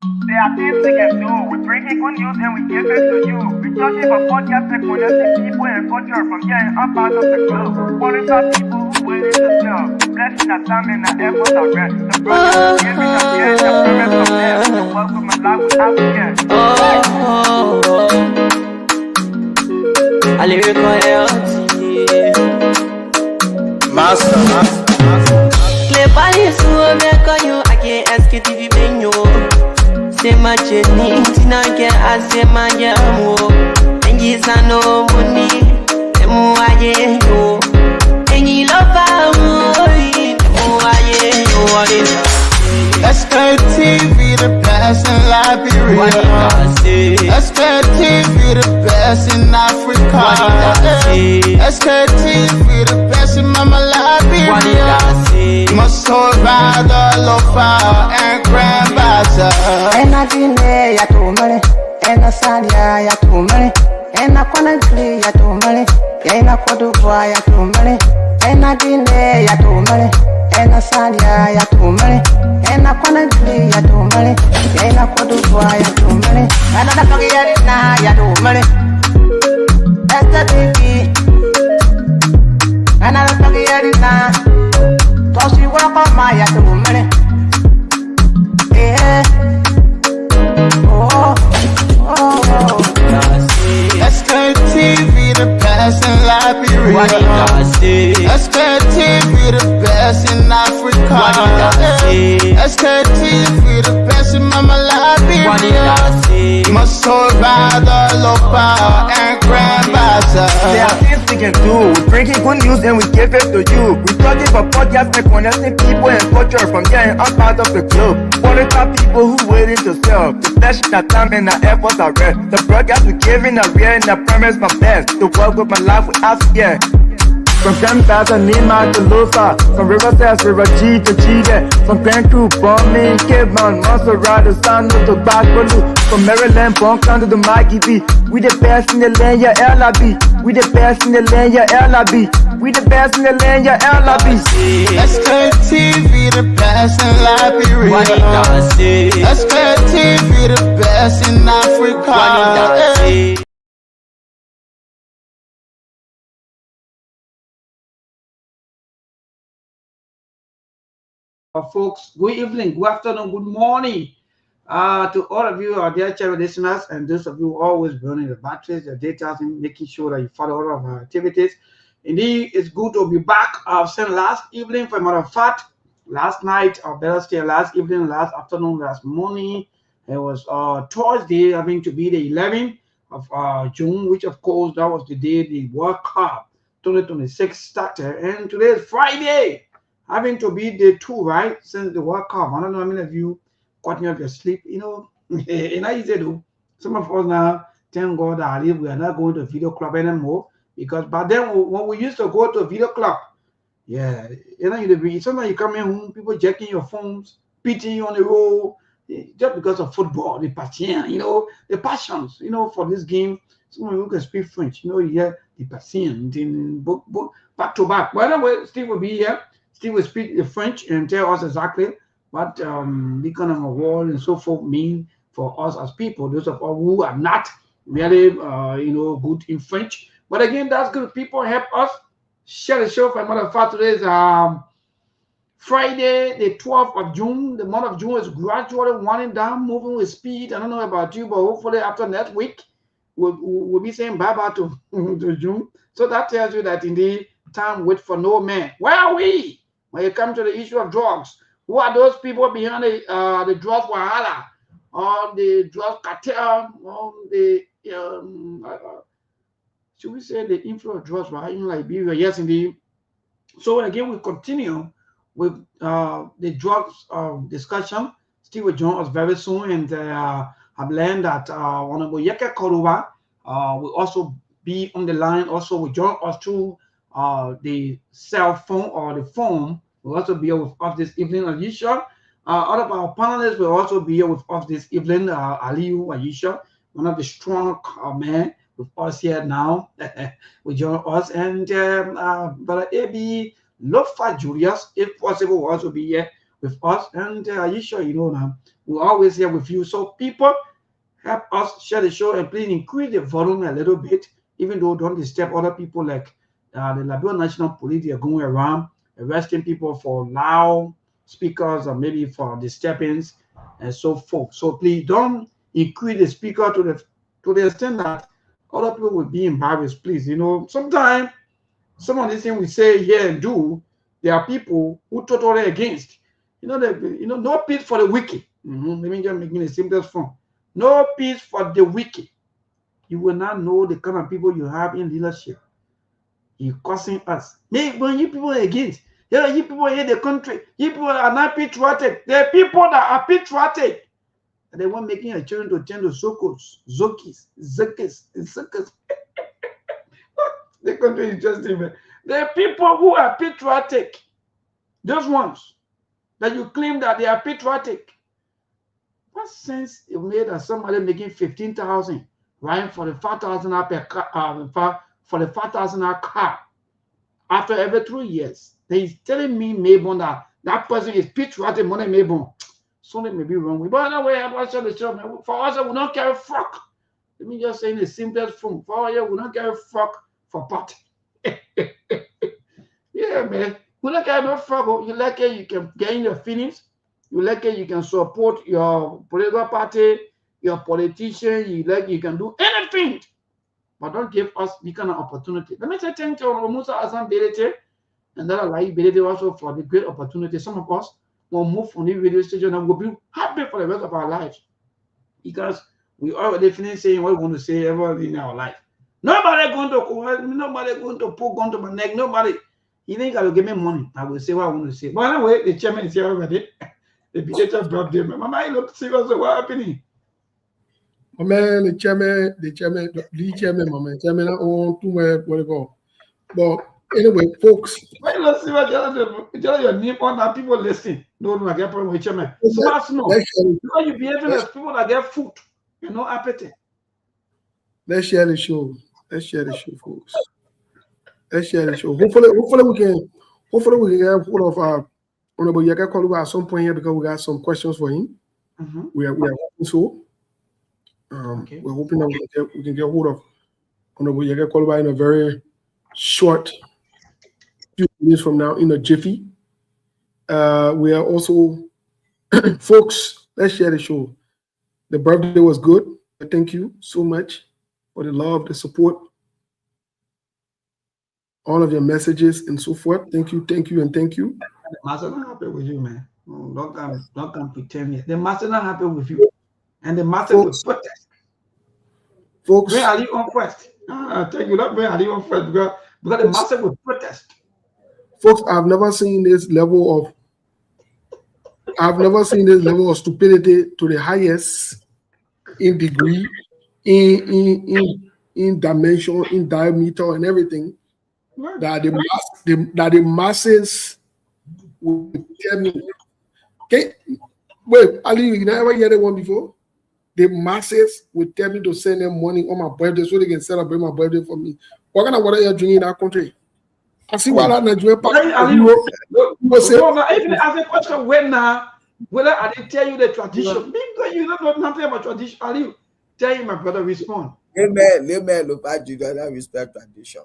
There are things we can do. We bring it good news and we give it to you. We touch it for podcast and connecting people and culture from here and up out of the globe. Qualified people who willing to serve. Blessing that time and the efforts are rest. The brothers giving us here and the parents from there. The welcome and life without fear. I lyrical Master. Play Paris, so make you I can't Sktv benyo. Say my journey, Tina get I say my jamo. And you no money, and I yo. And you love Sktv, the best in Liberia. Sktv, the best in Africa. Sktv, the best in Mama Liberia. Must hold by the lofa and grandbaza. And I didn't ya to money, and I said ya to money, and I couldn't play ya to money, and I could do ya to money, and I didn't ya to money, and I said ya to money, and I couldn't play ya to money, and I could do ya to money, and I don't get it now ya to money. That's the TV, and I don't get it now. Toss you walk on my ya to money. Yeah. Sktv, the best in Liberia. Sktv, the best in Africa. Sktv, the best in Mama Liberia. Must hold by the lofa and grandbaza. There are things we can do. We bring it good news and we give it to you. We talk it for podcast and connecting people and culture from here and up out of the globe. Qualified people who willing to serve. The flesh, the time and the efforts are rest. The broadcast we giving are real and the premise my best. To work with my life without fear. From Grandfather, Nima to Lufa. From Riverside, River G to Chile. From Grand Crew, Bombing, Kidman, Montserrat, San to Bacalu. From Maryland, Bonk to the Mikey B. We the best in the land, yeah, LIB. We the best in the land, yeah, LIB. We the best in the land, yeah, LIB. Sktv, the best in Liberia. Sktv, the best in Africa. Folks, good evening, good afternoon, good morning to all of you, our dear channel listeners, and those of you who always burning the batteries, the data, and making sure that you follow all of our activities. Indeed, it's good to be back. I've seen last evening, for a matter of fact, last night, or better still, last evening, last afternoon, last morning. It was Thursday, having to be the 11th of June, which of course that was the day the World Cup 2026 started, and today is Friday. Having to be day 2, right? Since the World Cup. I don't know how many of you cutting up your sleep, you know. And I said, some of us now, thank God that we are not going to video club anymore. Because back then, when we used to go to a video club, yeah, you know, sometimes you come in home, people checking your phones, beating you on the road, just because of football, the passion, you know, the passions, you know, for this game. Someone who can speak French, you know, you hear the passion, back to back. By the way, Steve will be here. Steve will speak the French and tell us exactly what the kind of award and so forth mean for us as people, those of us who are not really, you know, good in French. But again, that's good. People help us share the show. For a matter of fact, today is Friday, the 12th of June. The month of June is gradually winding down, moving with speed. I don't know about you, but hopefully after next week, we'll be saying bye-bye to June. So that tells you that indeed time waits for no man. Where are we? When it comes to the issue of drugs, who are those people behind the drugs wahala, or the drug cartel, or the should we say the influence of drugs right in Liberia? Yes, indeed. So again, we continue with the drugs discussion. Steve will join us very soon, and I've learned that Honorable Yeke Koruba will also be on the line. Also, will join us through the cell phone or the phone. Will also be here with us this evening, as usual. All of our panelists will also be here with us this evening. Aliyu Ayisha, one of the strong men with us here now, will join us, and Brother AB Lofa Julius, if possible, will also be here with us. And you sure you know now, we're always here with you. So people, help us share the show and please increase the volume a little bit, even though don't disturb other people like the Liberia National Police. They are going around arresting people for loud speakers or maybe for disturbance and so forth. So please don't increase the speaker to the extent that other people will be embarrassed. Please, you know, sometimes some of these things we say here and do, there are people who totally against. You know, no peace for the wicked. Let me just make it the simplest form. No peace for the wicked. You will not know the kind of people you have in leadership. You causing us. When you people are against, you people hate the country. You people are not patriotic. There are people that are patriotic. And they want making a children to turn to Sokos, Zokis, Zekis, and Zekis. The country is just different. There are people who are patriotic. Those ones that you claim that they are patriotic. What sense it made that somebody making 15,000 right for the 5,000 per car, for the 5,000 car after every 3 years? He's telling me Mabon that person is patriotic money Mabon. Something may be wrong with. But anyway, I watch the show. For us, we don't carry fuck. Let me just say in the simplest form. For us, we don't carry fuck for party. Yeah, man. We don't carry no fuck. You like it, you can gain your feelings. You like it, you can support your political party, your politician. You like, you can do anything. But don't give us the kind of opportunity. Let me say thank you Musa Azam Belete, and that allow Belete also for the great opportunity. Some of us will move from the radio station and will be happy for the rest of our lives. Because we already finished saying what we want to say ever in our life. Nobody going to put gun to my neck. Nobody. You think I will give me money? I will say what I want to say. But anyway, the chairman is here already. The Belete brought them. Mama, you look serious. What happening? Oh man, the chairman, mama, chairman, I own too much, whatever. But anyway, folks. Why you not see what your name on that people listen? No, I get problem with chairman. Smart. Because you behaving as people that get food, you know, appetite. Let's share the show. Let's share the show, folks. Let's share the show. Hopefully we can get hold of our Honorable Yaga Koluba at some point here because we got some questions for him. We are hoping so. Okay. We're hoping that we can get hold of Honorable Yaga Koluba in a very short few minutes from now, in a jiffy. We are also, folks, let's share the show. The birthday was good. Thank you so much for the love, the support, all of your messages and so forth. Thank you, and thank you. The master not happy with you, man. Don't come pretend yet. The master not happy with you. And the master will protest. Folks, where are you on first? Thank you. Not where are you on first because the master will protest. Folks, I've never seen this level of stupidity to the highest in degree, in dimension, in diameter, and everything. That the masses will tell me. Okay, wait, Ali, you never heard that one before? The masses will tell me to send them money on my birthday so they can celebrate my birthday for me. What kind of water you're drinking in that country? I see what I'm doing. If you ask a question, whether I didn't tell you the tradition, because you don't know nothing about tradition, Ali, tell you, my brother, respond. Amen. Look, I do not respect tradition.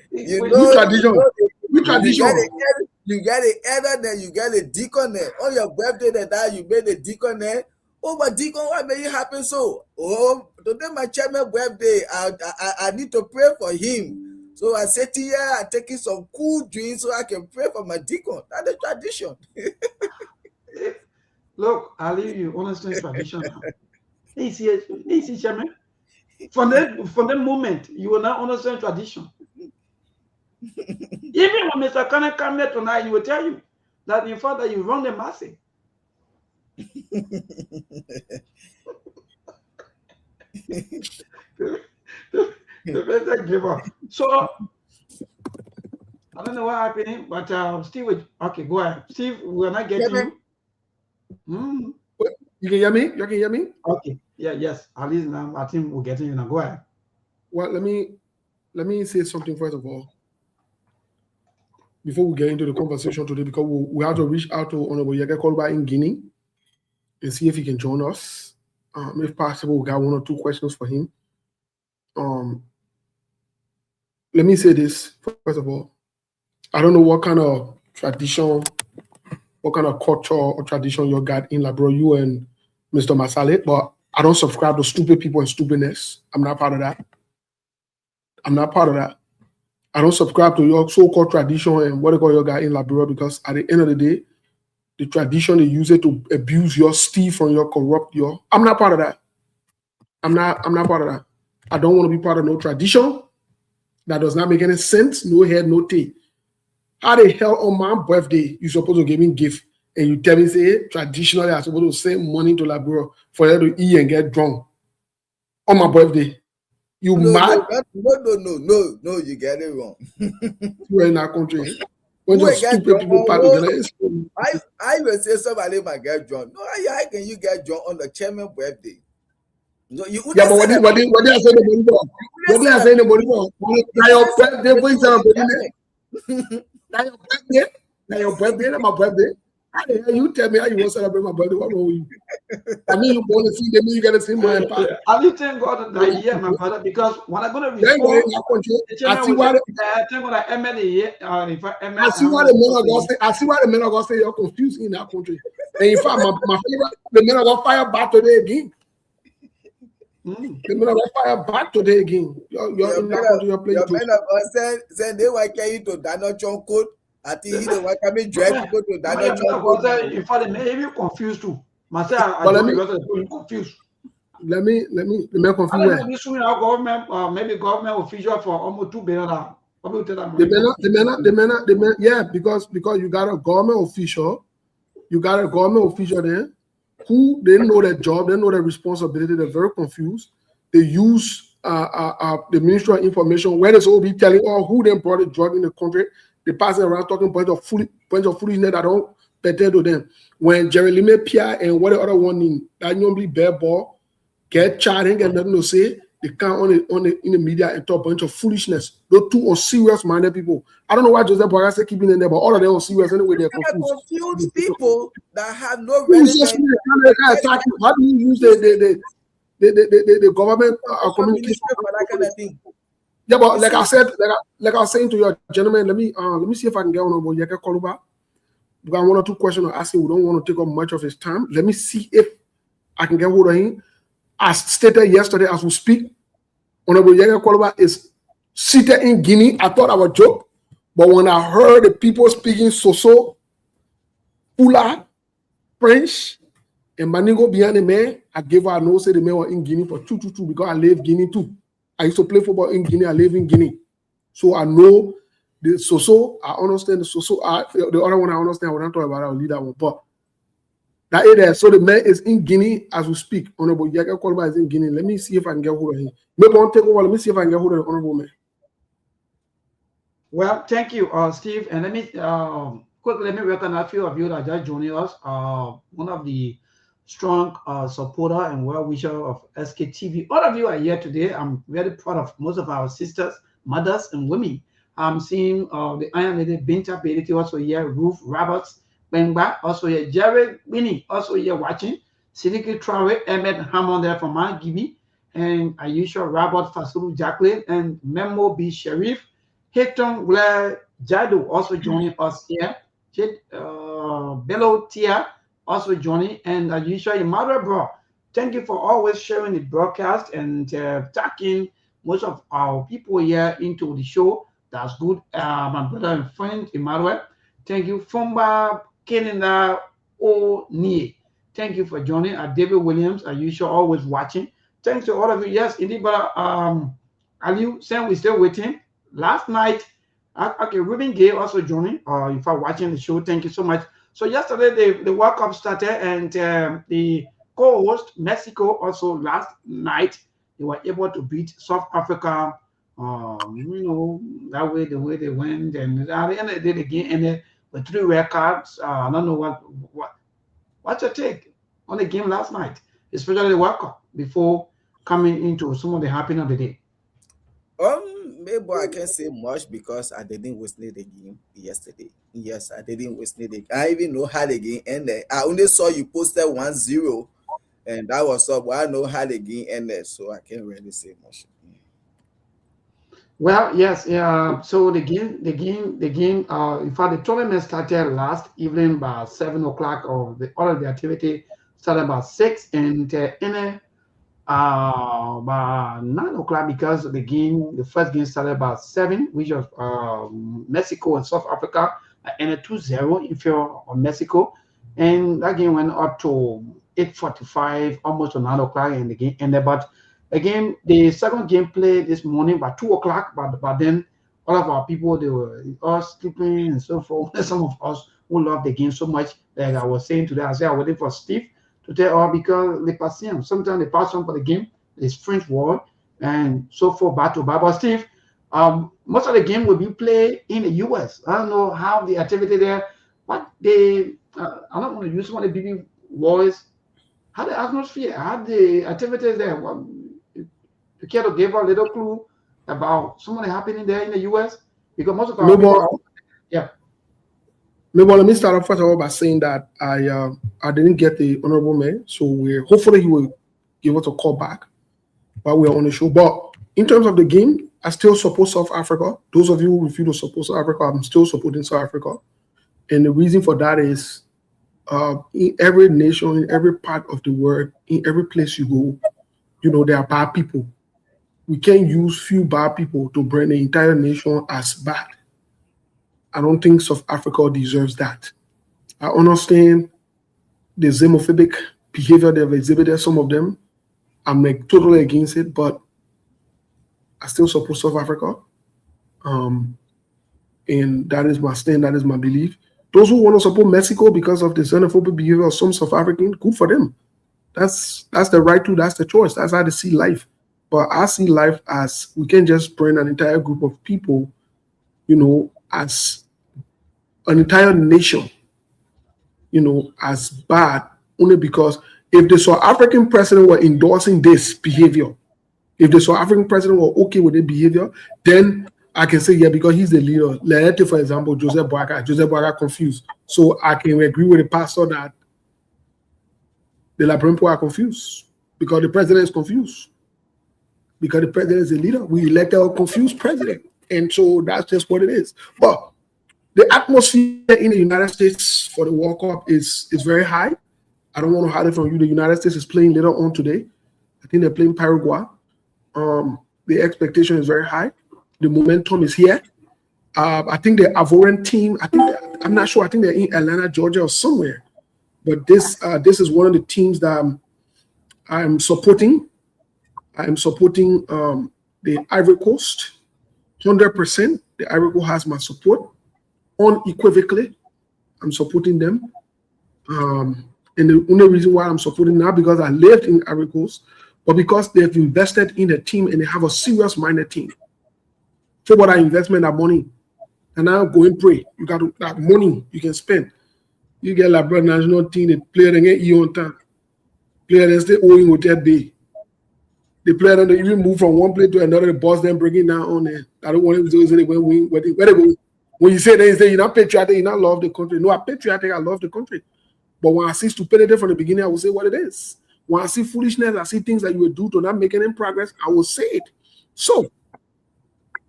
Which tradition? You get it elder, then you get a deacon there. On your birthday that you made a deacon there. Oh, but deacon, why may it happen so? Oh, today my chairman birthday, I need to pray for him. So I said here, I'm taking some cool drinks so I can pray for my deacon. That's the tradition. Look, I'll leave you understand tradition now. Easy, chairman. From the moment you will not understand tradition. Even when Mr. Kane come here tonight, he will tell you that in fact that you run the massive. The better give up. So I don't know what happening, but Steve, okay, go ahead. Steve, we're not getting you. You can hear me? You can hear me? Okay. Yeah, yes. At least now I think we're getting you now. Go ahead. Well, let me say something first of all. before we get into the conversation today, because we have to reach out to Honorable Yeke Koluba in Guinea and see if he can join us. If possible, we got 1 or 2 questions for him. Let me say this, first of all. I don't know what kind of tradition, what kind of culture or tradition you got in Labro, you and Mr. Masale, but I don't subscribe to stupid people and stupidness. I'm not part of that. I'm not part of that. I don't subscribe to your so-called tradition and what they call your guy in Labrador, because at the end of the day, the tradition they use it to abuse your, steal from your, corrupt your. I'm not part of that. I'm not part of that. I don't want to be part of no tradition that does not make any sense. No head, no tail. How the hell on my birthday you supposed to give me gift and you tell me say traditionally I'm supposed to send money to Labrador for you to eat and get drunk on my birthday? You mad? No, you get it wrong. We're in our country. When just stupid people part together. I will say somebody might get drunk. No, how can you get drunk on the chairman's birthday? No, you yeah, but what did I say the money for? What did I say the money for? Now your birthday, what is your birthday? Now your birthday, my birthday. How the hell you tell me how you want to celebrate my birthday? What wrong with you? I mean, you want to see them, you got to see my impact. I need thank God that year, my brother, because when I'm going to respond, I see why the men are going to say you're confused in that country. And in fact, my favorite, the men are going to fire back today again. The men are going to fire back today again. You're in that country, you're playing. Your men are going to say they were carrying to Daniel John code. I think he don't want to drive people to Daniel John code. In fact, maybe confused too. Myself, I don't know, confused. Let me confuse. This government, maybe government official for almost $2 billion. The men, yeah, because you got a government official, there who they know their job, they know their responsibility. They're very confused. They use the Ministry of Information where they will be telling who they brought the drug in the country. They pass it around talking bunch of foolishness that don't pertain to them. When Jeremy Pierre and what the other one in that normally bear ball get charged and get nothing to say, they come in the media and talk a bunch of foolishness. Those two are serious-minded people. I don't know why Joseph Boyce keeping in there, but all of them are serious anyway. They're confused. Confused people that have no relevance. How do you use the government communication for that kind of thing? Yeah, but like I was saying to your gentleman, let me see if I can get on over Yeke Koluba. We got 1 or 2 questions to ask him. We don't want to take up much of his time. Let me see if I can get hold of him. As stated yesterday, as we speak, Honorable Yeke Koluba is seated in Guinea. I thought I was joke, but when I heard the people speaking Soso, Pula, French, and Maningo behind the man, I gave her a no say the man was in Guinea for 222 because I live Guinea too. I used to play football in Guinea. I live in Guinea. So I know the Soso. I understand the Soso. The other one I understand. I will not talk about it. I'll leave that one. But that is there. So the man is in Guinea as we speak. Honorable Yeke Koluba is in Guinea. Let me see if I can get hold of him. Maybe I'll take over. Let me see if I can get hold of the honorable man. Well, thank you, Steve. And let me quickly recognize a few of you that just joined us. One of the strong supporter and well-wisher of SKTV. All of you are here today. I'm very proud of most of our sisters, mothers, and women. I'm seeing the Iron Lady Binta Beliti also here, Ruth Roberts, Bengba, also here, Jared Winnie, also here watching, Sidiki Traore, Ahmed Hammond there from Mount Gibi, and Ayesha Robert Fasulu Jacqueline, and Memo B. Sharif, Hecton Blair Jado also joining us here, Bello Tia, also joining, and as usual, Emmanuel Bro, thank you for always sharing the broadcast and tagging most of our people here into the show. That's good. My brother and friend Emmanuel, thank you. Fumba Kenina O'Neill, thank you for joining. David Williams, as usual, always watching. Thanks to all of you. Yes, indeed, but Aliu saying we're still waiting. Last night, okay, Ruben Gay also joining. If you're watching the show, thank you so much. So yesterday the World Cup started, and the co-host Mexico also last night they were able to beat South Africa. That way the way they went, and at the end of the day the game ended with 3 red cards. I don't know what's your take on the game last night, especially the World Cup, before coming into some of the happening of the day. Maybe I can't say much because I didn't witness the game yesterday. Yes, I didn't witness the game. I even know how the game ended. I only saw you posted 1-0, and that was up. But I know how the game ended, so I can't really say much. Well, yes, yeah. So the game. In fact, the tournament started last evening by 7 o'clock, or all of the activity started about 6, and ended by 9 o'clock because the first game started about 7, which was Mexico and South Africa, ended 2-0 in favor of Mexico, and that game went up to 8:45, almost to 9 o'clock, and the game ended. But again, the second game played this morning by 2 o'clock, but then all of our people, they were all sleeping and so forth. Some of us who love the game so much, like I was saying today, I said I was waiting for Steve to tell all because they pass him. Sometimes they pass on for the game, it's French word, and so forth, back to back. But Steve, most of the game will be played in the US. I don't know how the activity there, but I don't want to use some of the big words. How the atmosphere, how the activities there. Well, you care to give a little clue about something happening there in the US? Because most of our people yeah. Maybe let me start off first of all by saying that I didn't get the honorable man, so hopefully he will give us a call back while we're on the show. But in terms of the game, I still support South Africa. Those of you who refuse to support South Africa, I'm still supporting South Africa, and the reason for that is in every nation, in every part of the world, in every place you go, there are bad people. We can't use few bad people to bring the entire nation as bad. I don't think South Africa deserves that. I understand the xenophobic behavior they've exhibited, some of them. I'm totally against it, but I still support South Africa. And that is my stand, that is my belief. Those who want to support Mexico because of the xenophobic behavior of some South Africans, good for them. That's the right to, that's the choice. That's how they see life. But I see life as we can't just bring an entire group of people, as an entire nation, as bad, only because if the South African president were endorsing this behavior, if the South African president were okay with the behavior, then I can say, yeah, because he's the leader. Let's take, for example, Joseph Boakai confused. So I can agree with the pastor that the Labrampo are confused because the president is confused. Because the president is a leader. We elected a confused president. And so that's just what it is. But the atmosphere in the United States for the World Cup is very high. I don't want to hide it from you. The United States is playing later on today. I think they're playing Paraguay. The expectation is very high. The momentum is here. I think the Ivorian team, I'm not sure. I think they're in Atlanta, Georgia or somewhere. But this is one of the teams that I'm supporting. I'm supporting the Ivory Coast. 100%. The Ivory Coast has my support. Unequivocally, I'm supporting them. And the only reason why I'm supporting them, not because I lived in Ivory Coast, but because they've invested in the team and they have a serious-minded team. So what are investment of money? And now go and pray. You got that money you can spend. You get like brother national team, the player they get you on time. Player they stay owing with that day. The player they even move from one place to another, the boss then bring it down on there. I don't want to do it where they go. When you say you're not patriotic, you not love the country. No, I'm patriotic, I love the country. But when I see stupidity from the beginning, I will say what it is. When I see foolishness, I see things that you will do to not make any progress, I will say it. So,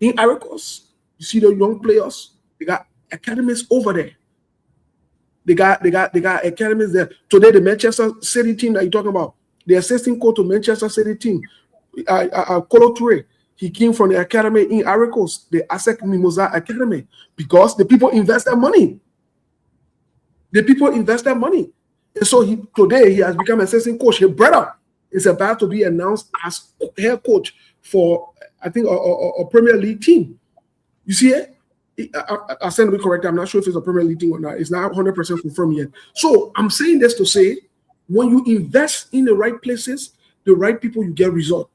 in Ivory Coast, you see the young players, they got academies over there. They got academies there. Today, the Manchester City team that you're talking about, the assistant coach to Manchester City team, Kolo Touré, he came from the academy in Ivory Coast, the ASEC Mimosa Academy, because the people invest their money. The people invest their money. And so today he has become assistant coach. His brother is about to be announced as head coach for, I think, a Premier League team. You see it? I stand to be correct. I'm not sure if it's a Premier League team or not. It's not 100% confirmed yet. So I'm saying this to say, when you invest in the right places, the right people, you get result.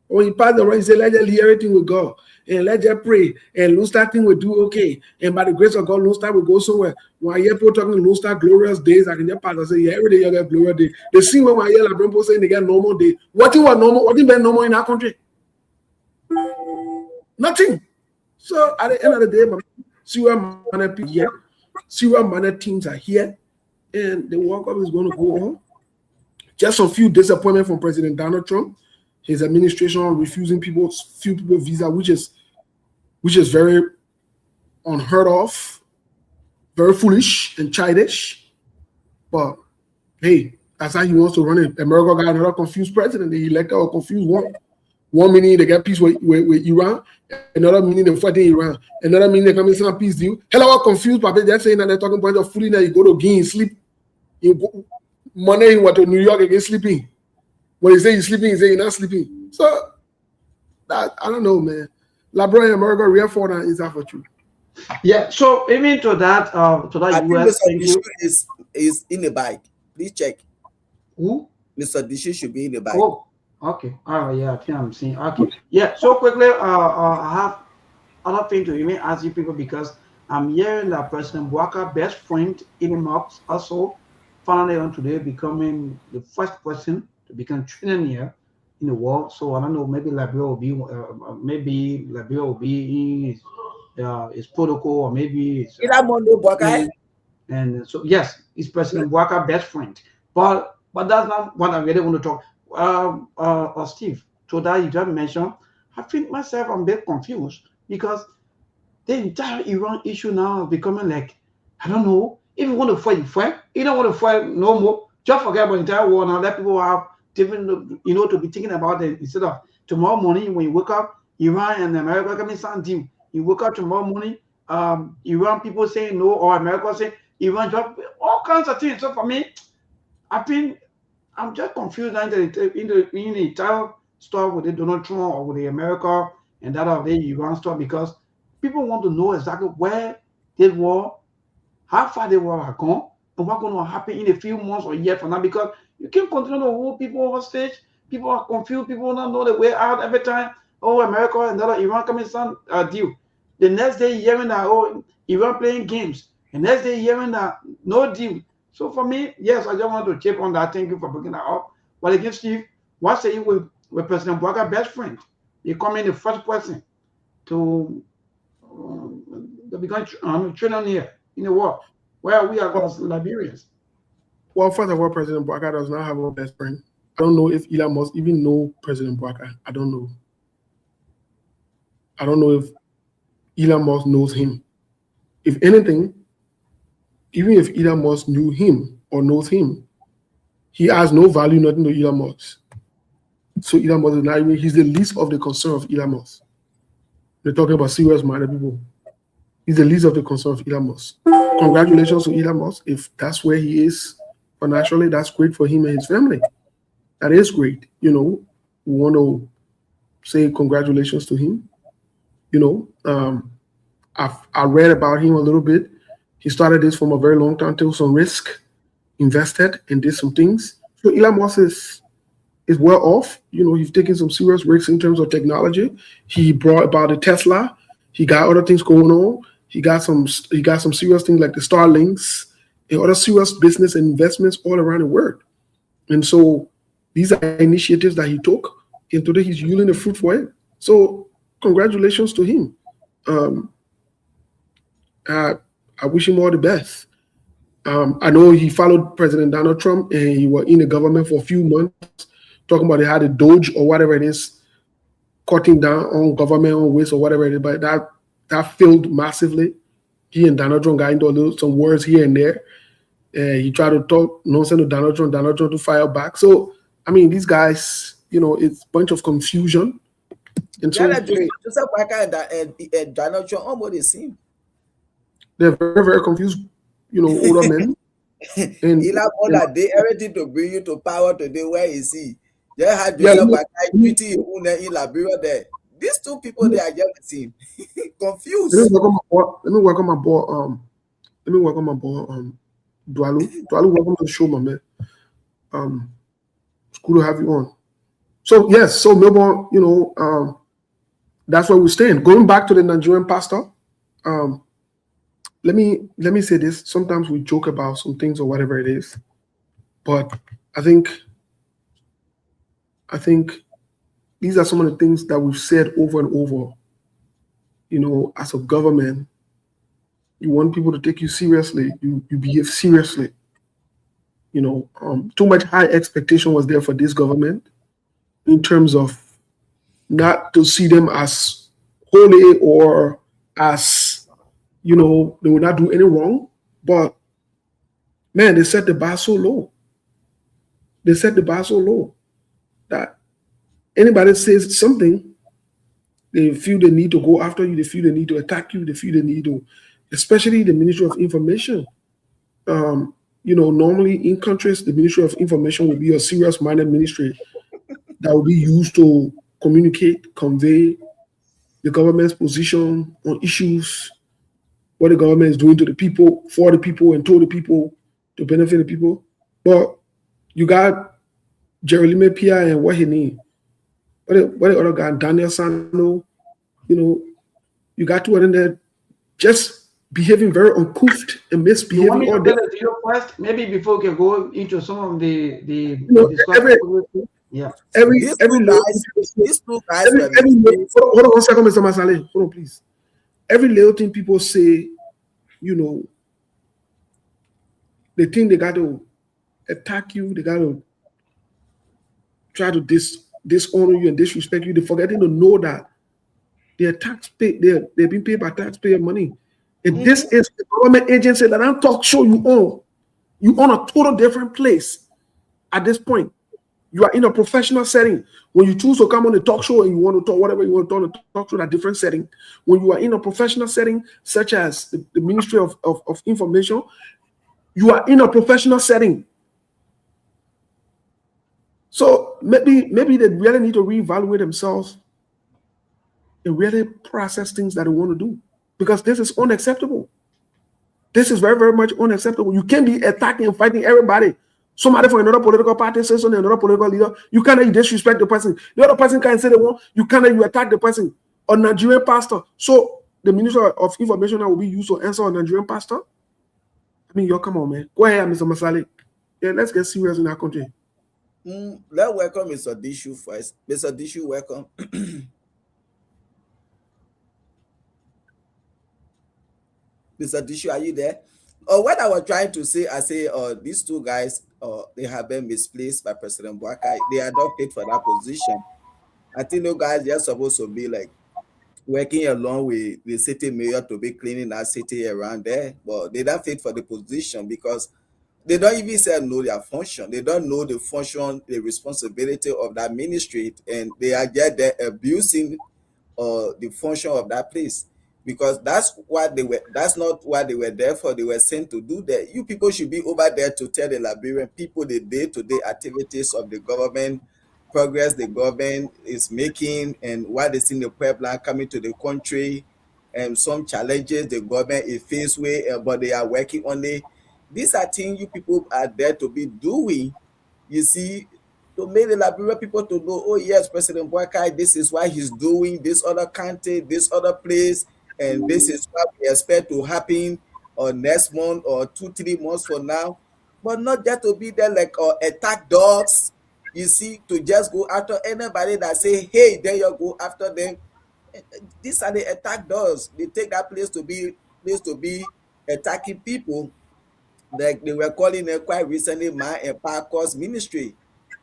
When you pass the right, you say, let everything will go. And let them pray. And Lone Star thing will do okay. And by the grace of God, Lone Star will go somewhere. When I hear people talking Lone Star glorious days, I can just pass and say, yeah, every day you get glorious day. They see when I hear like saying they get normal day. What you want normal? What you been normal in our country? Nothing. So at the end of the day, serial minded people here, serial minded teams are here, and the World Cup is going to go on. Just a few disappointments from President Donald Trump, his administration refusing few people visa, which is very unheard of, very foolish and childish. But hey, that's how he wants to run it. America got another confused president. They elected a confused one. One minute they get peace with Iran, another minute they're fighting Iran, another minute they come in some peace deal. Hello, confused, Papa. They're saying that they're talking about of fooling that you go to gain sleep. You go, Monday you went to New York again sleeping. When you say you're sleeping, you say you're not sleeping. So that I don't know, man. LeBron in America, real for that is that for true. Yeah. So even to that US, thank you. Is in the bike. Please check. Who? Mr. Dishu should be in the bike. Oh, okay. Oh yeah, I think I'm seeing. Okay. Yeah. So quickly, I have other thing to even ask you people because I'm hearing that President Bouaka best friend Elon Musk also finally on today becoming the first person to become trillionaire in the world. So I don't know, maybe Liberia will be in his protocol, or maybe it's, and so yes, it's President Bouaka best friend. But that's not what I really want to talk. Steve, so that you just mentioned, I think myself I'm a bit confused because the entire Iran issue now is becoming like, I don't know, if you want to fight, you fight. You don't want to fight no more. Just forget about the entire war now. Let people have different, to be thinking about it instead of tomorrow morning when you wake up, Iran and America coming some deal. You wake up tomorrow morning, Iran people saying no, or America saying Iran drop all kinds of things. So for me, I think I'm just confused in the entire stuff with the Donald Trump or with the America and that of the Iran stuff because people want to know exactly where this war, how far the war has gone, and what's going to happen in a few months or years from now. Because you can't continue to hold people hostage. People are confused. People don't know the way out every time. Oh, America and that Iran coming some deal. The next day hearing that Iran playing games. The next day hearing that no deal. So for me, yes, I just want to chip on that. Thank you for bringing that up. But again, Steve, what say you with President Bouaka's best friend? He coming the first person to become trillionaire in the world, where we are as Liberians. Well, first of all, President Bouaka does not have a best friend. I don't know if Elon Musk even know President Bouaka. I don't know. I don't know if Elon Musk knows him. If anything, even if Elon Musk knew him or knows him, he has no value, nothing to Elon Musk. So Elon Musk is not even, he's the least of the concern of Elon Musk. They're talking about serious minded people. He's the least of the concern of Elon Musk. Congratulations to Elon Musk. If that's where he is financially, that's great for him and his family. That is great. We want to say congratulations to him. I read about him a little bit. He started this from a very long time, took some risk, invested, and did some things. So Elon Musk is well off. He's taking some serious risks in terms of technology. He brought about the Tesla. He got other things going on. He got some serious things like the Starlinks and other serious business and investments all around the world. And so these are initiatives that he took, and today he's yielding the fruit for it. So congratulations to him. I wish him all the best. I know he followed President Donald Trump, and he was in the government for a few months, talking about they had a Doge or whatever it is, cutting down on government on waste or whatever it is, but that failed massively. He and Donald Trump got into some words here and there. He tried to talk nonsense to Donald Trump to fire back. So, I mean, these guys, it's a bunch of confusion. And so Joseph Bouaka and Donald Trump almost the same. They're very, very confused, older men. And that they everything to bring you to power today. Where is he? They had Joseph Bouaka in Liberia there. These two people, they are just the same. Confused. Let me work on my boy. Dualu. Dualu, welcome to the show, my man. It's cool to have you on. So yes, so Melbourne, that's where we stand. Going back to the Nigerian pastor, let me say this. Sometimes we joke about some things or whatever it is, but I think these are some of the things that we've said over and over as a government, you want people to take you seriously. You behave seriously. Too much high expectation was there for this government in terms of not to see them as holy or as, they will not do any wrong. But man, they set the bar so low. They set the bar so low that anybody says something, they feel the need to go after you, they feel the need to attack you, they feel the need to, especially the Ministry of Information. Normally in countries, the Ministry of Information will be a serious-minded ministry that will be used to communicate, convey the government's position on issues, what the government is doing to the people, for the people, and to the people, to benefit the people. But you got Jeremy Pia and what he need. What the other guy, Daniel Sano, you got two of them there just behaving very uncouth and misbehaving. You want me to tell it to you first? Maybe before we can go into some of the these two guys hold on 1 second, Mr. Masale. Hold on, please. Every little thing people say, they think they got to attack you, they got to try to dishonor you and disrespect you. They're forgetting to know that they're being paid by taxpayer money. And this is the government agency that I'm talk show you on. You on a total different place at this point. You are in a professional setting. When you choose to come on a talk show and you want to talk whatever you want to talk on a talk show, a different setting. When you are in a professional setting, such as the Ministry of Information, you are in a professional setting. So maybe they really need to reevaluate themselves and really process things that they want to do, because this is unacceptable. This is very, very much unacceptable. You can't be attacking and fighting everybody. Somebody from another political party says something, another political leader, you cannot disrespect the person. The other person can say they want, you attack the person. A Nigerian pastor. So the Minister of Information will be used to answer a Nigerian pastor? I mean, come on, man. Go ahead, Mr. Masale. Yeah, let's get serious in our country. Let's welcome Mr. Dishu first. Mr. Dishu, welcome. Mr. Dishu, are you there? What I was trying to say, these two guys, they have been misplaced by President Boakai. They are not fit for that position. I think those guys, they're supposed to be like working along with the city mayor to be cleaning that city around there, but they're not fit for the position because they don't even know their function. They don't know the function, the responsibility of that ministry, and they are just there abusing the function of that place. Because that's not what they were there for. They were sent to do that. You people should be over there to tell the Liberian people the day-to-day activities of the government, progress the government is making, and what they see in the pipeline coming to the country, and some challenges the government is faced with, but they are working on it. These are things you people are there to be doing, you see, to make the Liberian people to know, oh yes, President Boakai, this is why he's doing this other country, this other place, and this is what we expect to happen next month or 2-3 months from now. But not just to be there like attack dogs, you see, to just go after anybody that say, hey, there you go after them. These are the attack dogs. They take that place to be attacking people. Like they were calling them quite recently, man and Parkos ministry.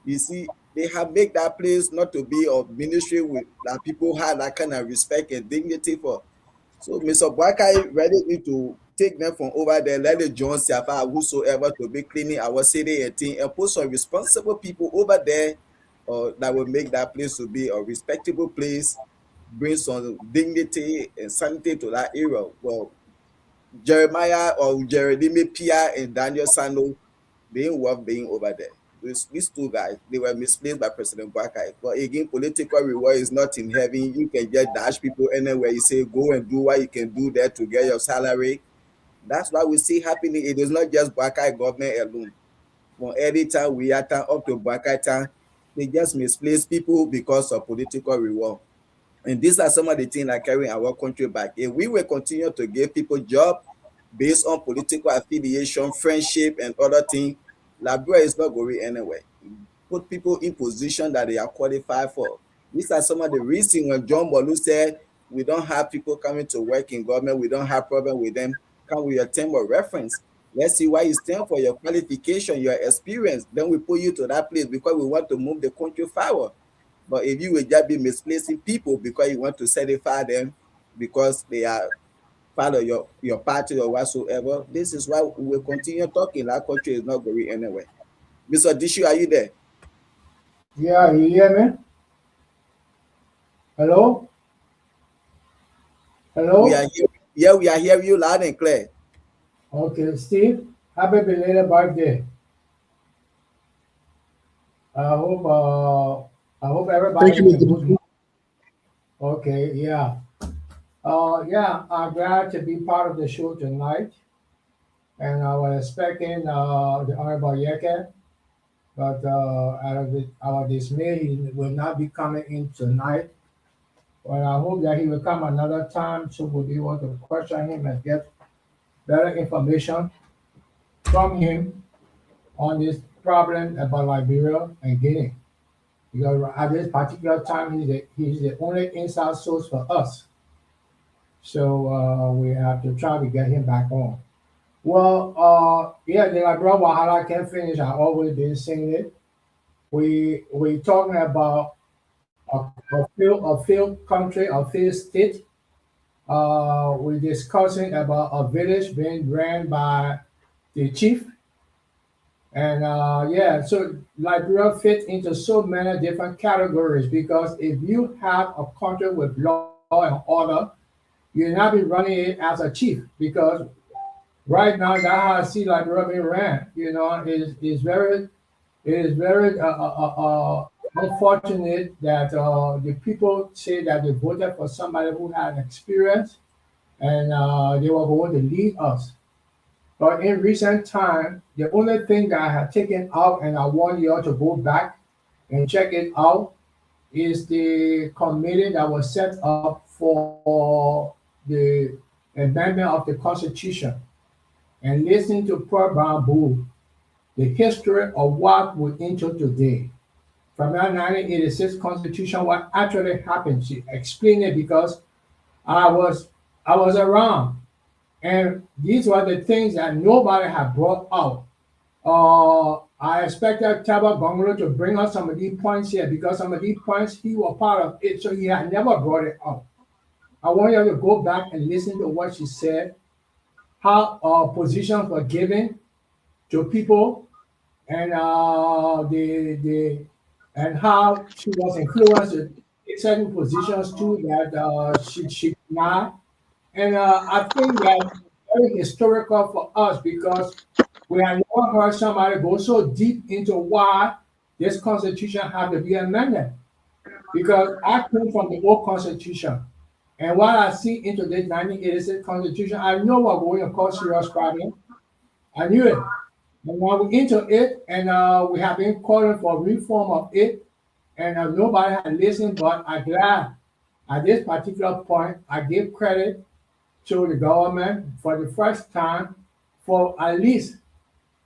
You see, they have made that place not to be a ministry with that people have that kind of respect and dignity for. So Mr. Boakai really need to take them from over there, let the John Siafa, whosoever, to be cleaning our city and thing, and put some responsible people over there that will make that place to be a respectable place, bring some dignity and sanity to that area. Well, Jeremiah or Jeremy Pia and Daniel Sano, they ain't worth being over there. These two guys, they were misplaced by President Boakai. But again, political reward is not in heaven. You can just dash people anywhere. You say, go and do what you can do there to get your salary. That's why we see happening. It is not just Boakai government alone. From any time we are up to Boakai time, they just misplace people because of political reward. And these are some of the things that carry our country back. If we will continue to give people jobs based on political affiliation, friendship, and other things, Liberia is not going anywhere. Put people in position that they are qualified for. These are some of the reasons when John Bolu said We don't have people coming to work in government. We don't have problem with them. Come with your term of reference. Let's see why you stand for, your qualification, your experience. Then we put you to that place because we want to move the country forward. But if you will just be misplacing people because you want to certify them because they are part of your party or whatsoever, this is why we will continue talking. That country is not going anywhere. Mr. Dishu, are you there? Yeah, you hear me? Hello? Hello? We are here. Yeah, we are hearing you loud and clear. Okay, Steve, happy belated birthday. I hope everybody Thank you, has a Mr. good month. Okay, yeah. Yeah, I'm glad to be part of the show tonight. And I was expecting the Honorable Yeke, but out of our dismay, he will not be coming in tonight. But I hope that he will come another time so we'll be able to question him and get better information from him on this problem about Liberia and Guinea. Because at this particular time, he's the only inside source for us. So we have to try to get him back on. Well, yeah, the Liberia Wahala can't finish. I always been saying it. We talking about a failed country, a failed state. We're discussing about a village being ran by the chief. And yeah, so Liberia fits into so many different categories because if you have a country with law and order, you'll not be running it as a chief because right now that's how I see Liberia being ran. You know, it is very unfortunate that the people say that they voted for somebody who had experience and they were going to lead us. But in recent time, the only thing that I have taken out, and I want you all to go back and check it out, is the committee that was set up for the amendment of the Constitution. And listen to Paul Bamboo, the history of what we're into today. From that 1986 Constitution, what actually happened. She explained it because I was around. And these were the things that nobody had brought out. I expected Taba Bungalow to bring out some of these points here because some of these points he was part of it, so he had never brought it out. I want you to go back and listen to what she said, how positions were given to people, and and how she was influenced to take certain positions too that she did not. And I think that's very historical for us because we have never heard somebody go so deep into why this Constitution had to be amended. Because I came from the old Constitution. And what I see into this 1986 Constitution, I know we're going to cause serious problem. I knew it. And now we're into it, and we have been calling for reform of it, and nobody had listened, but I'm glad at this particular point, I give credit to the government for the first time for at least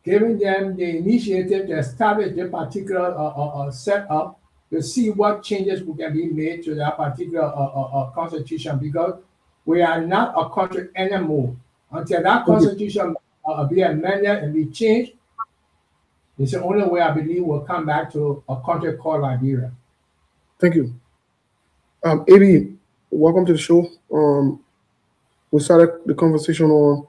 giving them the initiative to establish the particular setup to see what changes can be made to that particular constitution because we are not a country anymore. Until that constitution be amended and be changed, it's the only way I believe we'll come back to a country called Liberia. Thank you. AB, welcome to the show. We started the conversation on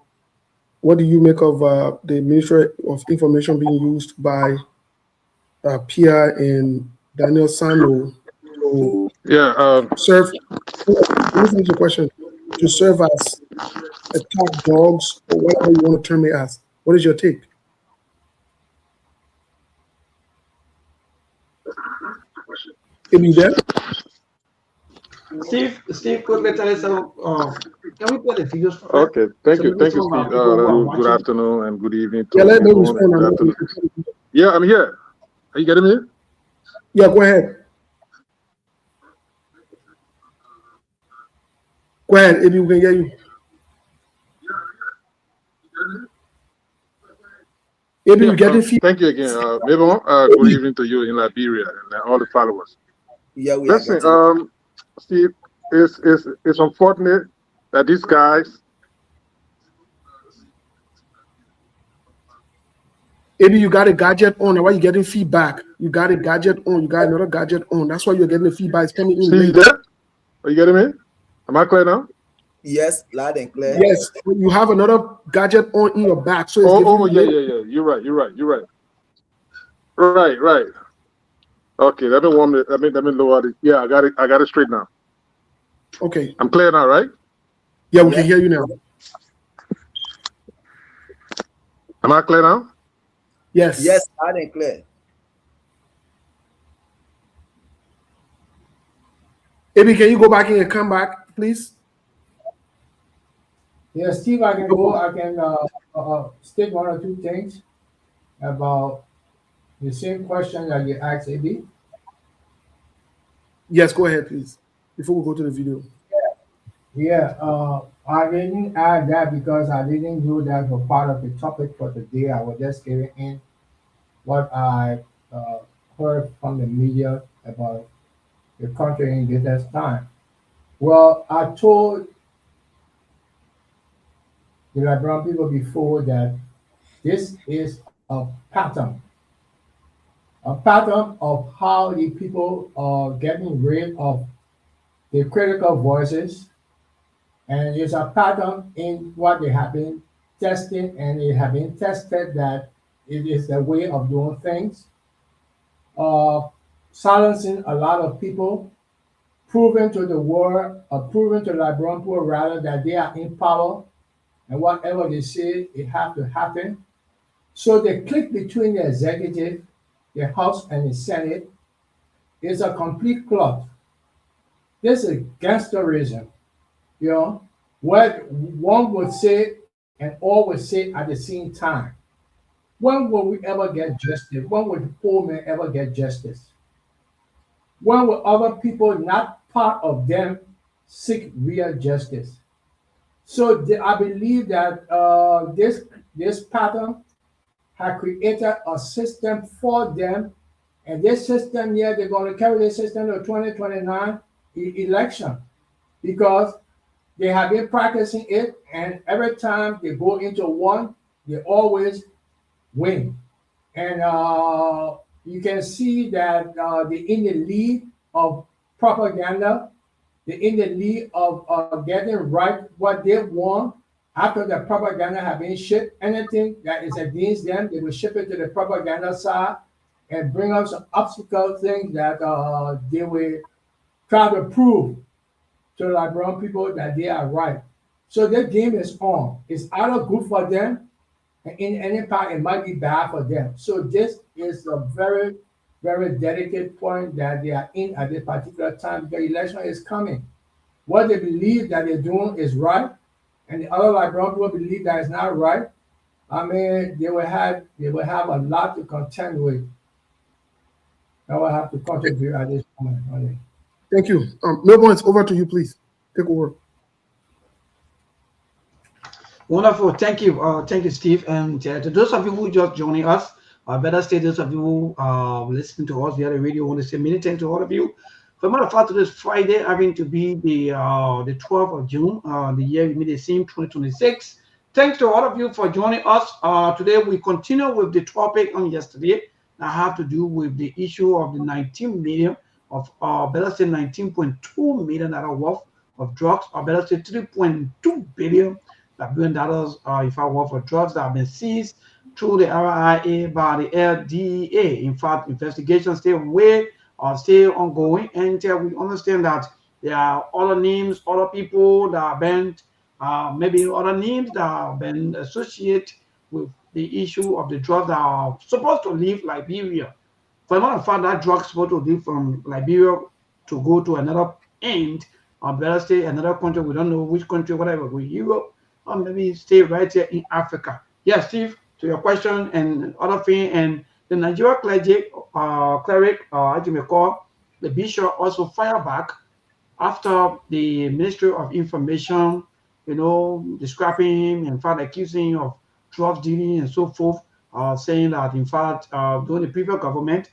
what do you make of the Ministry of Information being used by Pia and Daniel Sano to serve. Let me finish the question. To serve as attack dogs or whatever you want to term it as. What is your take? Are you there? Steve, quickly tell us can we play the videos for Okay, thank you, Steve. Good afternoon and good evening to let me everyone. Yeah, I'm here. Are you getting me? Yeah, go ahead. Go ahead, if you can hear you. If you get it. Thank you again. Good evening to you in Liberia and all the followers. Yeah, we Listen, Steve, it's unfortunate that these guys. Maybe you got a gadget on, and why you getting feedback? You got a gadget on, you got another gadget on. That's why you're getting the feedback. It's coming in late. That? Are you getting me? Am I clear now? Yes, loud and clear. Yes, you have another gadget on in your back. So it's yeah. You're right. Right. Okay, let me warm it. Let me lower it. Yeah, I got it straight now. Okay. I'm clear now, right? Yeah, we can hear you now. Am I clear now? Yes. Yes, loud and clear. Maybe can you go back in and come back, please? Yeah, Steve, I can go. I can state one or two things about the same question that you asked, AB. Yes, go ahead, please. Before we go to the video. Yeah, I didn't add that because I didn't do that for part of the topic for today. I was just giving in what I heard from the media about the country in this time. Well, I told the Liberian people before that this is a pattern of how the people are getting rid of the critical voices, and it's a pattern in what they have been testing, and it have been tested that it is a way of doing things, silencing a lot of people, proving to the world, proving to the Liberian people rather that they are in power, and whatever they say, it have to happen. So the click between the executive, the House, and the Senate is a complete clot. This is gangsterism, what one would say and all would say at the same time. When will we ever get justice? When will the poor man ever get justice? When will other people, not part of them, seek real justice? So I believe that this pattern has created a system for them, and this system here, they're going to carry this system to 2029 election because they have been practicing it, and every time they go into one, they always win. And you can see that they're in the lead of propaganda. They're in the lead of getting right what they want. After the propaganda have been shipped, anything that is against them, they will ship it to the propaganda side and bring up some obstacle things that they will try to prove to the Liberian people that they are right. So their game is on. It's either good for them, and in any part, it might be bad for them. So this is a very, very delicate point that they are in at this particular time. The election is coming. What they believe that they're doing is right, and the other Liberian people believe that it's not right. I mean, they will have a lot to contend with. I will have to contribute at this point. Thank you. Melbourne, it's over to you, please. Take over. Wonderful. Thank you, Steve. And to those of you who just joining us, I better say those of you who listening to us via the radio, I want to say many thanks to all of you. For matter of fact, this Friday having to be the 12th of June, the year we made the same 2026. Thanks to all of you for joining us. Today we continue with the topic on yesterday that have to do with the issue of the 19 million of better say 19.2 million worth of drugs, or better say 3.2 billion dollars if I work for drugs that have been seized through the RIA by the LDA. In fact, investigations still still ongoing, and we understand that there are other names, other people that have been maybe other names that have been associated with the issue of the drugs that are supposed to leave Liberia. For a matter of fact, that drug is supposed to leave from Liberia to go to another end, or better say another country. We don't know which country, whatever, with Europe, or maybe stay right here in Africa. Yes, Steve, to your question and other thing, and the Nigeria cleric, as you may call, the bishop also fired back after the Ministry of Information, describing him, in fact, accusing him of drug dealing and so forth, saying that, in fact, during the previous government,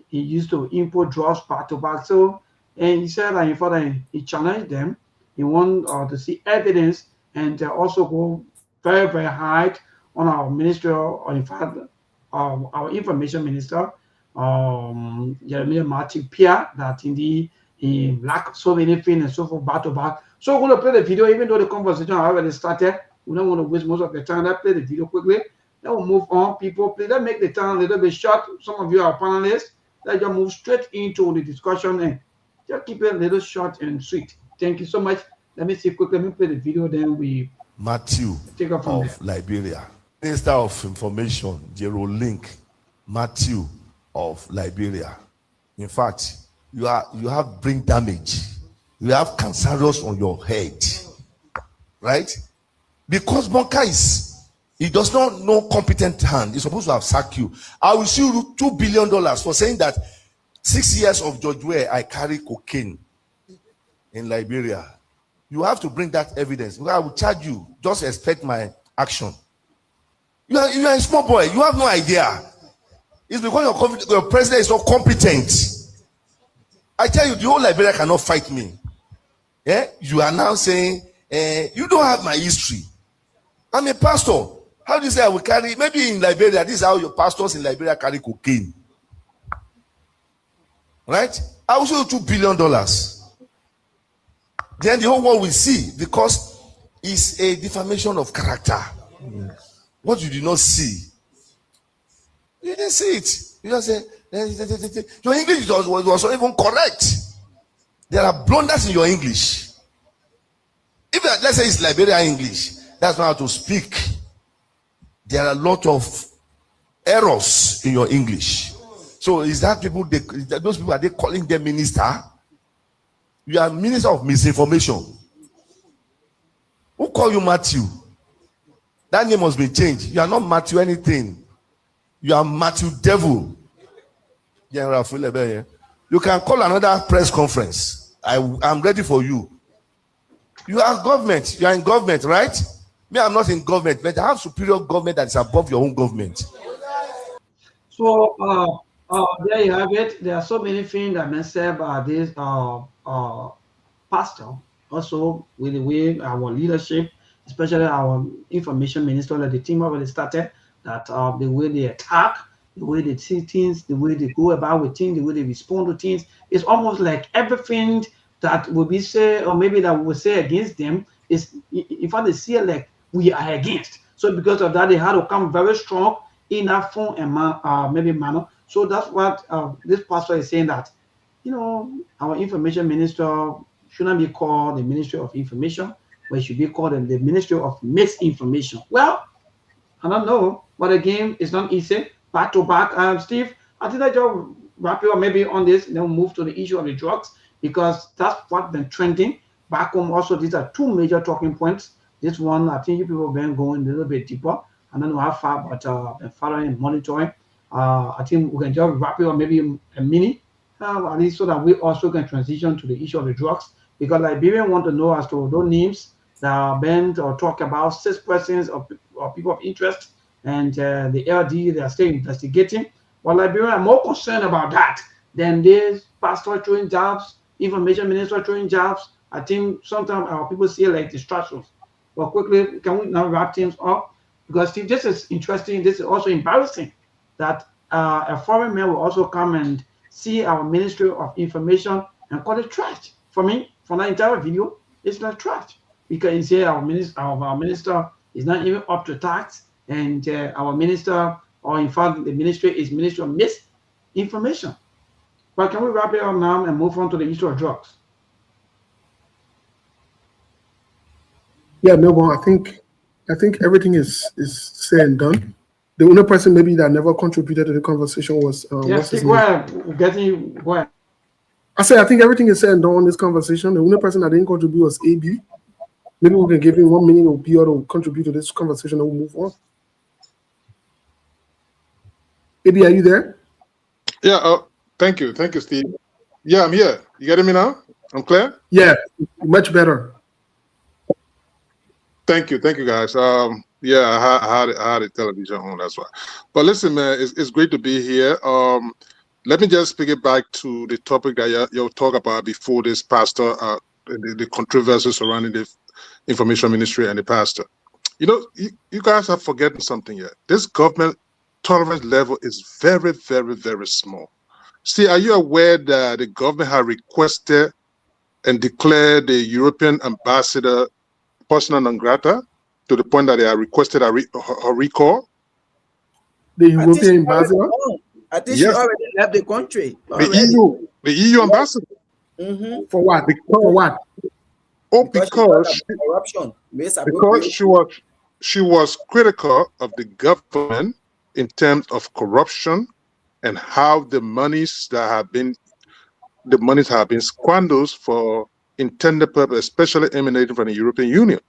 he used to import drugs back to back. So And he said that in fact he challenged them. He want to see evidence and also go very, very hard on our minister, or in fact, our information minister, Jeremiah Martin Pierre, that indeed he lacked so many things and so forth back to back. So we're going to play the video, even though the conversation already started. We don't want to waste most of the time. Let's play the video quickly. Then we'll move on. People, please, let's make the time a little bit short. Some of you are panelists. Let's just move straight into the discussion and just keep it a little short and sweet. Thank you so much. Let me see quickly. Let me play the video, then we Matthew take up from of Liberia. Minister of Information, Jero Link, Matthew of Liberia. In fact, you have brain damage. You have cancerous on your head. Right? Because Bonka he does not know competent hand. He's supposed to have sacked you. I will sue you $2 billion for saying that 6 years of George Weah, I carry cocaine in Liberia. You have to bring that evidence. I will charge you. Just expect my action. You are a small boy. You have no idea. It's because your president is not competent. I tell you, the whole Liberia cannot fight me. Yeah? You are now saying, you don't have my history. I'm a pastor. How do you say I will carry? Maybe in Liberia, this is how your pastors in Liberia carry cocaine. Right? I will show you $2 billion. Then the whole world will see, because it's a defamation of character. What you did not see, you didn't see it. You just say your English was not even correct. There are blunders in your English. If let's say it's Liberian English, that's not how to speak. There are a lot of errors in your English. So is that those people, are they calling them minister? You are minister of misinformation. Who call you Matthew? That name must be changed. You are not Matthew anything. You are Matthew Devil. You can call another press conference. I'm ready for you. You are government. You are in government, right? Me, I'm not in government, but I have superior government that is above your own government. So there you have it. There are so many things that been said by this pastor. Also, with the way our leadership, especially our information minister, like the team already started, that the way they attack, the way they see things, the way they go about with things, the way they respond to things, it's almost like everything that will be said, or maybe that we will say against them, is in fact they see it like we are against. So because of that, they had to come very strong in that form and maybe manner. So that's what this pastor is saying, that our information minister shouldn't be called the Ministry of Information, but it should be called the Ministry of Misinformation. Well, I don't know, but again, it's not easy. Back to back, Steve, I think I just wrap you up maybe on this, and then we'll move to the issue of the drugs, because that's what's been trending back home. Also, these are two major talking points. This one, I think you people have been going a little bit deeper. I don't know how far, but been following and monitoring. I think we can just wrap it up maybe a minute, at least, so that we also can transition to the issue of the drugs, because Liberians want to know as to those names that are been or talk about 6 persons or people of interest, and the LD, they are still investigating. But Liberians are more concerned about that than this pastor throwing jobs, information minister throwing jobs. I think sometimes our people see it like distractions. But quickly, can we now wrap things up? Because Steve, this is interesting. This is also embarrassing that a foreign man will also come and see our Ministry of Information and call it trash. For me, for that entire video, it's not trash, because you say our minister is not even up to tax, and our minister, or in fact the ministry, is Ministry of Misinformation. But can we wrap it up now and move on to the issue of drugs? Yeah, Melbourne, I think everything is said and done. The only person maybe that never contributed to the conversation was yes, go ahead. I said I think everything is said and done on this conversation. The only person that didn't contribute was AB. Maybe we can give him 1 minute or be able to contribute to this conversation, and we'll move on. AB, are you there? Yeah. Thank you, Steve. Yeah, I'm here. You getting me now? I'm clear. Yeah, much better. Thank you, guys. Yeah, I had a television on, that's why. But listen, man, it's great to be here. let me just pick it back to the topic that you talk about before this, Pastor, the controversy surrounding the information ministry and the pastor. You know, you guys are forgetting something here. This government tolerance level is very, very, very small. See, are you aware that the government has requested and declared the European ambassador persona non grata to the point that they have requested a recall? The European ambassador? I think she already left the country. The EU ambassador. For what? For what? Oh, because corruption. Because she was critical of the government in terms of corruption and how the monies have been squandered for intended purpose, especially emanating from the European Union.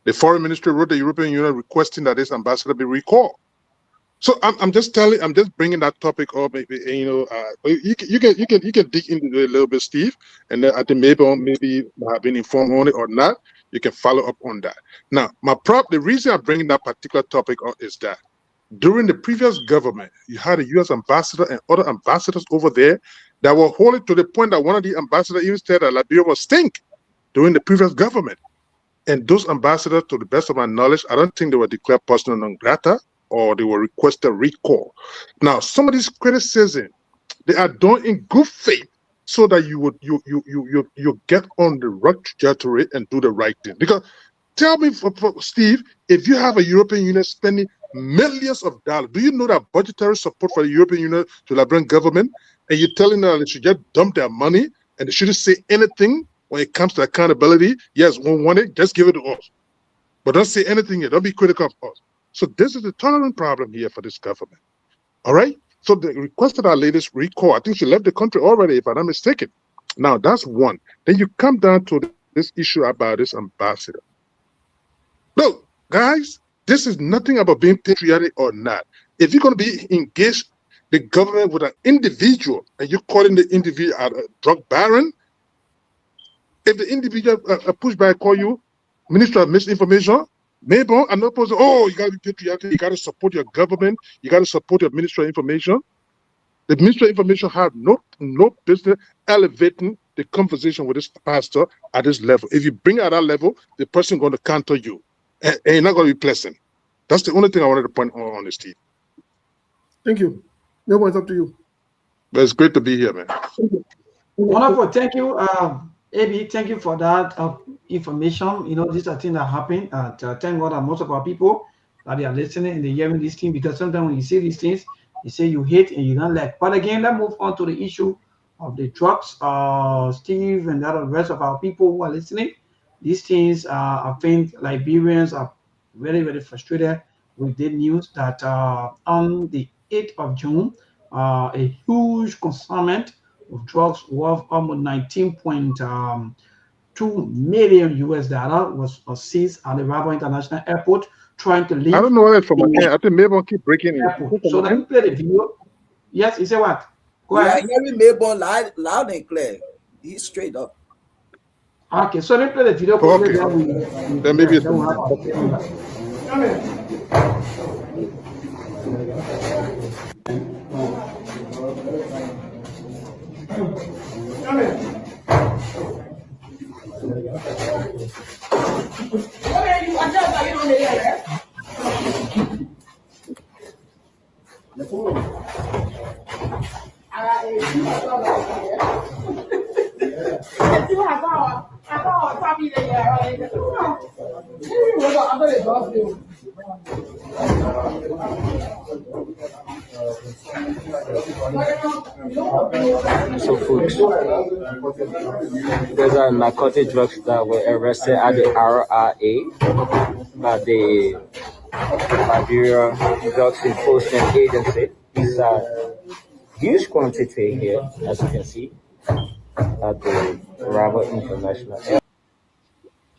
The foreign ministry wrote the European Union requesting that this ambassador be recalled. So I'm just bringing that topic up. Maybe you can dig into it a little bit, Steve, and then I think maybe have been informed on it or not. You can follow up on that. Now, the reason I'm bringing that particular topic up is that during the previous government, you had a U.S. ambassador and other ambassadors over there that were holding to the point that one of the ambassadors even said that Liberia was stink during the previous government. And those ambassadors, to the best of my knowledge, I don't think they were declared persona non grata or they were requested recall. Now, some of these criticism, they are done in good faith so that you get on the right trajectory and do the right thing. Because tell me, Steve, if you have a European Union spending millions of dollars, do you know that budgetary support for the European Union to the Liberian government, and you're telling them they should just dump their money and they shouldn't say anything when it comes to accountability? Yes, we want it, just give it to us. But don't say anything here. Don't be critical of us. So this is the tolerant problem here for this government. All right? So they requested our latest recall. I think she left the country already, if I'm not mistaken. Now, that's one. Then you come down to this issue about this ambassador. Look, guys, this is nothing about being patriotic or not. If you're going to be engaged the government with an individual and you're calling the individual a drug baron, if the individual pushback call you Minister of Misinformation, maybe I'm not supposed to, oh, you got to be patriotic, you got to support your government, you got to support your Minister of Information. The Minister of Information have no business elevating the conversation with this pastor at this level. If you bring it at that level, the person going to counter you. And it's not going to be pleasant. That's the only thing I wanted to point on this, Steve. Thank you. No one's up to you. But it's great to be here, man. Wonderful. Thank you, AB. Thank you for that information. You know, these are things that happen. Thank God that most of our people that they are listening and they're hearing these things, because sometimes when you see these things, you say you hate and you don't like. But again, let's move on to the issue of the drugs. Steve and the rest of our people who are listening, these things, I think Liberians are very, very frustrated with the news that on the 8th of June, a huge consignment of drugs worth almost 19.2 million US dollar was seized at the Rabo International Airport, trying to leave. I don't know where it's from. I think maybe I'll keep breaking it. So let me play the video. Yes, he said what? Go ahead. Yeah, hearing Mabel loud and clear. He's straight up. Okay, so let me play the video. Okay. Then maybe it's So, folks, those are narcotic drugs that were arrested at the RRA, at the Liberia Drugs Enforcement Agency. It's a huge quantity here, as you can see, at the Rabo International Airport.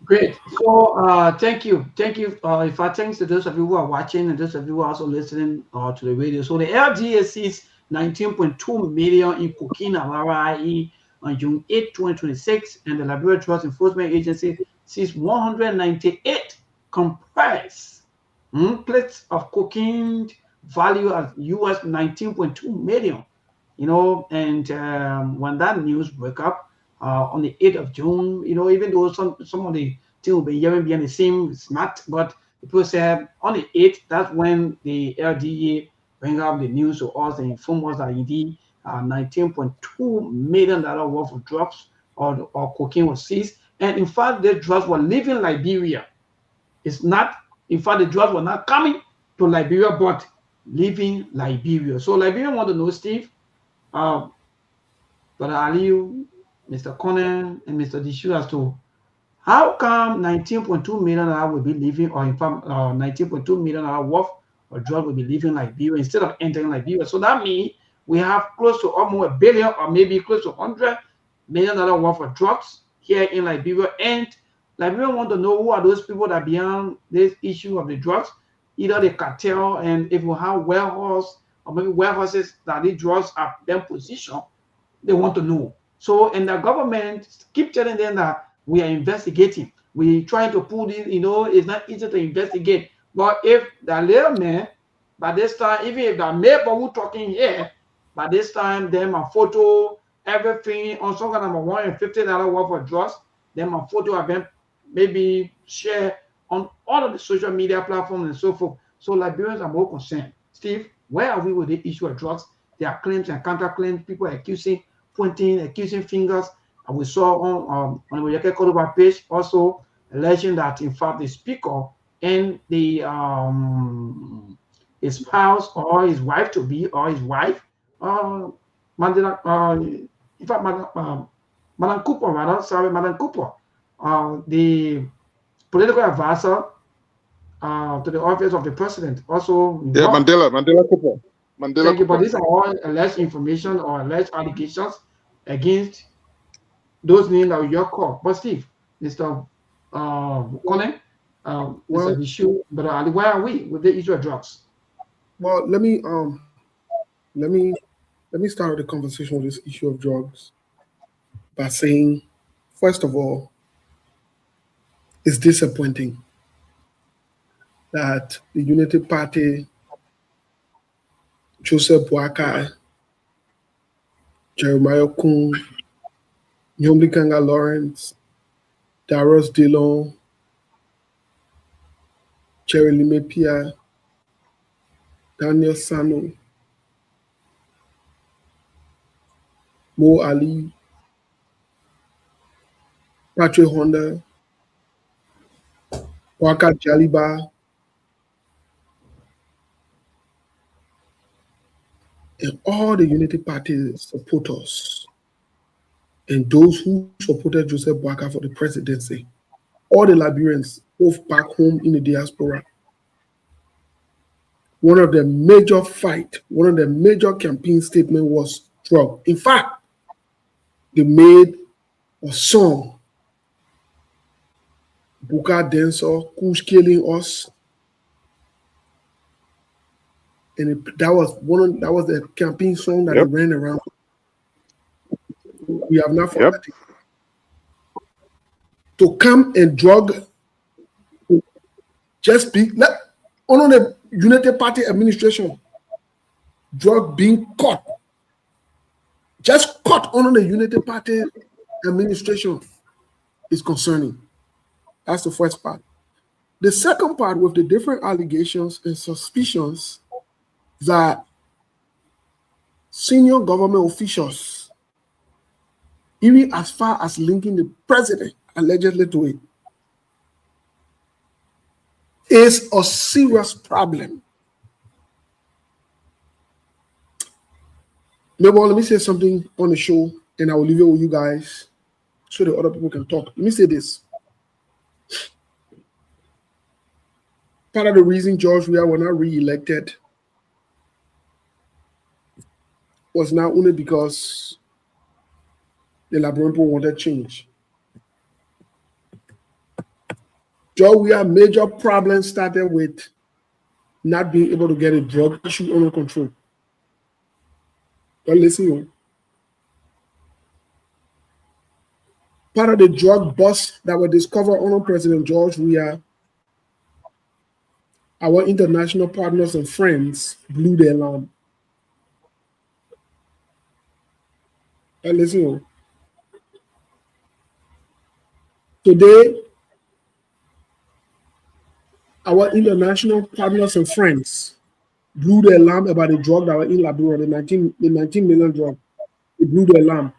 Great. So thank you. If I thanks to those of you who are watching and those of you who are also listening to the radio. So the LGA sees 19.2 million in cocaine and RIE on June 8, 2026, and the Liberia Drugs Enforcement Agency sees 198 compressed plates of cocaine value at US 19.2 million. you know, and when that news broke up on the 8th of June, you know, even though some of the things will be hearing being the same, it's not, but people said on the 8th, that's when the LDA bring up the news to us and inform us that indeed $19.2 million worth of drugs or cocaine was seized. And in fact, the drugs were leaving Liberia. It's not, in fact, the drugs were not coming to Liberia, but leaving Liberia. So Liberia want to know, Steve, Brother Aliu, Mr. Conan, and Mr. Dishu as to how come $19.2 million will be leaving, or in fact, $19.2 million worth of drug will be leaving Liberia instead of entering Liberia? So that means we have close to almost $1 billion, or maybe close to $100 million worth of drugs here in Liberia. And Liberia want to know who are those people that behind this issue of the drugs, either the cartel, and if we have warehouse or maybe warehouses that these drugs are then positioned, they want to know. So, and the government keep telling them that we are investigating. We trying to put in, you know, it's not easy to investigate. But if the little man, by this time, even if the neighbor who talking here, by this time, them a photo, everything on some kind of $150 worth of drugs, them a photo of them maybe share on all of the social media platforms and so forth. So Liberians are more concerned. Steve, where are we with the issue of drugs? There are claims and counterclaims, people accusing, pointing, accusing fingers. And we saw on the Yeke Kodoba page also alleging that in fact the speaker and the his spouse or his wife to be or his wife, Mandela, in fact, Madam Cooper, Madam Cooper, the political advisor to the office of the president, also. Yeah, Mandela Cooper. Thank you, but these are all alleged information or alleged allegations against those names that you call. But Steve, Mr. Conan, Mr. Dishu, but Ali, where are we with the issue of drugs? Well, let me start the conversation with this issue of drugs by saying, first of all, it's disappointing that the Unity Party, Joseph Boakai, Jeremiah Kun, Nyombi Kanga Lawrence, Darius Dillon, Jerry Limepia, Daniel Sano, Mo Ali, Patrick Honda, Waka Jaliba, and all the Unity Party supporters, and those who supported Joseph Boakai for the presidency, all the Liberians, both back home in the diaspora, one of the major campaign statement was drug. In fact, they made a song, Buka Dancer, Who's Killing Us, and that was the campaign song that they ran around. We have not forgotten. To come and drug, just be on the United Party administration, drug being caught, just caught on the United Party administration is concerning. That's the first part. The second part, with the different allegations and suspicions that senior government officials, even as far as linking the president allegedly to it, is a serious problem. Maybe let me say something on the show, and I will leave it with you guys so the other people can talk. Let me say this. Part of the reason George Weah was not re-elected was not only because the Liberian people wanted change. George Weah's major problem started with not being able to get a drug issue under control. But listen, part of the drug bust that were discovered under President George Weah, our international partners and friends blew the alarm. Listen, today, our international partners and friends blew the alarm about the drug that were in Liberia, the 19 million drug. They blew the alarm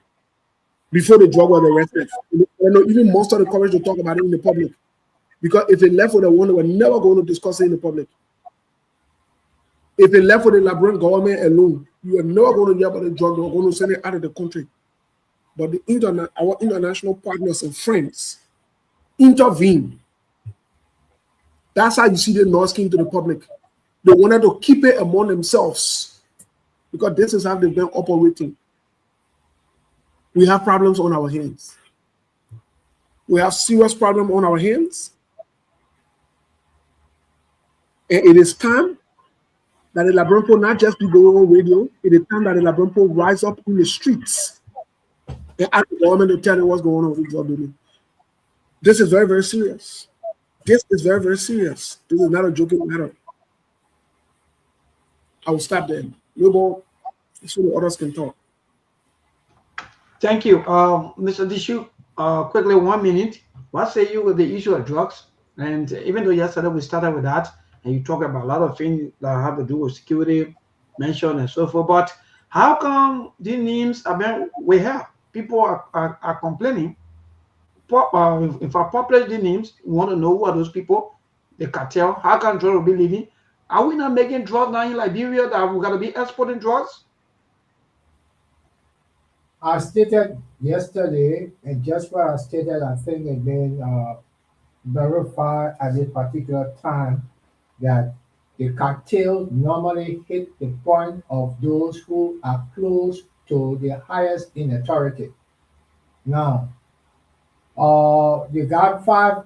before the drug was arrested. Even most of the courage to talk about it in the public. Because if it left with the one, they were never going to discuss it in the public. If it left with the Liberian government alone, you are never going to hear about the drug. They were going to send it out of the country. But our international partners and friends intervened. That's how you see the noise came to the public. They wanted to keep it among themselves because this is how they've been operating. We have problems on our hands. We have serious problems on our hands. And it is time that the Liberian not just be going on radio. It is time that the Liberian rise up in the streets and ask the government to tell them what's going on with drug dealing. This is very, very serious. This is very, very serious. This is not a joking matter. I will stop there. No more, so the others can talk. Thank you. Mr. Dishu, quickly 1 minute. What say you with the issue of drugs? And even though yesterday we started with that, and you talk about a lot of things that have to do with security, mention and so forth, but how come the names, we have people are complaining. If I publish the names, we want to know who are those people, the cartel, how can drugs be living? Are we not making drugs now in Liberia that we're going to be exporting drugs? I stated yesterday, and just what I stated, I think it been verified at this particular time, that the cartel normally hit the point of those who are close to the highest in authority. Now, they got 4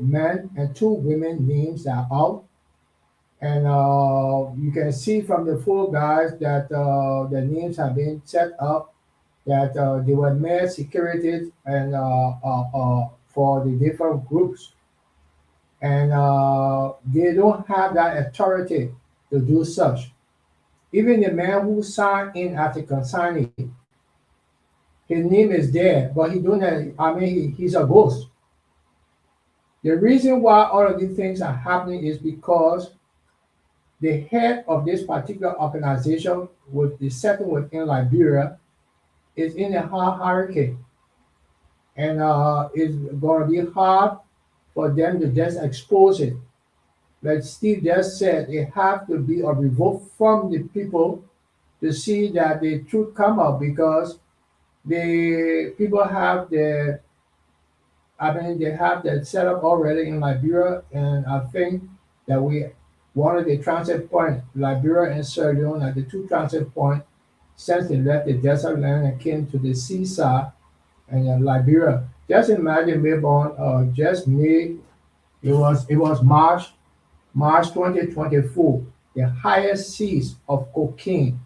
men and 2 women names that are out. And you can see from the 4 guys that the names have been set up, that they were male securities and for the different groups. And they don't have that authority to do such. Even the man who signed in as a consignee, his name is there, but he don't have, he's a ghost. The reason why all of these things are happening is because the head of this particular organization with the setting within Liberia is in a hierarchy. And it's going to be hard for them to just expose it. Like Steve just said, it have to be a revolt from the people to see that the truth come out, because the people have they have that set up already in Liberia, and I think that one of the transit points, Liberia and Sierra Leone, are the 2 transit points since they left the desert land and came to the seaside and Liberia. Just imagine, Mayborn, just May, it was March 2024, the highest seas of cocaine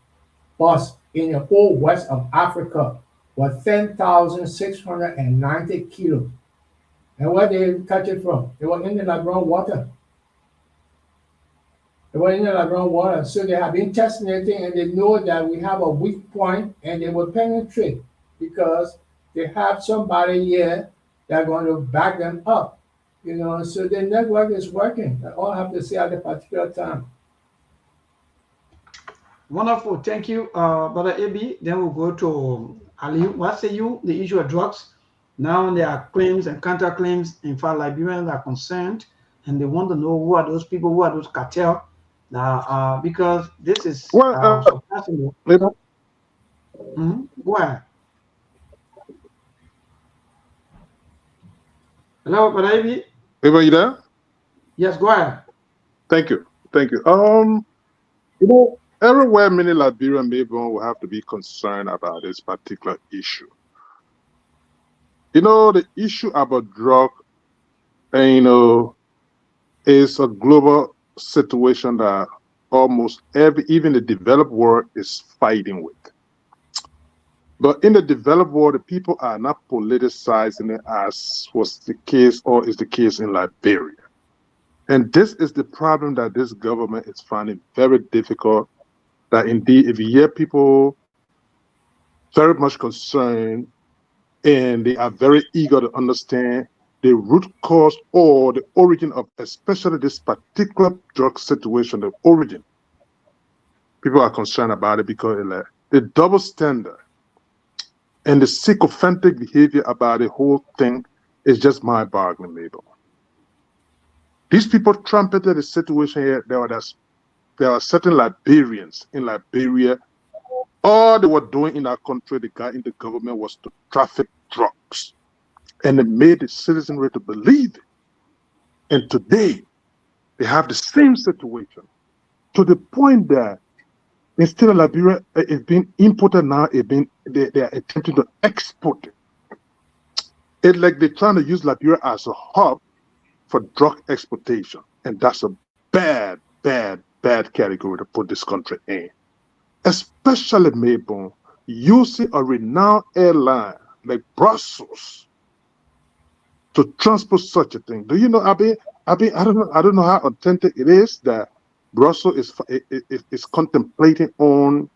bust in the whole west of Africa was 10,690 kilos. And where they catch it from? It was in the Liberian water. It was in the Liberian water. So they have been testing everything, and they know that we have a weak point, and they will penetrate because they have somebody here that's going to back them up. So the network is working. I all have to say at a particular time. Wonderful. Thank you, Brother AB. Then we'll go to Ali. What say you, the issue of drugs? Now there are claims and counterclaims. In fact, Liberians are concerned, and they want to know who are those people, who are those cartel. Now, because this is surpassing. Go ahead. Hello, Brother AB. Are you there? Yes, go ahead. Thank you. Everywhere many Liberian Mayborn will have to be concerned about this particular issue. The issue about drug, is a global situation that almost even the developed world is fighting with. But in the developed world, the people are not politicizing it as was the case or is the case in Liberia. And this is the problem that this government is finding very difficult, that indeed, if you hear people very much concerned, and they are very eager to understand the root cause or the origin of especially this particular drug situation, the origin. People are concerned about it because the double standard and the sycophantic behavior about the whole thing is just mind-boggling, Mabel. These people trumpeted the situation here. There are certain Liberians in Liberia. All they were doing in our country, the guy in the government, was to traffic drugs. And they made the citizenry to believe it. And today, they have the same situation, to the point that instead of Liberia is being imported now, they are attempting to export it. It's like they're trying to use Liberia as a hub for drug exportation. And that's a bad category to put this country in. Especially, Mabel, using a renowned airline like Brussels to transport such a thing. Do you know, Abi? I don't know how authentic it is that Brussels is contemplating on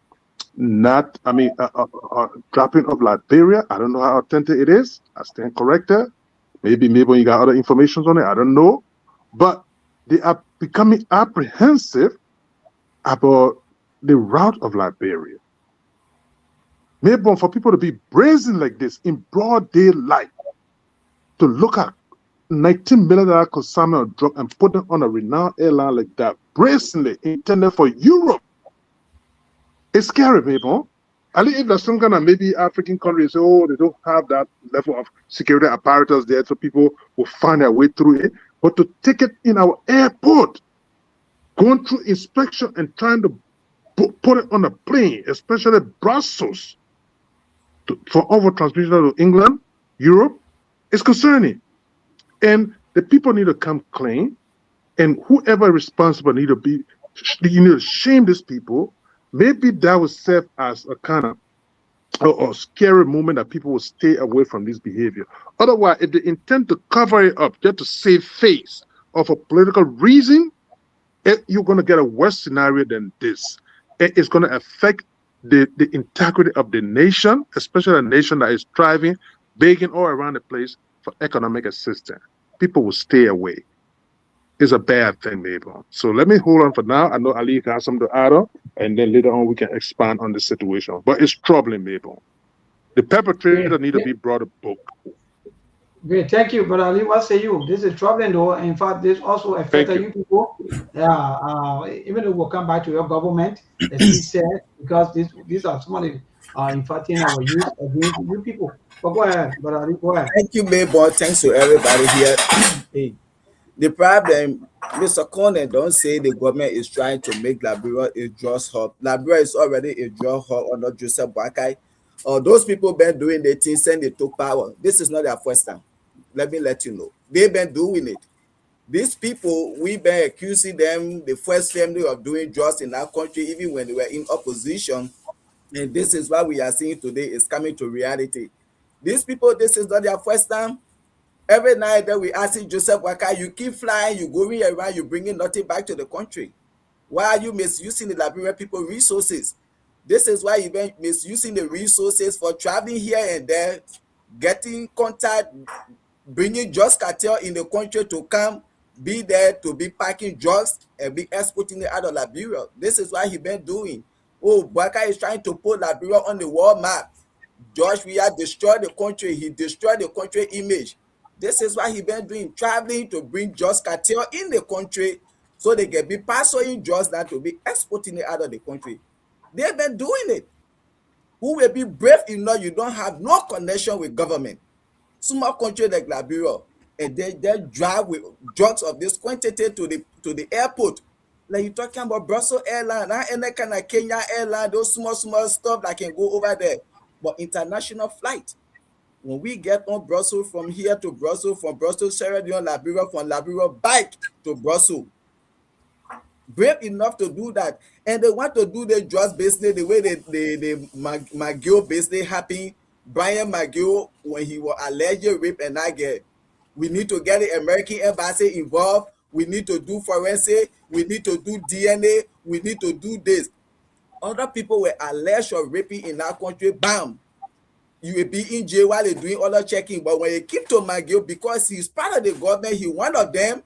dropping of Liberia. I don't know how authentic it is. I stand corrected. Maybe you got other information on it. I don't know. But they are becoming apprehensive about the route of Liberia. Maybe for people to be brazen like this in broad daylight, to look at $19 million consignment of drug and put them on a renowned airline like that, brazenly intended for Europe. It's scary, people. I think if there's some kind of maybe African countries say, oh, they don't have that level of security apparatus there, so people will find their way through it. But to take it in our airport, going through inspection and trying to put it on a plane, especially Brussels, for over transmission to England, Europe, it's concerning. And the people need to come clean, and whoever responsible need to shame these people. Maybe that will serve as a kind of a scary moment that people will stay away from this behavior. Otherwise, if they intend to cover it up just to save face of a political reason, you're going to get a worse scenario than this. It's going to affect the integrity of the nation, especially a nation that is thriving, begging all around the place for economic assistance. People will stay away. It's a bad thing, Mabel. So let me hold on for now. I know Ali has something to add on, and then later on we can expand on the situation. But it's troubling, Mabel. The perpetrator need to be brought to book. Great, thank you, Brother Ali. What say you? This is troubling, though. In fact, this also affects you people. Yeah, even though we'll come back to your government, as he said, because these are some of the infecting our youth against you people. But go ahead, Brother Ali, go ahead. Thank you, Mabel. Thanks to everybody here. Hey. The problem, Mr. Conner, don't say the government is trying to make Liberia a drugs hub. Liberia is already a drug hub under Joseph Boakai. Those people been doing the thing since they took power. This is not their first time. Let me let you know. They've been doing it. These people, we've been accusing them, the first family, of doing drugs in our country, even when they were in opposition. And this is what we are seeing today is coming to reality. These people, this is not their first time. Every night that we ask Joseph Waka, you keep flying, you going around, you bringing nothing back to the country. Why are you misusing the Liberian people resources? This is why you've been misusing the resources for traveling here and there, getting contact, bringing drugs cartel in the country to come, be there to be packing drugs and be exporting it out of Liberia. This is why he's been doing. Oh, Waka is trying to put Liberia on the world map. George Weah destroyed the country. He destroyed the country image. This is why he been doing, traveling to bring drugs cartel in the country so they can be passing drugs that will be exporting it out of the country. They've been doing it. Who will be brave enough? You don't have no connection with government. Small country like Liberia, and they drive with drugs of this quantity to the airport. Like you're talking about Brussels Airline, any kind of Kenya Airline, those small stuff that can go over there. But international flight. When we get on Brussels, from here to Brussels, from Brussels, Sierra Leone, Liberia, from Liberia, back to Brussels. Brave enough to do that. And they want to do the drugs business the way the McGill business happened. Brian McGill, when he was alleged rape and I get, we need to get the American embassy involved. We need to do forensic. We need to do DNA. We need to do this. Other people were alleged of raping in our country. Bam. you will be in jail while they're doing other checking. But when you keep to McGill, because he's part of the government, he one of them,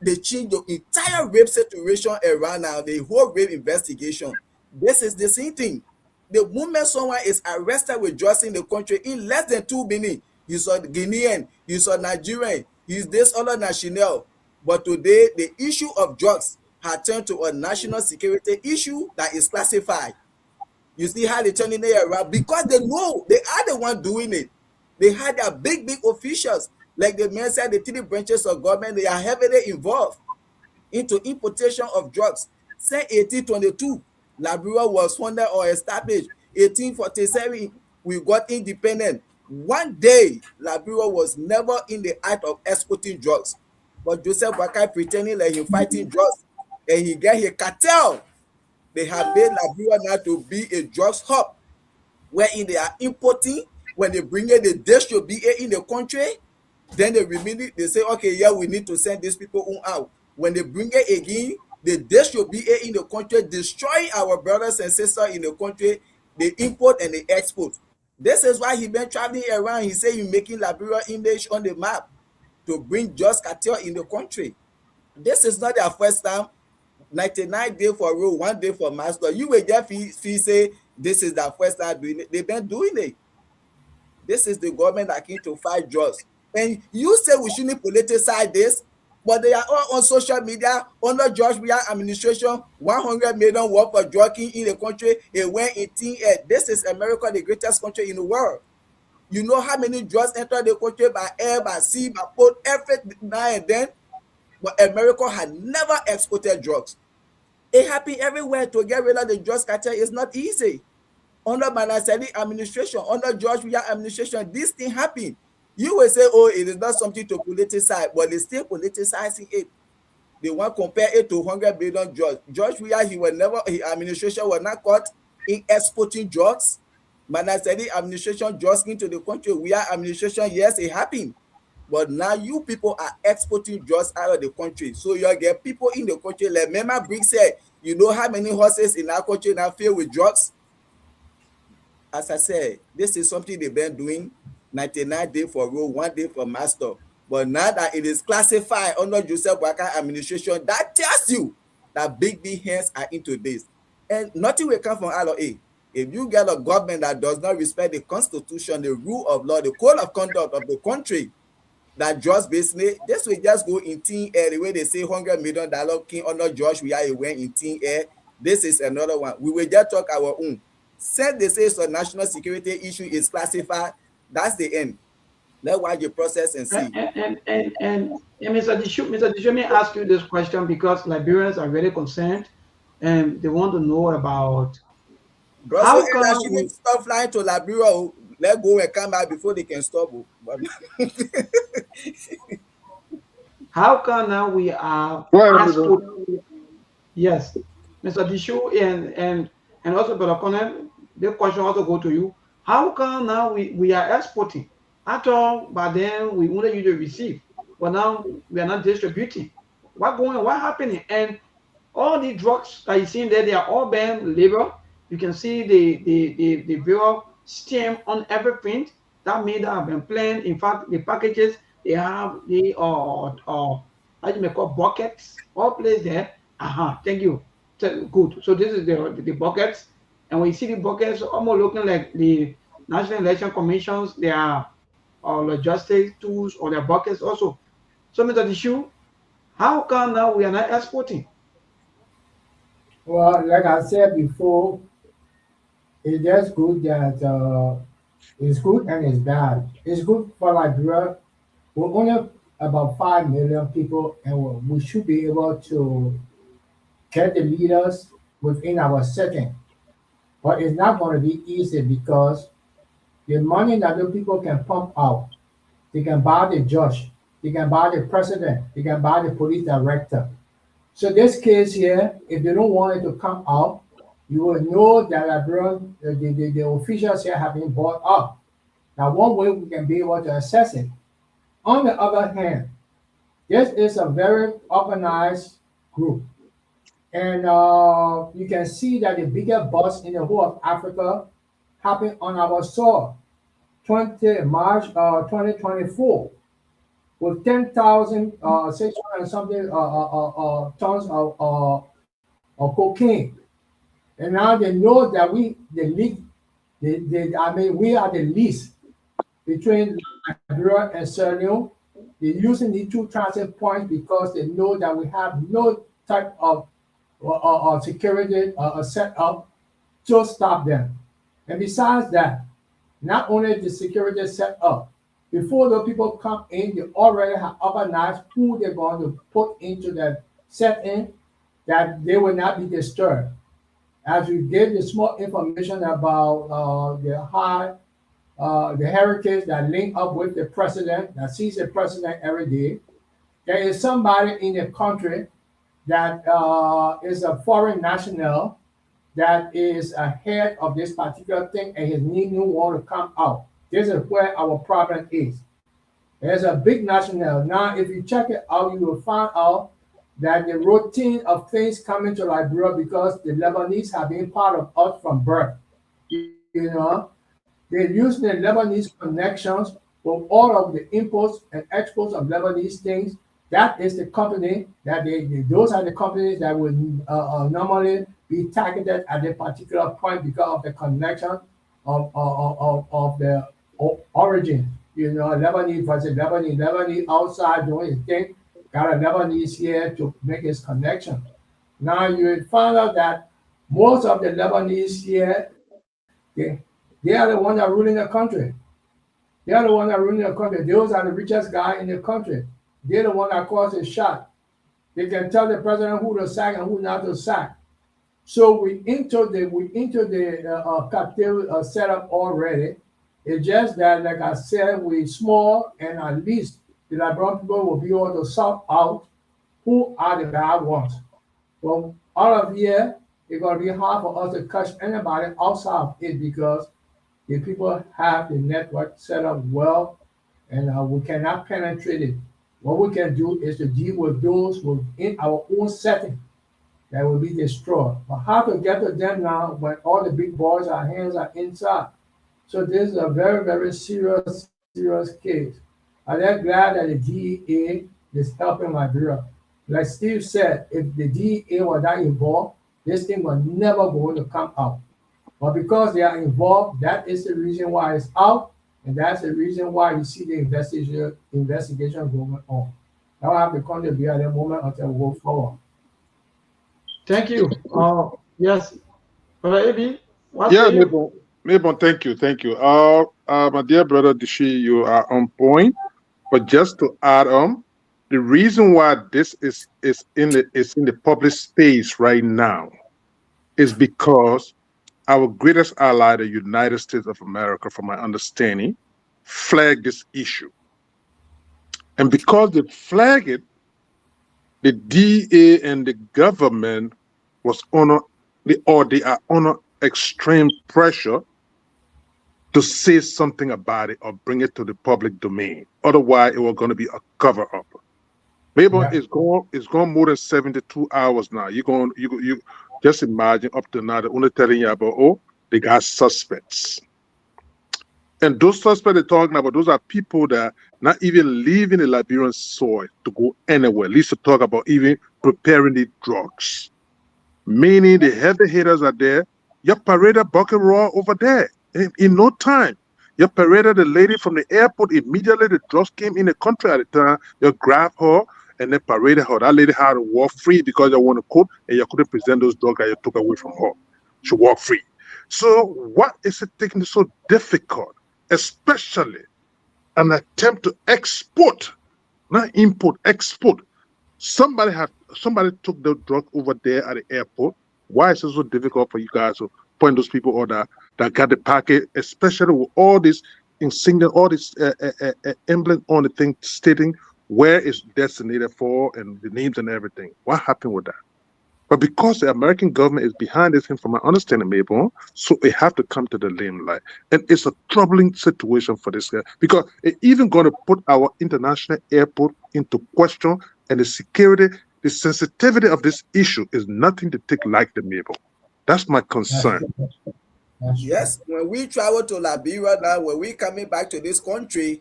they change the entire rape situation around now, the whole rape investigation. This is the same thing. The moment someone is arrested with drugs in the country, in less than 2 minutes, you saw Guinean, you saw Nigerian, he's this other national. But today, the issue of drugs has turned to a national security issue that is classified. You see how they turning it around because they know they are the one doing it. They had their big officials, like the man said, the 3 branches of government, they are heavily involved into importation of drugs. Since 1822, Liberia was founded or established. 1847, we got independent. One day, Liberia was never in the act of exporting drugs. But Joseph Boakai pretending like he fighting drugs and he get his cartel. They have made Liberia now to be a drugs hub, wherein they are importing. When they bring it, the distribute in the country, then they say, okay, yeah, we need to send these people out. When they bring it again, the distribute in the country, destroy our brothers and sisters in the country. They import and they export. This is why he been traveling around. He say he's making Liberia image on the map to bring just cartel in the country. This is not their first time. 99 days for rule, 1 day for master. You will just feel say this is their first time doing it. They've been doing it. This is the government that came to fight drugs. And you say we shouldn't politicize this, but they are all on social media under George Weah administration. 100 million worth of drug in the country. It went in thin air. This is America, the greatest country in the world. You know how many drugs enter the country by air, by sea, by boat, every now and then. But America had never exported drugs. It happened everywhere. To get rid of the drugs cartel is not easy. Under Manaseli administration, under George Weah administration, this thing happened. You will say, oh, it is not something to politicize, but they still politicizing it. They want to compare it to 100 billion drugs. George Weah, his administration was not caught in exporting drugs. Manaseli administration, drugs into the country. Weah administration, yes, it happened. But now you people are exporting drugs out of the country. So you get people in the country, like Mema Briggs said, you know how many horses in our country now filled with drugs? As I said, this is something they've been doing. 99 days for rule, 1 day for master. But now that it is classified under Joseph Boakai administration, that tells you that big hands are into this. And nothing will come from LOA. If you get a government that does not respect the constitution, the rule of law, the code of conduct of the country, that just basically, this will just go in thin air. The way they say $100 million came under George Weah, it went in thin air. This is another one. We will just talk our own. Since they say so national security issue is classified, that's the end. Let's watch the process and see. And Mr. Dishu, let me ask you this question because Liberians are very concerned and they want to know about how come we stop flying to Liberia. Let go and come back before they can stop. How come now we are yes, Mr. Dishu and also Brother Connell, the question also go to you. How come now we are exporting at all, but then we only usually receive, but now we are not distributing? What happening? And all the drugs that you see there, they are all banned label. You can see the various stamp on everything. That means that have been planned. In fact, the packages they have the how you may call buckets all placed there. Thank you. Good. So this is the buckets, and when you see the buckets, almost looking like the National Election Commissions, they are logistic tools or their buckets also. So, Mr. Dishu, how come now we are not exporting? Well, like I said before, it's just good that it's good and it's bad. It's good for Liberia. We're only about 5 million people, and we should be able to get the leaders within our setting. But it's not going to be easy because the money that the people can pump out, they can buy the judge, they can buy the president, they can buy the police director. So this case here, if they don't want it to come out, you will know that the officials here have been bought up. Now, one way we can be able to assess it. On the other hand, this is a very organized group. And you can see that the bigger bust in the whole of Africa happened on our soil. March 2024 with 10,600 and something tons of cocaine. And now they know that we are the least between Liberia and Sierra Leone. They're using the two transit points because they know that we have no type of security set up to stop them. And besides that, not only the security set up, before the people come in, they already have organized who they're going to put into the set-in that they will not be disturbed. As we gave the small information about the heritage that link up with the president, that sees the president every day, there is somebody in the country that is a foreign national that is ahead of this particular thing, and his need no want to come out. This is where our problem is. There's a big national. Now, if you check it out, you will find out that the routine of things coming to Liberia because the Lebanese have been part of us from birth. You know, they're using the Lebanese connections with all of the imports and exports of Lebanese things. That is the company that those are the companies that will normally be targeted at a particular point because of the connection of the origin. You know, Lebanese versus Lebanese outside doing his thing, got a Lebanese here to make his connection. Now you find out that most of the Lebanese here, they are the ones that are ruling the country. They are the ones that are ruling the country. Those are the richest guy in the country. They're the one that calls the shot. They can tell the president who to sack and who not to sack. So we into the cartel setup already. It's just that, like I said, we small, and at least the Liberian people will be able to sort out who are the bad ones. Well, all of here, it's going to be hard for us to catch anybody outside of it because the people have the network set up well, and we cannot penetrate it. What we can do is to deal with those within our own setting that will be destroyed. But how to get to them now when all the big boys, our hands are inside? So this is a very, very serious case. I'm glad that the DEA is helping Liberia. Like Steve said, if the DEA was not involved, this thing was never going to come out. But because they are involved, that is the reason why it's out, and that's the reason why you see the investigation going on. I will have to contribute at the moment until we go forward. Thank you. Yes, Brother Abi. Yeah, Mabon, thank you. My dear brother Dishi, you are on point. But just to add on, the reason why this is in the public space right now is because our greatest ally, the United States of America, from my understanding, flagged this issue. And because they flagged it, the DA and the government they are under extreme pressure to say something about it or bring it to the public domain. Otherwise, it was going to be a cover-up. Maybe it's gone more than 72 hours now. You just imagine up to now, they're only telling you about, they got suspects. And those suspects they're talking about, those are people that are not even leaving the Liberian soil to go anywhere, at least to talk about even preparing the drugs. Meaning the heavy hitters are there. You paraded Bucket Raw over there in no time. You paraded the lady from the airport. Immediately the drugs came in the country at the time. You grabbed her and then paraded her. That lady had to walk free because you want to court and you couldn't present those drugs that you took away from her. She walked free. So what is it taking so difficult, especially an attempt to export, not import, export? Somebody took the drug over there at the airport. Why is it so difficult for you guys to point those people out that got the packet, especially with all this insignia, all this emblem on the thing stating where it's designated for and the names and everything? What happened with that? But because the American government is behind this thing, from my understanding, maybe, so it have to come to the limelight. And it's a troubling situation for this guy because it's even going to put our international airport into question, and the security, the sensitivity of this issue is nothing to take lightly, Mabel. That's my concern. Yes, when we travel to Liberia now, when we coming back to this country,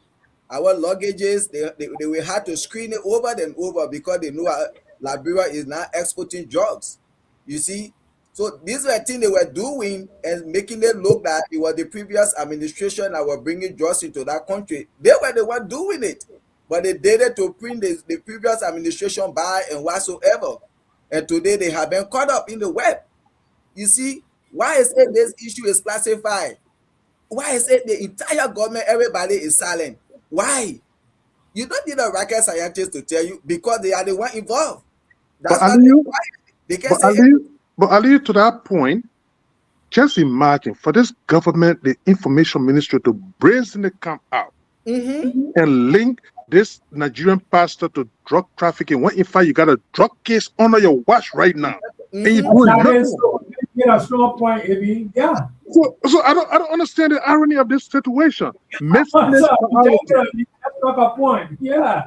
our luggages, they will have to screen it over and over because they know Liberia is now exporting drugs. You see? So these were things they were doing and making it look that it was the previous administration that were bringing drugs into that country. They were the one doing it. But they did it to bring the previous administration by and whatsoever. And today they have been caught up in the web. You see? Why is it this issue is classified? Why is it the entire government, everybody is silent? Why? You don't need a rocket scientist to tell you because they are the one involved. That's But not why they can't say Ali, to that point, just imagine for this government, the information ministry to brazenly come out and link this Nigerian pastor to drug trafficking when in fact you got a drug case under your watch right now. And you're doing nothing. A strong point, Ebi. Yeah. So I don't understand the irony of this situation. That's a point. Yeah.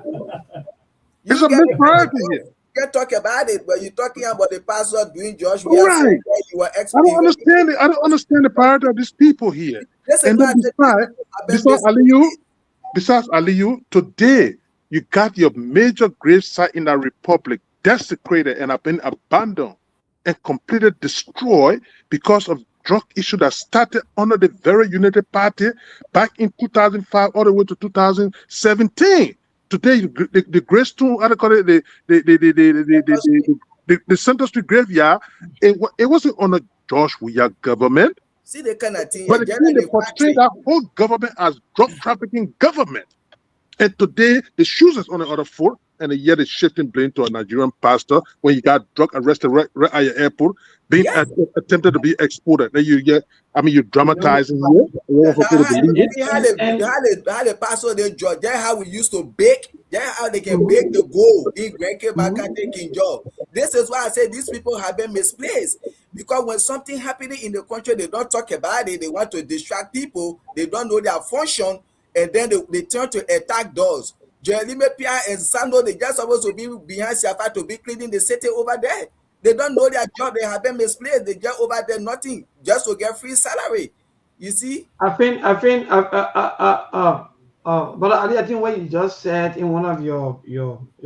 It's a mispriority here. You can talk about it, but you're talking about the pastor doing Josh. Right. I don't understand it. I don't understand the priority of these people here. And then besides Aliyu, today you got your major grave site in the republic desecrated and have been abandoned and completely destroyed because of drug issue that started under the very United Party back in 2005 all the way to 2017. Today, the Greystone, I call it the Center Street graveyard. It wasn't under George Weah government. See the kind of thing. But they portray that whole government as drug trafficking government. And today, the shoes is on the other foot, and yet it's shifting blame to a Nigerian pastor when you got drug arrested right at your airport, being attempted to be exported. Then you're dramatizing here. You had a pastor they judge. That's how we used to bake. That's how they can bake the gold. Taking job. This is why I say these people have been misplaced. Because when something happening in the country, they don't talk about it. They want to distract people. They don't know their function. And then they turn to attack those. Jeremy Pia and Sando, they just supposed to be behind Siafa to be cleaning the city over there. They don't know their job. They have been misplaced. They just over there nothing just to get free salary. You see? But Ali, I think what you just said in one of your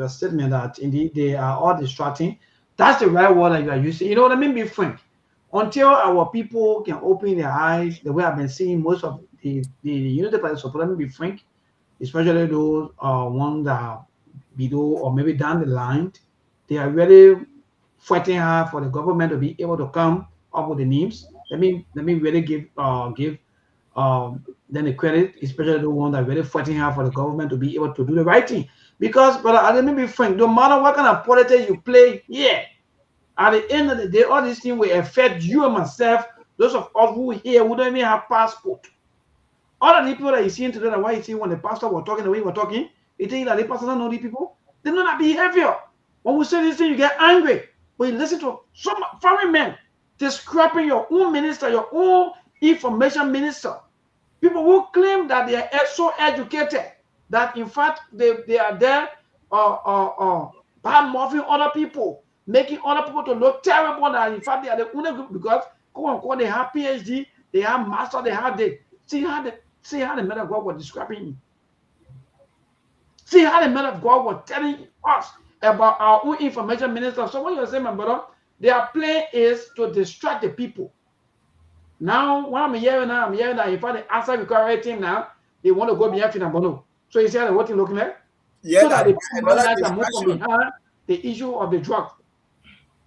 statement that indeed they are all distracting. That's the right word that you are using. You know what I mean? Be frank. Until our people can open their eyes, the way I've been seeing most of the United Party support, let me be frank, especially those ones that are below or maybe down the line, they are really fighting hard for the government to be able to come up with the names. Let me really give them the credit, especially the ones that are really fighting hard for the government to be able to do the right thing. Because, brother, let me be frank, no matter what kind of politics you play here, at the end of the day, all these things will affect you and myself, those of us who here who don't even have passport. All the people that you see today, why you see when the pastor was talking the way he was talking, you think that the pastor don't know these people? They know that behavior. When we say this thing, you get angry. When you listen to some foreign men describing your own minister, your own information minister, people who claim that they are so educated that in fact they are there bad-mouthing other people, making other people to look terrible, that in fact they are the only group because quote unquote they have PhD, they have master, they have the see how the men of God were describing you. See how the men of God were telling us about our own information minister. So what you're saying, my brother, their plan is to distract the people. Now, what I'm hearing that in fact the answer required team now, they want to go behind Finabono. So you see what you're looking at? Yeah, so that the people can move from behind the issue of the drug.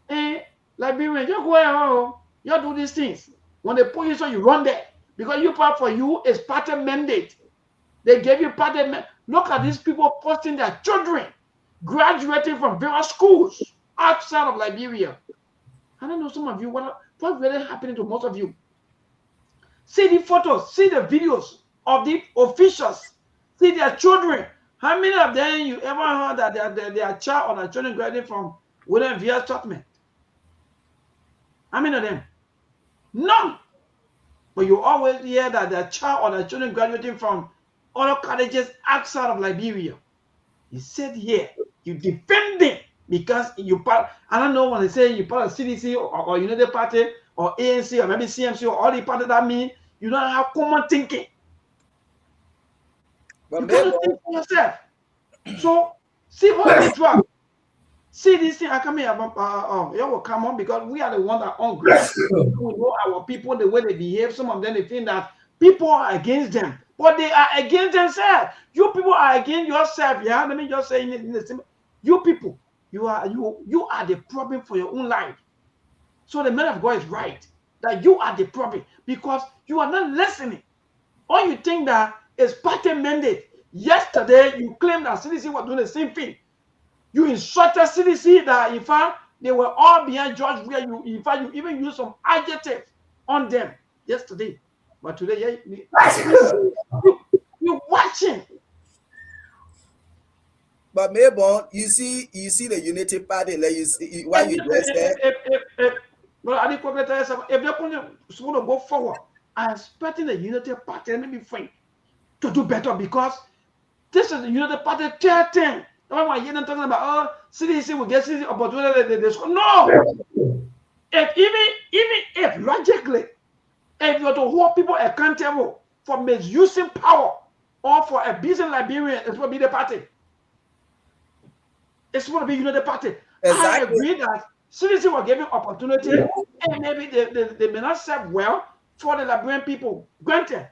And Liberian, you go around, you do these things. When they put you so you run there. Because you part for you is party mandate. They gave you party mandate. Look at these people posting their children graduating from various schools outside of Liberia. I don't know some of you what really happening to most of you. See the photos, see the videos of the officials, see their children. How many of them you ever heard that their child or their children graduating from William Via Totman? How many of them? None. But you always hear that their child or their children graduating from other colleges outside of Liberia. He said here, you defend it because you part. I don't know when they say you part of CDC or United Party or ANC or maybe CMC or all the parties, that mean you don't have common thinking. But you cannot think for yourself. So see what they drop. See this thing, I come here, you will come on because we are the ones that are on ground. We know our people, the way they behave. Some of them, they think that people are against them, but they are against themselves. You people are against yourself. Yeah, let me just say in the same. You people, you are the problem for your own life. So the man of God is right that you are the problem because you are not listening. Or you think that it's party mandate. Yesterday, you claimed that CDC was doing the same thing. You instructed CDC that in fact they were all behind George where you in fact you even used some adjectives on them yesterday. But today, you're watching. But Maybon, you see the Unity Party, like you see why you just said. Well, I didn't if they're going to go forward, I'm expecting the Unity Party, maybe friend, to do better because this is the Unity Party 13. Why you not talking about CDC will get CDC opportunity? No. Even if logically, if you are to hold people accountable for misusing power or for abusing Liberian, it's going to be the party. It's going to be Unity Party. Exactly. I agree that CDC will give you opportunity and maybe they may not serve well for the Liberian people. Granted,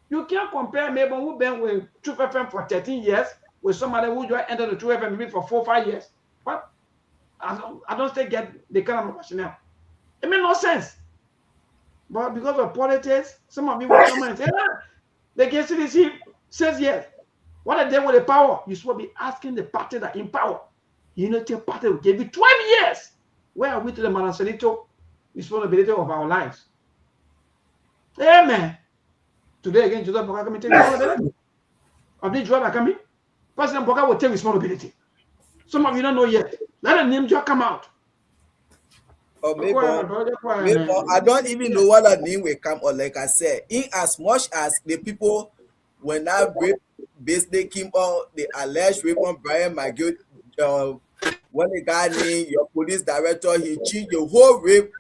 you can't compare maybe who been with Truth FM for 13 years with somebody who just entered the Truth FM maybe for 4 or 5 years. But I don't still get the kind of rationale. It makes no sense. But because of politics, some of you will come and say, the CDC says yes. What are they with the power? You're supposed to be asking the party that in power. Unity Party will give you 12 years. Where are we to the Manasanito responsibility of our lives? Amen. Today again, Joseph Boka coming take responsibility. Of this job coming, President Boka will take responsibility. Some of you don't know yet. Let the name just come out. Or maybe I don't even know what a name will come. Or like I said, in as much as the people when I rape basically came on the alleged rape on Brian McGill, when the guy named your police director, he changed the whole rape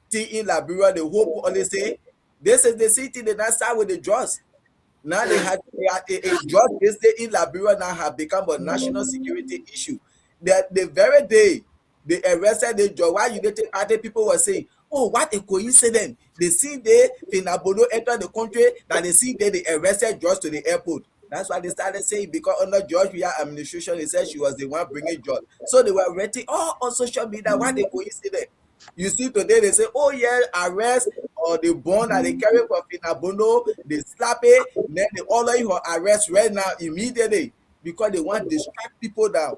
thing in Liberia. The whole police say this is the city they not start with the drugs. Now they had a drug basically in Liberia now have become a national security issue. That the very day they arrested the drug, why United Party people were saying, oh, what a coincidence. They see they Finabono enter the country, that they see they arrested drugs to the airport. That's why they started saying, because under George Weah administration, they said she was the one bringing drugs. So they were writing all on social media, what a coincidence. You see today, they say, oh yeah, arrest or the bond that they carry for Finabono, they slap it, then they order you for arrest right now immediately because they want to distract people down.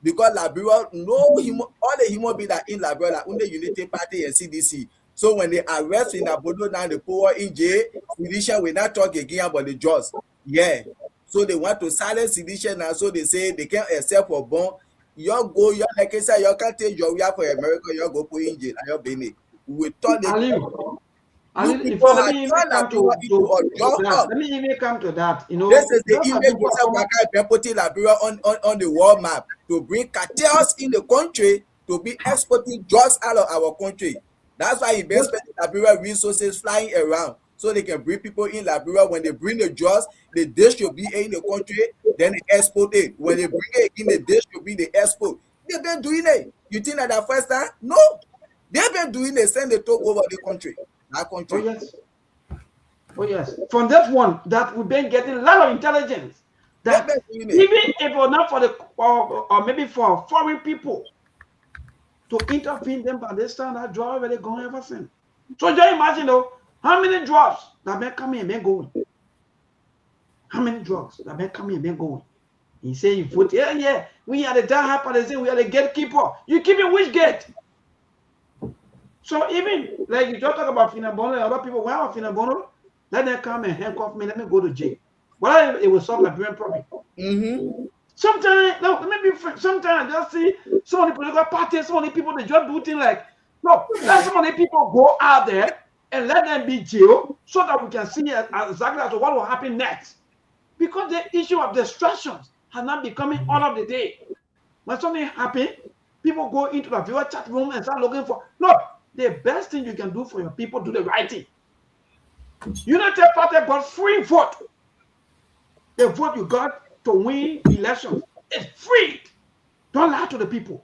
Because Liberia, all the human beings that in Liberia are under Unity Party and CDC. So when they arrest Finabono now, the poor in jail, Sedition will not talk again about the judge. Yeah. So they want to silence Sedition now, so they say they can't accept for bond. You go, you like I said, you can't take your way for America, you go put in jail and you're being we thought they let me even come to that. You know, this is the image of putting Liberia on the world map to bring cartels in the country to be exporting drugs out of our country. That's why he been spending Liberia resources flying around so they can bring people in Liberia. When they bring the drugs, the dish should be in the country, then they export it. When they bring it in, the dish should be the export. They've been doing it. You think that the first time? No. They've been doing it, send the talk over the country. Oh yes. Oh yes. From that one, that we've been getting a lot of intelligence. That even if it was not for the or maybe for foreign people to intervene them, by this time that drug already gone ever since. So just imagine though, how many drugs that been coming and been going. How many drugs that been coming and been going. He say you put we are the die party, we are the gatekeeper. You keep in which gate? So even like you just talk about Finabono, a lot of people, wow, Finabono, let them come and handcuff me, let me go to jail. Well, it will solve Liberian problem. Sometimes, no, maybe sometimes just see some of the political parties, some of the people, they just do things like, no, let some of the people go out there and let them be jailed so that we can see exactly as to what will happen next. Because the issue of distractions has not becoming all of the day. When something happens, people go into the viewer chat room and start looking for, no, the best thing you can do for your people, do the right thing. United Party got free vote. The vote you got to win elections is free. Don't lie to the people.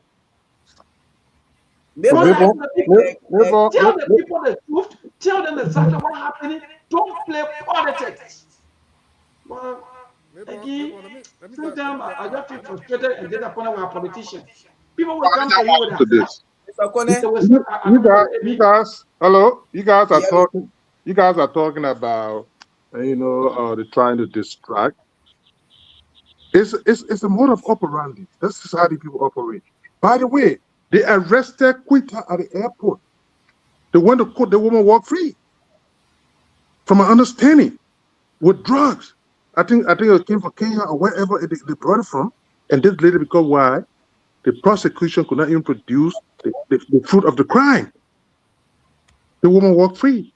Don't lie to the people. Tell the people the truth. Tell them exactly what's happening. Don't play politics. Well, again, sometimes I just feel frustrated and disappointed with our politicians. People will come to you with this. You guys, hello. You guys are talking. You guys are talking about, they're trying to distract. It's a mode of operandi. This is how the people operate. By the way, they arrested Quita at the airport. They went to court. The woman walked free. From my understanding, with drugs. I think it came from Kenya or wherever they brought it from. And this lady, because why? The prosecution could not even produce the fruit of the crime. The woman walked free.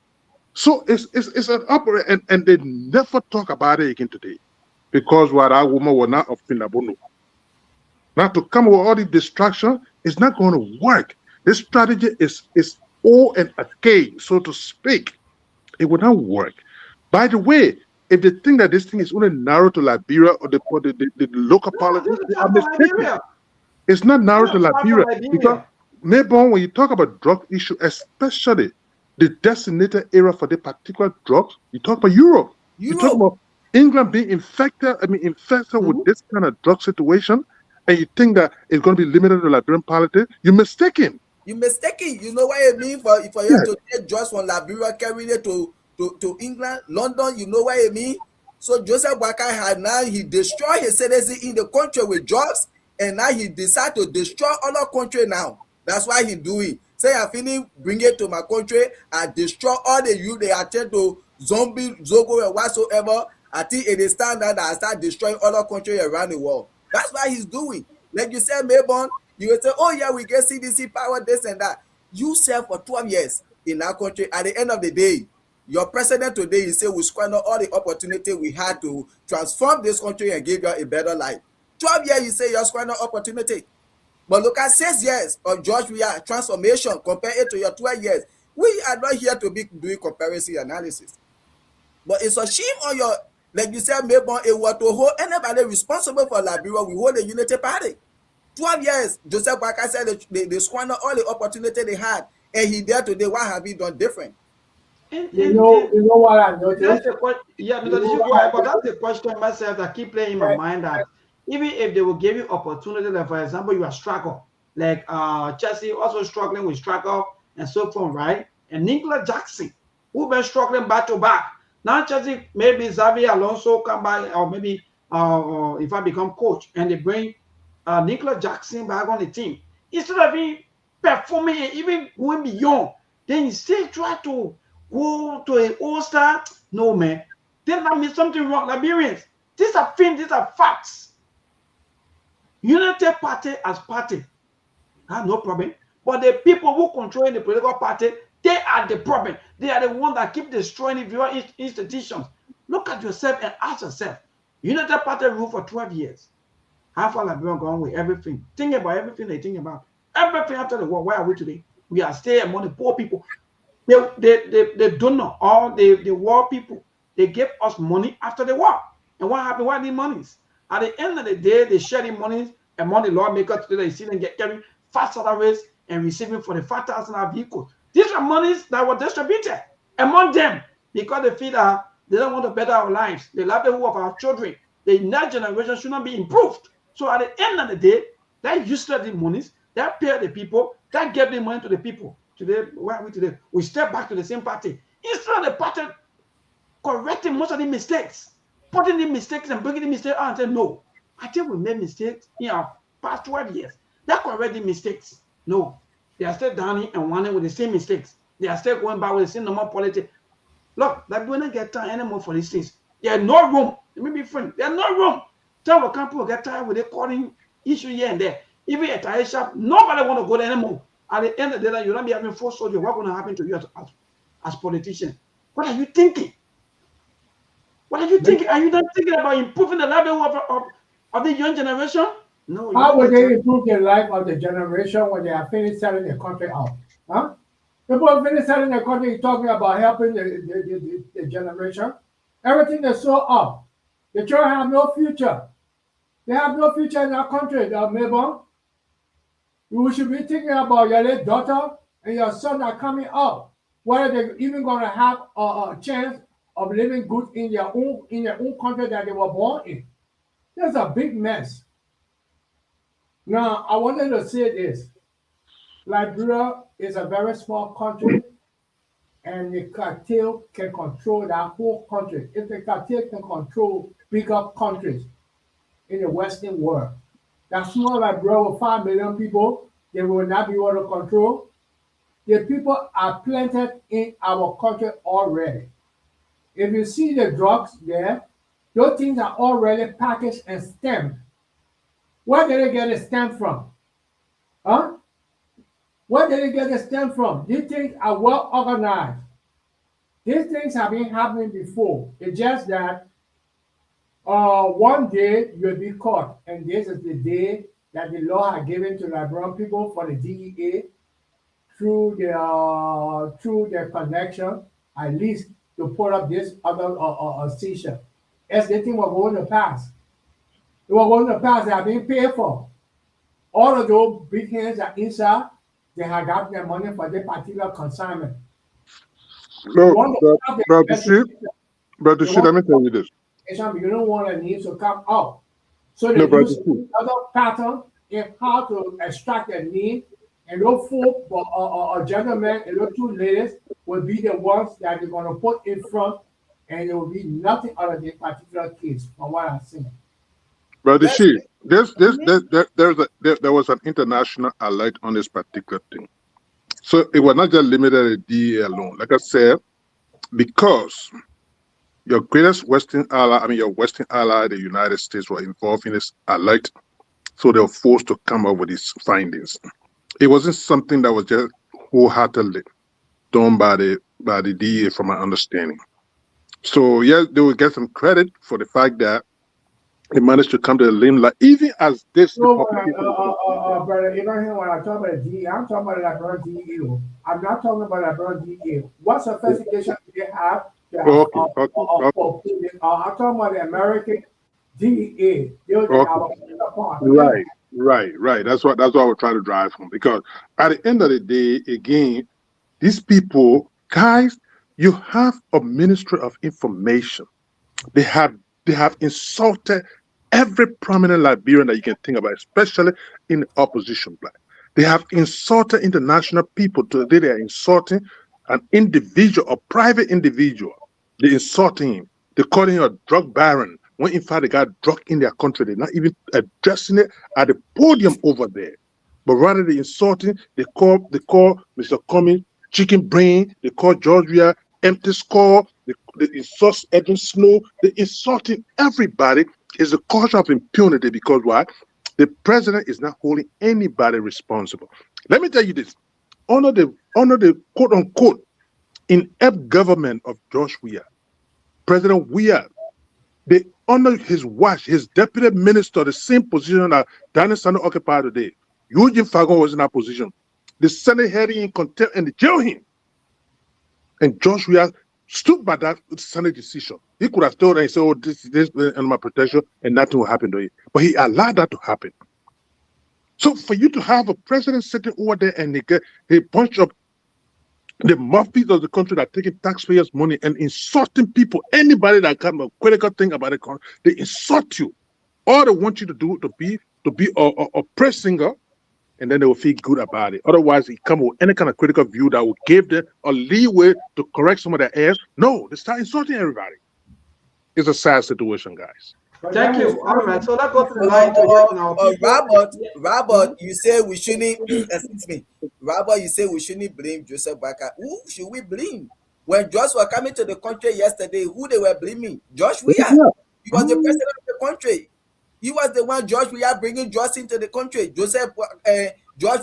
So it's an operation, and they never talk about it again today. Because what that woman was not of Finabono. Now to come with all the distraction, it's not going to work. This strategy is old and archaic, so to speak. It will not work. By the way, if they think that this thing is only narrow to Liberia or the local politics, they are mistaken. It's not narrow to Liberia. Because maybe when you talk about drug issue, especially the designated area for the particular drugs, you talk about Europe. You talk about England being infected with this kind of drug situation, and you think that it's going to be limited to Liberian politics, you're mistaken. You're mistaken. You know what I mean? For you to take drugs from Liberia, carry it to England, London, you know what I mean? So Joseph Boakai had now, he destroyed his citizen in the country with drugs, and now he decided to destroy other country now. That's why he do it. Say I finish, bring it to my country, I destroy all the youth, they attend to zombie, zogo, and whatsoever. I think it is time that I start destroying other countries around the world. That's what he's doing. Like you said, Mayborn, you will say, oh yeah, we get CDC power, this and that. You serve for 12 years in our country. At the end of the day, your president today, he said, we squander all the opportunity we had to transform this country and give you a better life. 12 years, you say, you squander opportunity. But look at 6 years of George Weah transformation, compare it to your 12 years. We are not here to be doing comparison analysis. But it's a shame on your, like you said, Mayborn, it was to hold anybody responsible for Liberia. We hold the Unity Party. 12 years, Joseph Boakai said they squander all the opportunity they had. And he there today, what have he done different? You know what I noticed? But that's the question myself that keep playing in my mind, that even if they will give you opportunity, like for example, you are struggle, like Chelsea also struggling with struggle and so forth, right? And Nicola Jackson, who been struggling back to back. Now Chelsea, maybe Xavier Alonso come by, or maybe if I become coach and they bring Nicola Jackson back on the team, instead of being performing and even going beyond, then you still try to go to an all-star. No, man. Then that means something wrong. Liberians, these are things, these are facts. United Party as party, I have no problem. But the people who control the political party, they are the problem. They are the ones that keep destroying your institutions. Look at yourself and ask yourself. United Party ruled for 12 years. How far have we gone with everything? Think about everything they think about. Everything after the war. Where are we today? We are still among the poor people. They don't know. All the war people, they gave us money after the war. And what happened? What are the monies? At the end of the day, they share the monies among the lawmakers today. You see them carrying fast salaries and receiving for the 5,000 vehicles. These are monies that were distributed among them because they feel that they don't want to better our lives. The livelihood of our children, the next generation should not be improved. So at the end of the day, that useless the monies, that pay the people, that gave the money to the people. Today, where are we today? We step back to the same party. Instead of the party correcting most of the mistakes, putting the mistakes and bringing the mistakes out and say, no, I think we made mistakes in our past 12 years. That correct the mistakes. No, they are still down and wandering with the same mistakes. They are still going back with the same normal politics. Look, like we don't get tired anymore for these things. There's no room. Let me be frank. There's no room. Tell what people get tired with the calling issue here and there. Even at a shop, nobody want to go there anymore. At the end of the day, you'll not be having 4 soldiers. What's going to happen to you as politicians? What are you thinking? What are you thinking? Are you not thinking about improving the livelihood of the young generation? No. How would they improve the life of the generation when they are finished selling the country out? Huh? People finish selling the country, talking about helping the generation. Everything is so up. The children have no future. They have no future in our country, Melbourne. We should be thinking about your little daughter and your son that are coming up. Whether they're even going to have a chance of living good in their own country that they were born in. That's a big mess. Now, I wanted to say this. Liberia is a very small country, and the cartel can control that whole country. If the cartel can control bigger countries in the Western world, that small Liberia with 5 million people, they will not be able to control. The people are planted in our country already. If you see the drugs there, those things are already packaged and stamped. Where did they get the stamp from? Huh? Where did they get the stamp from? These things are well organized. These things have been happening before. It's just that one day you'll be caught, and this is the day that the law has given to Liberian people for the DEA through their connection, at least to put up this other seizure. As the thing was going to pass. It was going to pass, they are being paid for. All of those big hands are inside, they have got their money for their particular consignment. No, but you see, let me tell you this. You don't want the needs to come out. So they use another pattern in how to extract the need, and those folk, a gentleman and those two ladies will be the ones that they're going to put in front, and there will be nothing other than particular case, from what I've seen. But you see, there was an international alert on this particular thing. So it was not just limited to DEA alone. Like I said, because your greatest Western ally, your Western ally, the United States, were involved in this alert. So they were forced to come up with these findings. It wasn't something that was just wholeheartedly done by the DEA, from my understanding. So yes, they will get some credit for the fact that they managed to come to the limelight, even as this. So, Brother Abraham, when I talk about the DEA, I'm talking about the DEA. I'm not talking about the DEA. What sophistication do they have? I'm talking about the American DEA. Right. That's what we're trying to drive from. Because at the end of the day, again, these people, guys, you have a Ministry of Information. They have insulted every prominent Liberian that you can think about, especially in the opposition black. They have insulted international people. Today they are insulting an individual, a private individual. They're insulting him. They're calling him a drug baron, when in fact they got drug in their country. They're not even addressing it at the podium over there. But rather they're insulting, they call Mr. Cummings chicken brain, they call George Weah empty skull, they insult Edwin Snow, they're insulting everybody. Is a culture of impunity, because why? The president is not holding anybody responsible. Let me tell you this. Under the quote unquote inept government of George Weah, President Weah, they under his watch, his deputy minister, the same position that Daniel Sano occupied today. Eugene Fagon was in that position. The Senate had him in contempt and they jailed him. And George Weah stood by that Senate decision. He could have told and said, "Oh, this is under my protection," and nothing will happen to him. But he allowed that to happen. So for you to have a president sitting over there and they get a bunch of the mouthpiece of the country that are taking taxpayers' money and insulting people, anybody that can a critical thing about the country, they insult you. All they want you to do to be a press singer, and then they will feel good about it. Otherwise, he come with any kind of critical view that will give them a leeway to correct some of their errors. No, they start insulting everybody. It's a sad situation, guys. Thank you. All right, so let's go to the line to hear now. Robert, you say we shouldn't, excuse me, Robert, you say we shouldn't blame Joseph Baka. Who should we blame? When Josh was coming to the country yesterday, who they were blaming? Josh Weah. He was the president of the country. He was the one, George Weah, bringing Josh into the country. George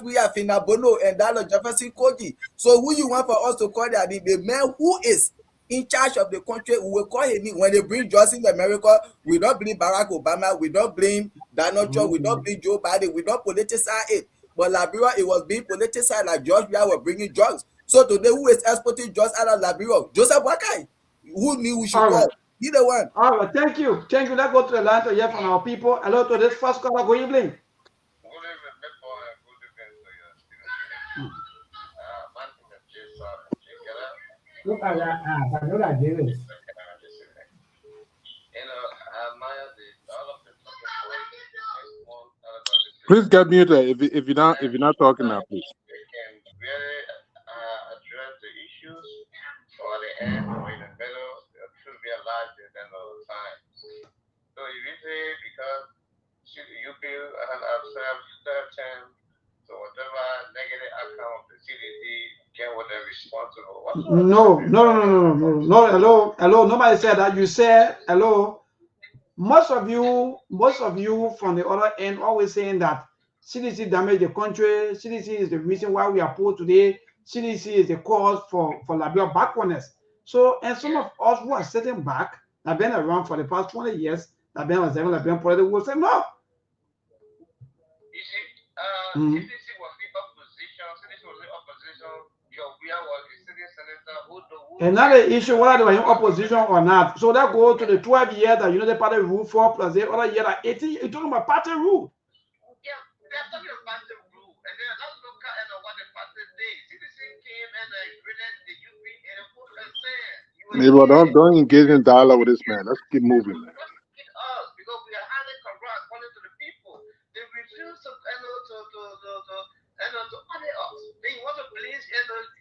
Weah, Finabono, and Dalo Jefferson Kogi. So who you want for us to call that? The man who is in charge of the country, we will call him. When they bring Josh in America, we don't blame Barack Obama, we don't blame Donald Trump, we don't blame Joe Biden, we don't politicize it. But Liberia, it was being politicized, like George Weah was bringing drugs So today, who is exporting drugs out of Liberia? Joseph Wakai. Who knew we should call? He the one. All right, thank you. Thank you. Let's go to the line to hear from our people. Hello to this first caller. Good evening. Look at that. I know that Davis. Please get muted if you're not talking now, please. Address the issues or the end or in the middle. There should be a lot at the end of the time. So if you say because you feel and observe certain, so whatever negative outcome of the CDC, get what they're responsible. No. Hello. Nobody said that. You said hello. Most of you from the other end always saying that CDC damaged the country. CDC is the reason why we are poor today. CDC is the cause for Liberia backwardness. So, and some of us who are sitting back, have been around for the past 20 years, have been observing Liberian politics, will say no. You see, CDC was the opposition. CDC was the opposition. Your was the sitting senator. Another issue, whether they were in opposition or not. So that goes to the 12 years that United Party rule for, plus the other year that 18. You're talking about party rule. Yeah, they're talking about party rule. And then let's look at what the party did. CDC came and graded the UP and put a saying. Maybe don't engage in dialogue with this man. Let's keep moving, man. Because we are highly corrupt according to the people. They refuse to audit us. They want to please.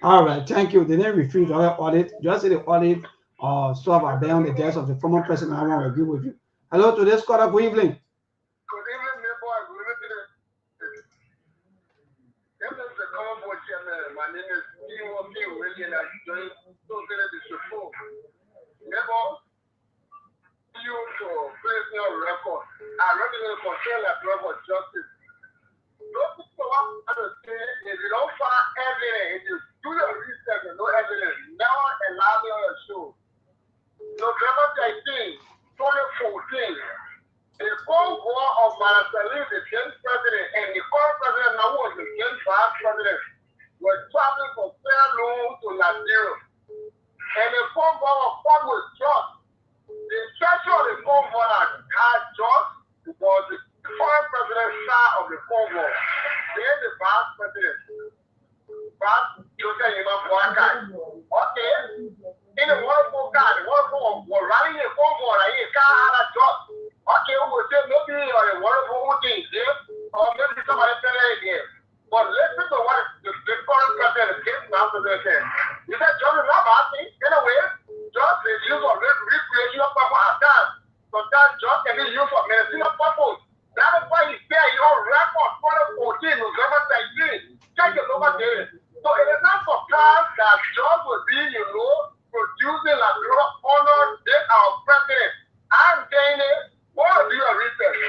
All right, thank you. They didn't refuse to audit. Just say the audit solve our ban on the deaths of the former president. I want to agree with you. Hello to this caller. Good evening. Good evening, neighbor. My name is William. I joined the support. Neighbor, you to place your record. I recommend concern like for justice. Those people want to say if you don't find evidence, if you do your research and no evidence, never allow me on the show. November 13, 2014, the Cold War of Marcellus, the 10th president, and the current president now was the 10th vice president, were traveling from Fairloon to Nigeria. And the Cold War was fought with trust. The structure of the Cold War had trust because the current president side of the Cold War. Then the vice president, okay, in the wonderful guy, the wonderful was running the Cold War, and he had a trust. Okay, we will say maybe or the wonderful things there, or maybe somebody said it again. But listen to what the current president, the case now president said. He said, John is not bad thing. Anyway, just the use of recreational purpose at times. Sometimes just can be used for medicinal purpose. That is why he said your record 2014, November 13. Check it over there. So it is not surprised that John will be, producing like honor this our president. I'm saying it. What do you research?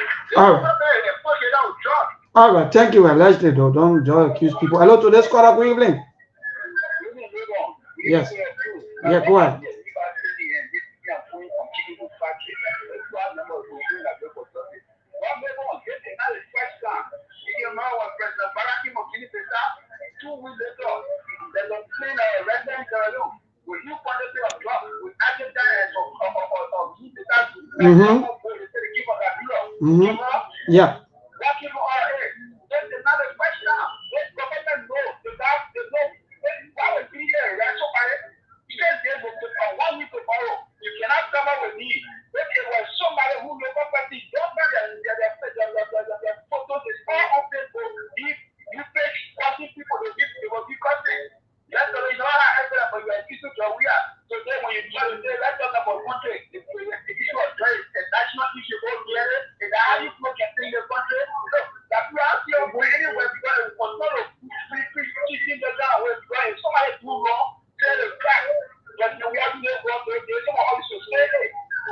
All right, thank you. Allegedly, though, don't just accuse people. Hello to this caller. Good evening. Yes. Yeah, go ahead. Yeah.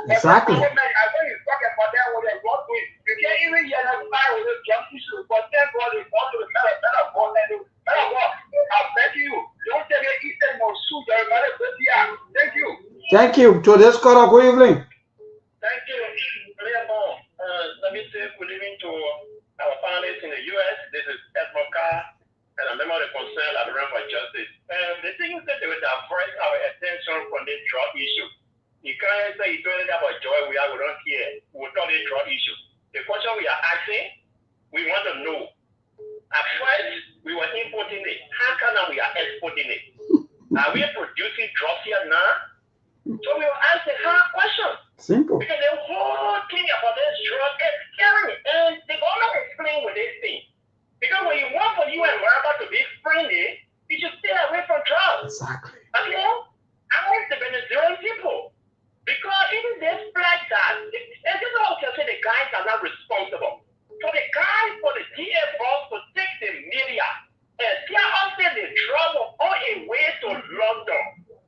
Exactly. Thank you. To this caller, good evening. Thank you. Let me say good evening to our panelists in the U.S. This is Edmond Carr, and I'm a member of the Concern Liberian for Justice. And the thing is that they would divert our attention from the drug issue. You can't say you're doing about joy, we don't care. We're talking the drug issue. The question we are asking, we want to know. At first, we were importing it. How come now we are exporting it? Are we producing drugs here now? So we will ask the hard question. Simple. Because the whole thing about this drug is scary. And the government is playing with this thing. Because when you want for you and America to be friendly, you should stay away from drugs. Exactly. Okay? I want the Venezuelan people. Because even they flag that. And this is how I say the guys are not responsible. For the guys, for the DA boss to take the media and tell us that the drug was on a way to London.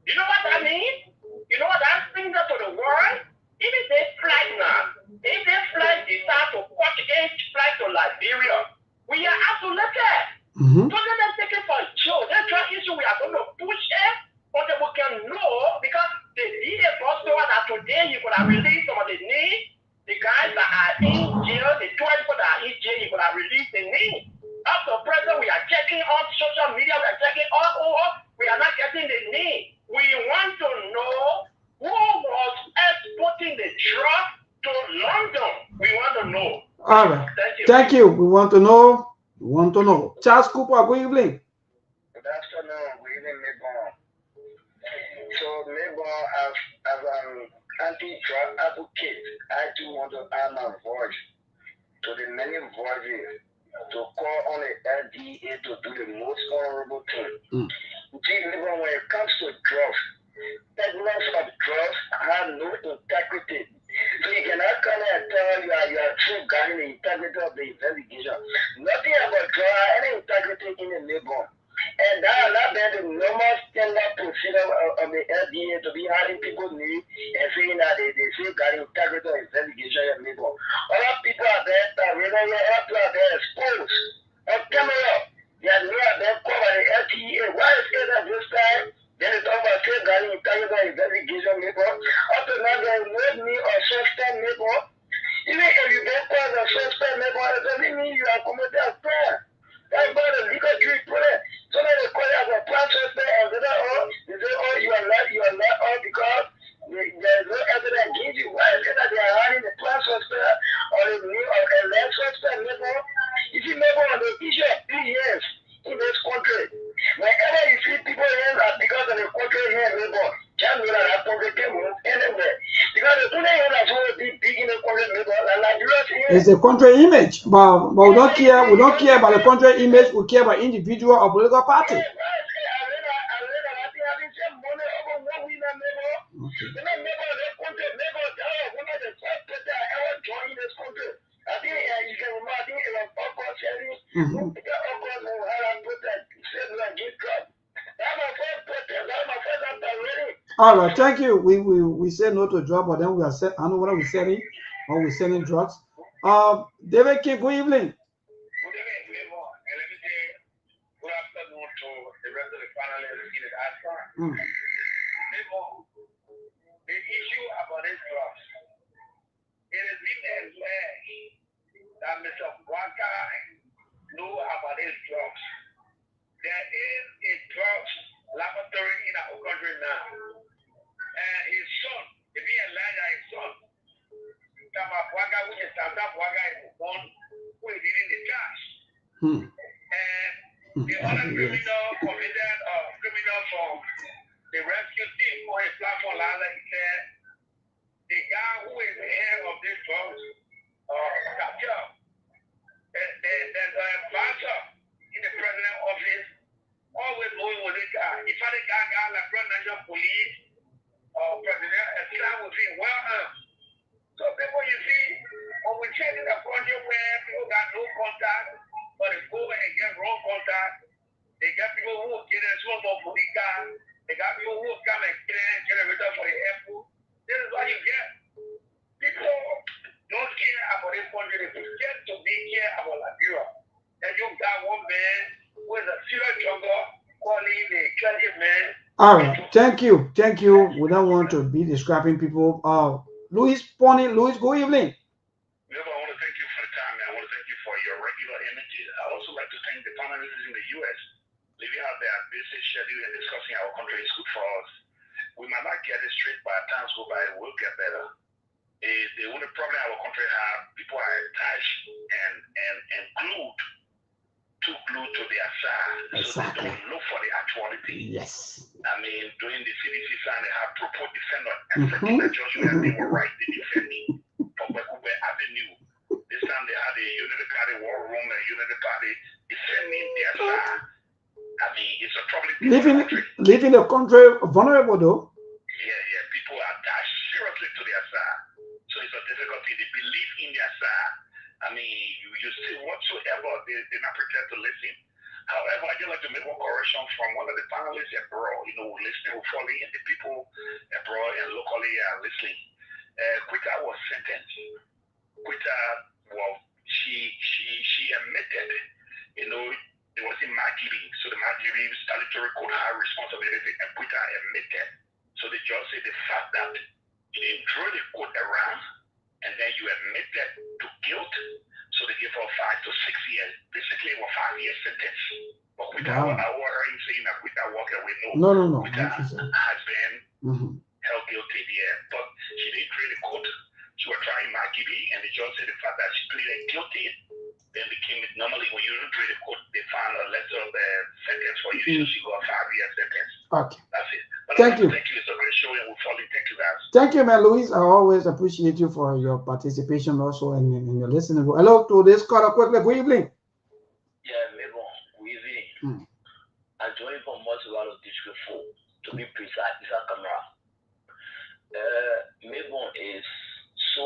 You know what I mean? You know what that brings up to the world? Even they fly now, if they fly decide to Portuguese fly to Liberia, we are isolated. So let them take it for a joke. That's the issue we are going to push it, but then we can know because the DA boss know that today you could have released some of the names, the guys that are in jail, the 2 people that are in jail, you could have released the names. Up to present, we are checking on social media, we are checking all over, we are not getting the name. We want to know who was exporting the drug to London. We want to know. All right. Thank you. Thank you. We want to know. We want to know. Charles Cooper, good evening. Good afternoon. Good evening, Mabon. So, Mabon, as an anti-drug advocate, I do want to add my voice to the many voices to call on the LDA to do the most honorable thing. Even when it comes to drugs, peddlers of drugs have no integrity. So you cannot come and tell you are true guarding the integrity of the investigation. Nothing about drugs, any integrity in the neighborhood. And that has not been the normal standard procedure of the LDA to be having people need and saying that they say guarding integrity of investigation in the neighborhood. Other people are there, other people are there exposed on camera. They are not there covered by the LDA. Why is it that this time? Then they talk about safeguarding integrity of investigation neighbor. Up to now, there is no need of suspect neighbor. Even if you don't call a suspect neighbor, it doesn't mean you are committed a crime. That's why the legal jury put it. So now they call it as a plan suspect and they say, oh, you are not all because there is no evidence against you. Why is it that they are hiding the plan suspect or the new or a less suspect neighbor? You see, neighbor on the issue of 3 years in this country. Whenever you see people here that because of the country here, neighbor, can't know that that country can move anywhere. Because the only here that's going to be big in the country, neighbor, and Nigeria here. It's a country image, but we don't care. We don't care about the country image. We care about individual or political party. All right, thank you. We say no to drug, but then we are set. I don't know whether we're selling or we're selling drugs. David King, good evening. Good evening, everyone. And let me say good afternoon to the rest of the panelists in the ASCA. The issue about this drugs, it has been alleged that Mr. Waka know about these drugs. There is a drugs laboratory in our country now. And his son, if he Elijah, his son, Waka, which is Santa Waka, is one who is leading the charge. And the other criminal committed criminal from the rescue team on his platform last night, he said the guy who is the head of this drugs cartel, there's an advisor in the president's office always going with this guy. If I the guy got like national police or president, Islam will be well armed. So people, you see, when we check in a country where people got no contact, but they go and get wrong contact, they got people who get a small police car, they got people who come and get a generator for the airport. This is what you get. People don't care about this country, they forget to be care about Liberia. And you got one man who is a serious jungle calling the 20 man. All right, thank you. Thank you. We don't want to be describing people. Louis Pony, Louis, good evening. I want to thank you for the time, man. I want to thank you for your regular images. I also like to thank the panelists in the U.S. Living out their busy schedule and discussing our country is good for us. We might not get it straight, but times go by, we'll get better. The only problem our country have, people are attached and glued, too glued to their side. So they don't look for the actuality. Yes. I mean, during the CDC sign, they have proposed defend on everything that Joshua and they were right, they defend me. From Bekube Avenue, this time they had a unity party war room, a unity party defending their side. I mean, it's a troubling country. Leaving the country vulnerable though. Yeah, people are attached seriously to their side. So it's a difficulty. They believe in their side. I mean, you see whatsoever, they're not pretend to listen. However, I just like to make one correction from one of the panelists abroad, listening fully, and the people abroad and locally are listening. Quita was sentenced. Quita, well, she admitted, it was in Magiri. So the Magiri statutory code had responsibility, and Quita admitted. So the judge said the fact that you drew the code around, and then you admitted to guilt, so they give her 5 to 6 years. Basically, a 5-year sentence. But Quita, I wasn't saying that Quita walk away. No. Quita has been held guilty there, but she didn't create a code. She was trying Magiri, and the judge said the fact that she pleaded guilty, then became it. Normally, when you don't create a code, they find a letter of the sentence for you, so she got a 5-year sentence. Okay. That's it. But Thank you. Thank you. It's a great show, and we'll follow. Thank you, guys. Thank you, man, Louis. I always appreciate you for your participation also and your listening. Hello to this caller quickly. Good evening. Yeah, maybe good evening. I'm joining from Moscow of District 4. To be precise, it's a camera. Mabon is so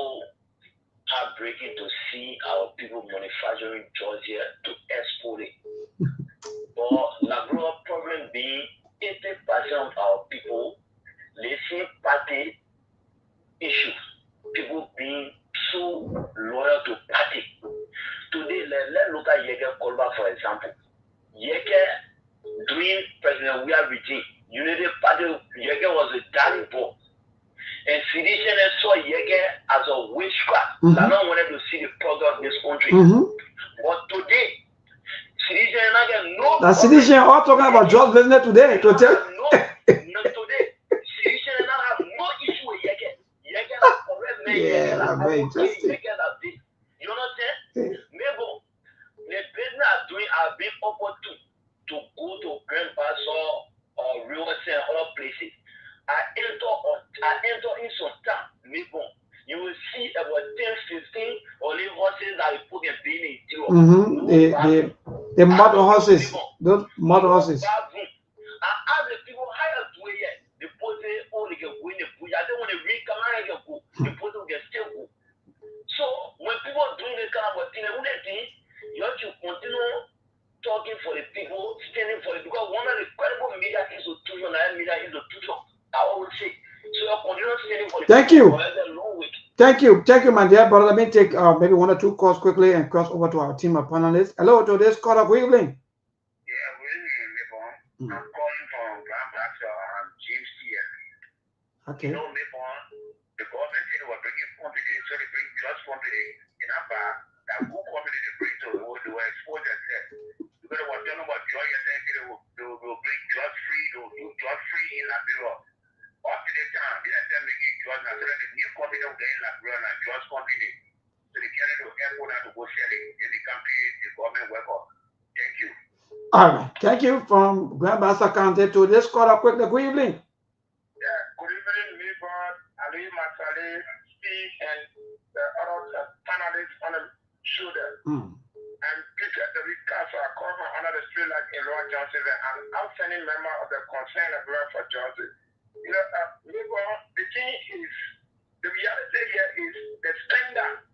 heartbreaking to see our people manufacturing drugs here to export it. But the global problem being 80% of our people listen party issues. People being so loyal to party. Today, let's look at Yeke Kolba, for example. Yeke, during President Weah regime, Unity Party, Yeke was a darling boy. And Sidishan saw Yeke as a witchcraft. I don't want to see the progress of this country. But today, Sidishan no. That's Sidishan all talking about drug business today. To tell today, Sidishan have no issue with Yeke. Yeke has correct men. Yeah, that's very interesting. You know what I'm saying? Maybe the business are being offered to go to Grand Bazaar or Rio and other places. I enter in some time, maybe you will see about 10, 15 only horses that you put in being the mud horses. Those mud horses. I ask the people how you do it yet. The person only can win the push. I don't want to read come out and go. The person can still go. So when people are doing this kind of thing, you have to continue talking for the people, standing for it, because one of the credible media institutions, I would say. So you're continuing standing for the people. Thank you, my dear brother. Let me take maybe 1 or 2 calls quickly and cross over to our team of panelists. Hello to this caller. Good evening. Yeah, good evening, Lebon. I'm calling from Grand Bazaar and James here. Okay. You know, Lebon, the government said they were bringing quantity, so they bring just quantity in a bar. That good quantity they bring to the world, they were exposed themselves. Because they were talking about drug, they will bring drug free, they will do drug free in Liberia. Up to the time, they are making drugs, and so the new company will get in Liberia and drugs company. So they get into the airport and to go sell it in the country, the government work up. Thank you. All right. Thank you from Grand Bazaar County to this caller quickly. Good evening. Yeah, good evening, Lebon, Ali Masale, Steve, and the other panelists on the shoulder. And Peter, the recast are called from under the street like Elroy Johnson, and I'm outstanding member of the concern of Lord for Johnson. You know, the thing is, the reality here is the standard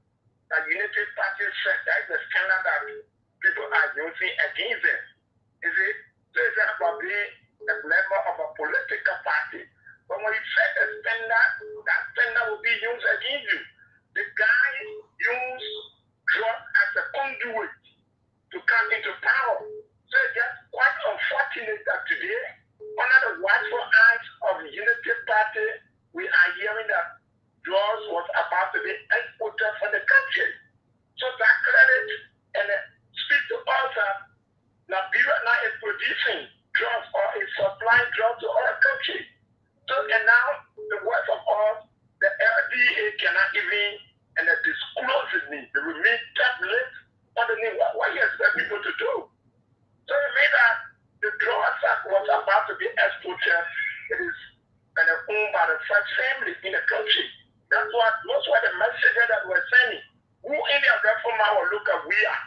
that Unity Party set. That is the standard that people are using against them. Is it? So it's about being a member of a political party. But when you set a standard, that standard will be used against you. The guy used drugs as a conduit to come into power. So it's just quite unfortunate that today, under the watchful eyes of the Unity Party, we are hearing that drugs was about to be exported from the country. So that credit and speak to us that Liberia now is producing drugs or is cannot even disclose it. They will meet that list. What you expect people to do? So it means that the drugs that was about to be exported, it is owned by the French family in the country. That's what the message that we're sending. Who in the reformer will look at we are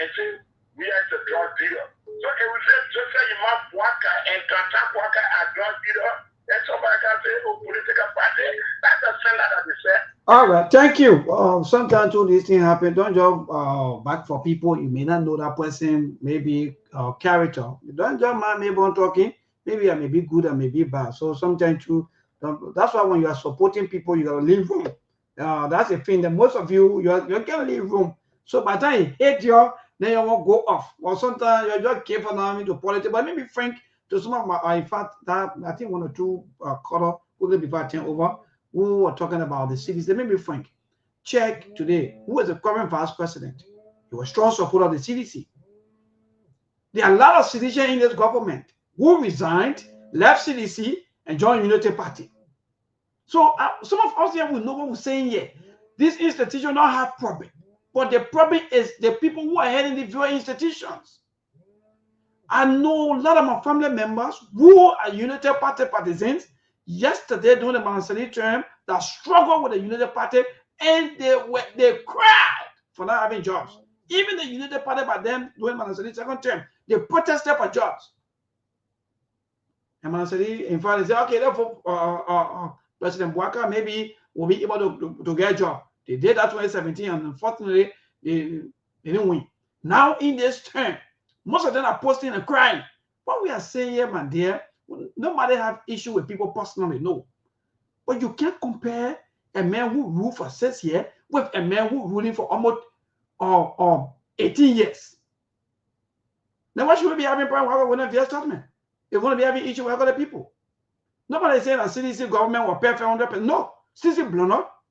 and say we are the drug dealer. So it will say just say you must work and contact worker as drug dealer. And somebody can say, oh, political party. That's the standard that we said. All right, thank you. Sometimes when these things happen, don't just back for people. You may not know that person, maybe character. Don't just mind maybe on talking. Maybe I may be good, I may be bad. So sometimes you that's why when you are supporting people, you gotta leave room. That's a thing that most of you gonna leave room. So by the time you hate you, then you won't go off. Or sometimes you're just careful now into politics, but maybe frank to some of my in fact that I think one or two caller who before I turn over who were talking about the cities. They may be frank. Check today who is the current vice president. He was strong supporter of the CDC. There are a lot of citizens in this government who resigned, left CDC, and joined Unity Party. So some of us here will know what we're saying here. This institution don't have problem, but the problem is the people who are heading the various institutions. I know a lot of my family members who are Unity Party partisans yesterday during the Manasani term that struggled with the Unity Party, and they cried for not having jobs. Even the Unity Party by them during Manasani second term, they protested for jobs. And Manasani, in fact, they said, okay, therefore, President Bouaka maybe will be able to get a job. They did that 2017, and unfortunately, they didn't win. Now, in this term, most of them are posting and crying. What we are saying here, my dear, nobody have issue with people personally, no. But you can't compare a man who ruled for 6 years with a man who ruling for almost 18 years. Now, why should we be having problem with the judgment? They're going to be having issue with other people. Nobody is saying that CDC government will pay 100%. No, CDC blown up.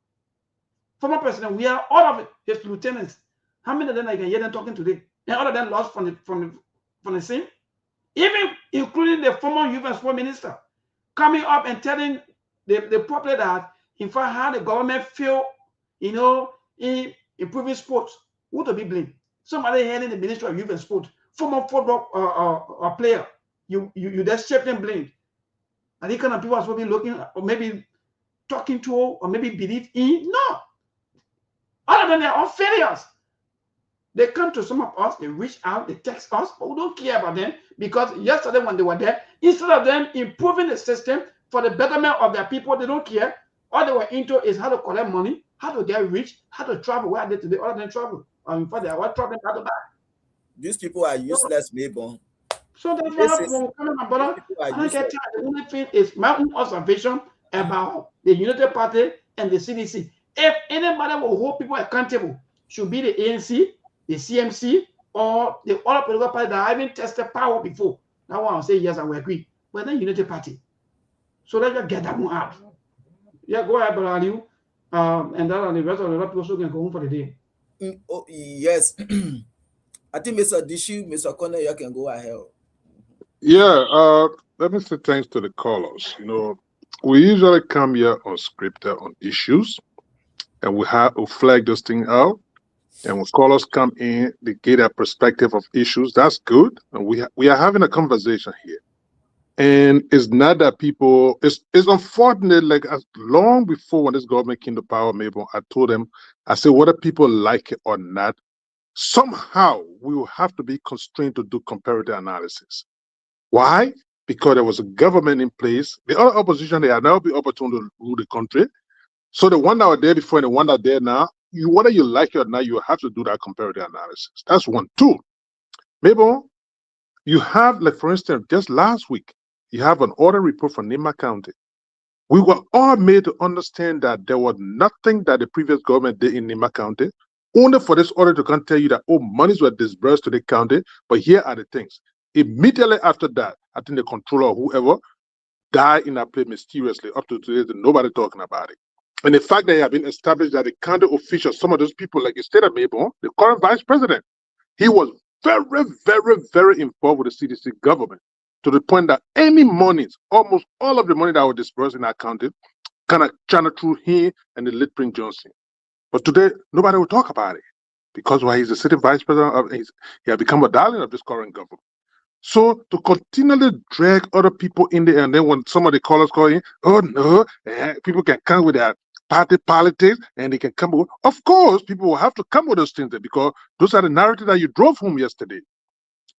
Former president, we are all of his lieutenants. How many of them I can hear them talking today? And all of them lost from the scene. Even including the former youth and sport minister coming up and telling the public that in fact how the government feel, in improving sports. Who to be blamed? Somebody heading the Ministry of Youth and Sport, former football player. You just shift and blame. Are these kind of people are supposed to be looking or maybe talking to or maybe believe in? No. All of them are all failures. They come to some of us, they reach out, they text us, but we don't care about them because yesterday when they were there, instead of them improving the system for the betterment of their people, they don't care. All they were into is how to collect money, how to get rich, how to travel. Where are they today? All of them travel. In fact, they are what traveling how to buy. These people are useless, Mabon. So that's my brother. I don't get tired. The only thing is my own observation about the Unity Party and the CDC. If anybody will hold people accountable, should be the ANC, the CMC, or the other political party that haven't tested power before. That one I'll say yes, I will agree. But then Unity Party. So let's just get that one out. Yeah, go ahead, Brother Aliu. And then the rest of the other people can go home for the day. Oh, yes. I think Mr. Dishu, Mr. Connor, you can go ahead. Yeah, let me say thanks to the callers. We usually come here unscripted on issues, and we flag those things out. And when callers come in, they get a perspective of issues. That's good. And we are having a conversation here. And it's not that people, it's unfortunate, like as long before when this government came to power, maybe I told them, I said, whether people like it or not, somehow we will have to be constrained to do comparative analysis. Why? Because there was a government in place. The other opposition, they are now be opportunity to rule the country. So the one that were there before and the one that are there now, whether you like it or not, you have to do that comparative analysis. That's one. Two, maybe you have, like for instance, just last week, you have an audit report from Nima County. We were all made to understand that there was nothing that the previous government did in Nima County, only for this audit to come tell you that, oh, monies were disbursed to the county, but here are the things. Immediately after that, I think the controller or whoever died in that place mysteriously. Up to today, nobody talking about it. And the fact that it have been established that the county officials, some of those people, like you stated, Mabon, the current vice president, he was very, very, very involved with the CDC government to the point that any monies, almost all of the money that was disbursed in that county, kind of channel through him and the late Prince Johnson. But today, nobody will talk about it because while he's the sitting vice president, he has become a darling of this current government. So to continually drag other people in there, and then when some of the callers call in, oh no, people can come with their party politics, and they can come with, of course, people will have to come with those things there because those are the narratives that you drove home yesterday.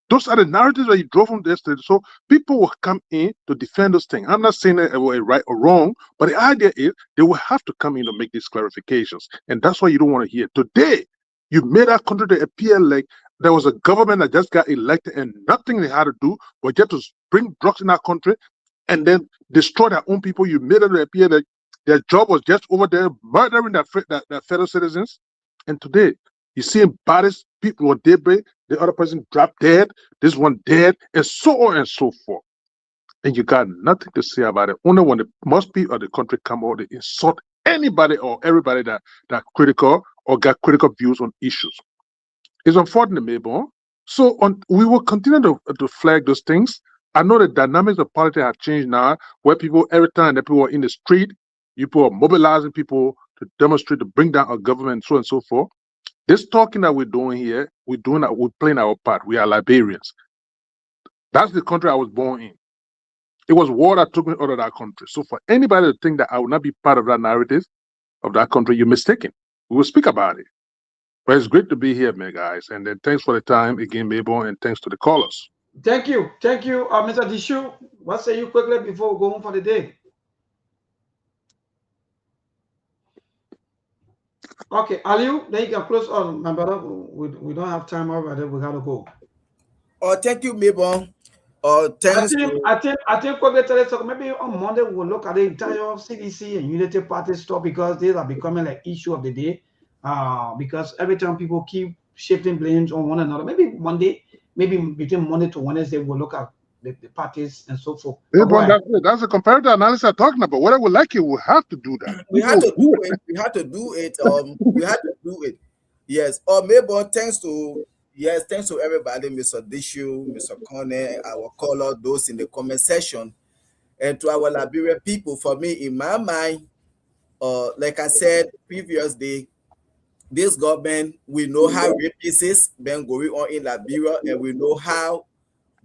Those are the narratives that you drove from yesterday. So people will come in to defend those things. I'm not saying that it was right or wrong, but the idea is they will have to come in to make these clarifications. And that's why you don't want to hear. Today, you made our country to appear like there was a government that just got elected and nothing they had to do was just to bring drugs in our country and then destroy their own people. You made it appear like their job was just over there murdering their fellow citizens. And today, you see baddest people on daybreak, the other person dropped dead, this one dead, and so on and so forth. And you got nothing to say about it. Only when the most people of the country come out, they insult anybody or everybody that critical or got critical views on issues. It's unfortunate, maybe. So we will continue to flag those things. I know the dynamics of politics have changed now, where people, every time that people are in the street, people are mobilizing people to demonstrate, to bring down our government, so on and so forth. This talking that we're doing here, we're playing our part. We are Liberians. That's the country I was born in. It was war that took me out of that country. So for anybody to think that I will not be part of that narrative of that country, you're mistaken. We will speak about it. But it's great to be here, man, guys. And then thanks for the time again, Mabel, and thanks to the callers. Thank you. Thank you, Mr. Dishu. What say you quickly before we go home for the day? Okay, Aliu, then you can close on, my brother. We don't have time already. We gotta go. Oh, thank you, Mabel. Thanks. I think so maybe on Monday we'll look at the entire CDC and Unity Party stuff because these are becoming like issue of the day. Because every time people keep shifting blames on one another, maybe Monday, maybe between Monday to Wednesday, we'll look at the parties and so forth. That's a comparative analysis I'm talking about. Whether we like it, we have to do that. We have to do it. We have to do it. We have to do it. Yes. Mabel, thanks to everybody, Mr. Dishu, Mr. Corner, our caller, those in the comment section, and to our Liberian people. For me, in my mind, like I said previous day, this government, we know how rape cases been going on in Liberia, and we know how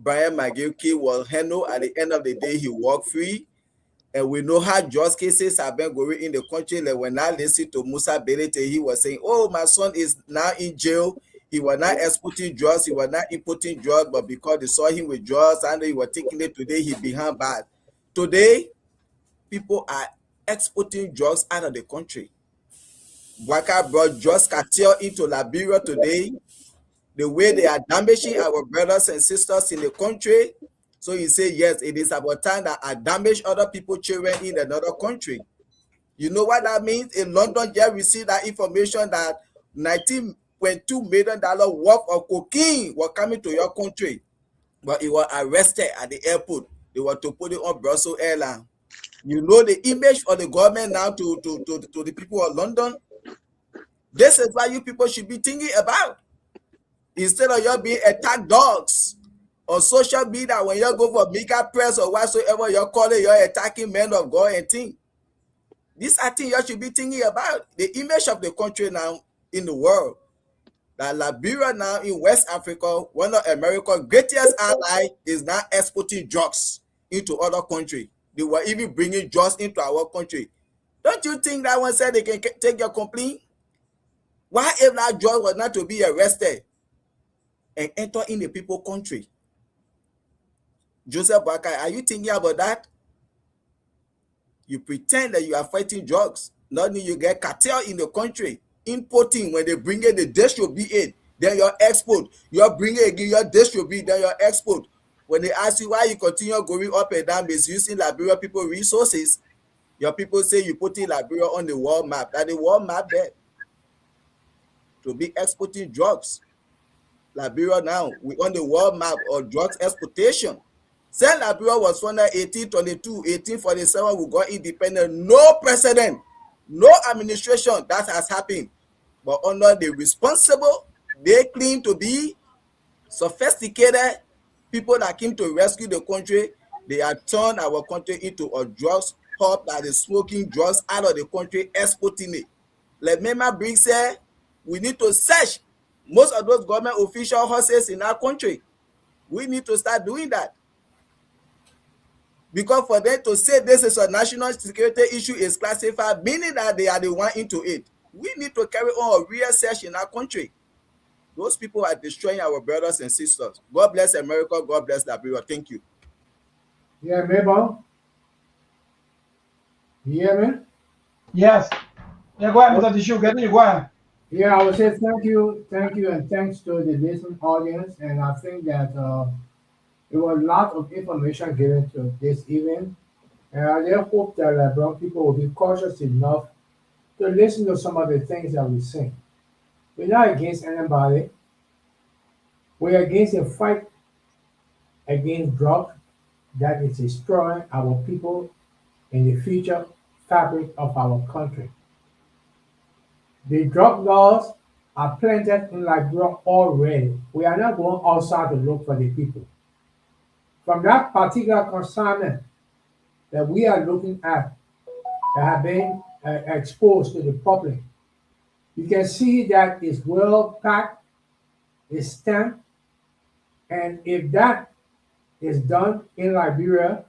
Brian McGilkey was handled. At the end of the day, he walked free. And we know how just cases have been going in the country. Like when I listened to Musa Belete, he was saying, oh, my son is now in jail. He was not exporting drugs. He was not importing drugs. But because they saw him with drugs and he was taking it today, he behind bad. Today, people are exporting drugs out of the country. Waka brought drugs cartel into Liberia today. The way they are damaging our brothers and sisters in the country. So you say, yes, it is about time that I damage other people's children in another country. You know what that means? In London, just received that information that $19.2 million worth of cocaine was coming to your country. But it was arrested at the airport. They were to put it on Brussels Airlines. You know the image of the government now to the people of London? This is what you people should be thinking about. Instead of you being attack dogs on social media, when you go for mega press or whatsoever you're calling, you're attacking men of God and things. These are things you should be thinking about. The image of the country now in the world. That Liberia now in West Africa, one of America's greatest allies, is now exporting drugs into other countries. They were even bringing drugs into our country. Don't you think that one said they can take your complaint? Why if that drug was not to be arrested and enter in the people's country? Joseph Boakai, are you thinking about that? You pretend that you are fighting drugs. Not only you get cartel in the country, importing when they bring in the distribute it, then your export. You're bringing again your distribute, then your export. When they ask you why you continue going up and down misusing Liberia people resources, your people say you put in Liberia on the world map. That the world map there to be exporting drugs. Liberia now, we on the world map of drugs exportation. Said Liberia was founded 1822, 1847, we got independent. No precedent, no administration that has happened. But under the responsible, they claim to be sophisticated people that came to rescue the country. They have turned our country into a drugs hub that is smoking drugs out of the country, exporting it. Like Mema Briggs said, we need to search most of those government official houses in our country. We need to start doing that. Because for them to say this is a national security issue is classified, meaning that they are the one into it. We need to carry on a real search in our country. Those people are destroying our brothers and sisters. God bless America. God bless Liberia. Thank you. Yeah, Mabel? You hear me? Yes. Yeah, go ahead, Mr. Tishu. Get you go ahead. Yeah, I would say thank you, and thanks to the listening audience. And I think that there was a lot of information given to this event. And I just hope that brown people will be cautious enough to listen to some of the things that we say. We're not against anybody. We're against a fight against drugs that is destroying our people and the future fabric of our country. The drug laws are planted in Liberia already. We are not going outside to look for the people. From that particular consignment that we are looking at that have been exposed to the public, you can see that it's well packed, it's stamped, and if that is done in Liberia,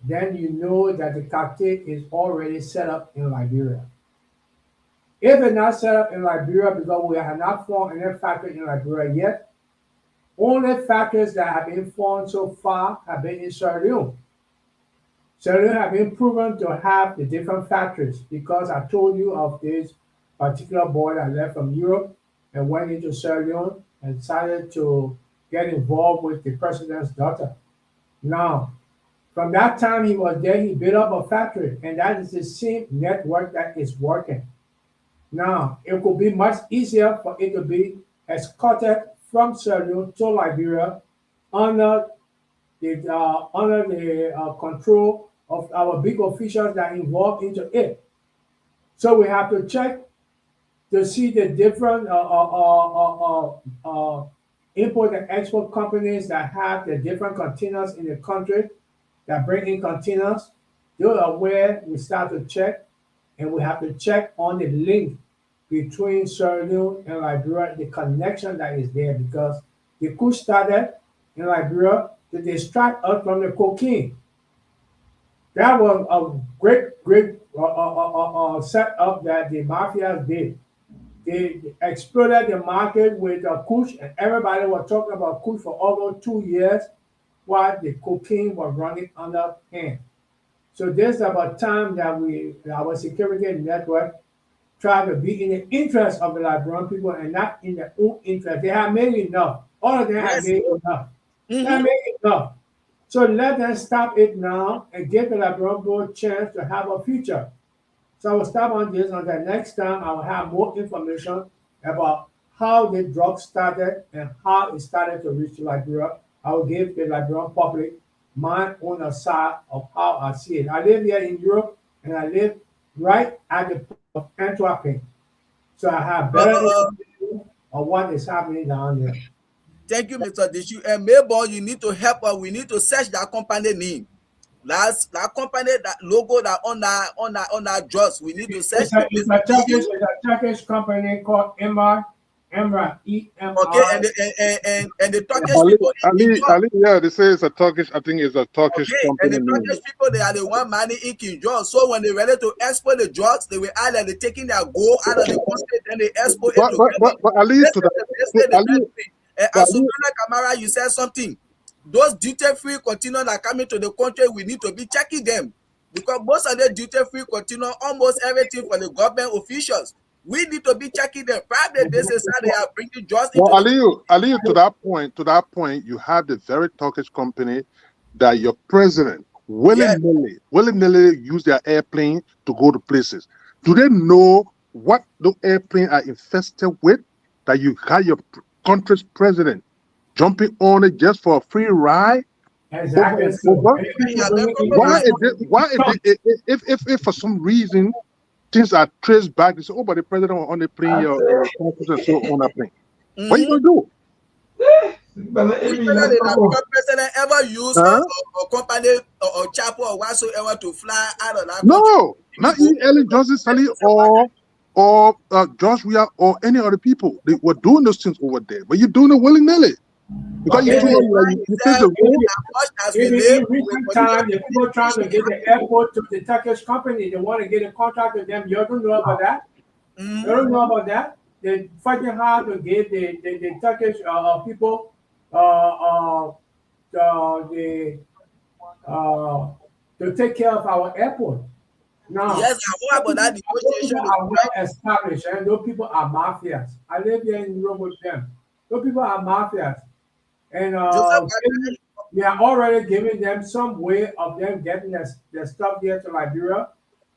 then you know that the cartel is already set up in Liberia. If it's not set up in Liberia because we have not formed any factory in Liberia yet, only factories that have been formed so far have been in Sierra Leone. Sierra Leone have been proven to have the different factories because I told you of this particular boy that left from Europe and went into Sierra Leone and decided to get involved with the president's daughter. Now, from that time he was there, he built up a factory, and that is the same network that is working. Now, it could be much easier for it to be escorted from Sierra Leone to Liberia under the control of our big officials that are involved into it. So we have to check to see the different import and export companies that have the different containers in the country that bring in containers. Those are where we start to check, and we have to check on the link between Sierra Leone and Liberia, the connection that is there, because the coup started in Liberia to distract us from the cocaine. That was a great setup that the mafias did. They exploited the market with kush, and everybody was talking about kush for over 2 years while the cocaine was running under hand. So this is about time that our security network try to be in the interest of the Liberian people and not in their own interest. They have made enough. All of them have made enough. They have made enough. So let them stop it now and give the Liberian people a chance to have a future. So I will stop on this. On the next time, I will have more information about how the drug started and how it started to reach Liberia. I will give the Liberian public my own side of how I see it. I live here in Europe, and I live right at the port of Antwerp. So I have better information of what is happening down there. Thank you, Mr. Dishu. And Mabel, you need to help us. We need to search that company name. That company, that logo that on that drugs. We need to search it's a Turkish company called EMR, E-M-R. Okay, and the Turkish people. Ali, yeah, they say it's a Turkish. I think it's a Turkish company. And the Turkish people, they are the one money inking drugs. So when they're ready to export the drugs, they will either they taking their gold out of the country, then they export it to. But Ali, to that. Asumana Kamara, you said something. Those duty-free containers that come into the country, we need to be checking them, because most of the duty-free containers, almost everything for the government officials, we need to be checking them. Probably this is how they are bringing drugs into. Aliyu, to that point, you have the very Turkish company that your president willy-nilly use their airplane to go to places. Do they know what the airplane are infested with? That you have your country's president jumping on it just for a free ride? Exactly. Why is it, if for some reason things are traced back, they say, but the president was on the plane, your and so on a plane. What are you gonna do? But Which if you whether not the trouble. Nigerian president ever use Huh? a company or chapel or whatsoever to fly out of that country? No, not Go. even Ellen Johnson Sally or Josh Weah or any other people. They were doing those things over there, but you're doing it willy nilly because you Okay, told This is them why that he you take said, the road. as much as we in live, we will recent continue time, to the see people trying to this get the happening. airport to the Turkish company, they want to get a contract with them. You don't know about that? Mhm. You don't know about that? They're fighting hard to get the Turkish people the to take care of our airport. Now, Yes, I know about that those people negotiation. are well established, and those people are mafias. I live here in Europe with them. Those people are mafias, and Joseph, we are already giving them some way of them getting their stuff here to Liberia.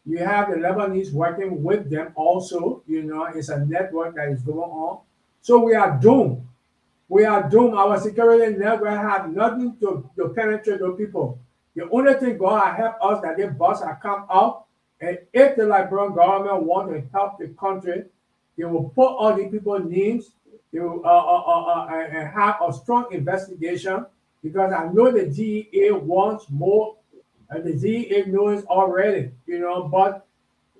You have the Lebanese working with them also. You know, it's a network that is going on. So we are doomed. We are doomed. Our security never have nothing to penetrate those people. The only thing God help us that they bust are come out. And if the Liberian government want to help the country, they will put all the people's names. They will and have a strong investigation because I know the DEA wants more, and the DEA knows already. You know, but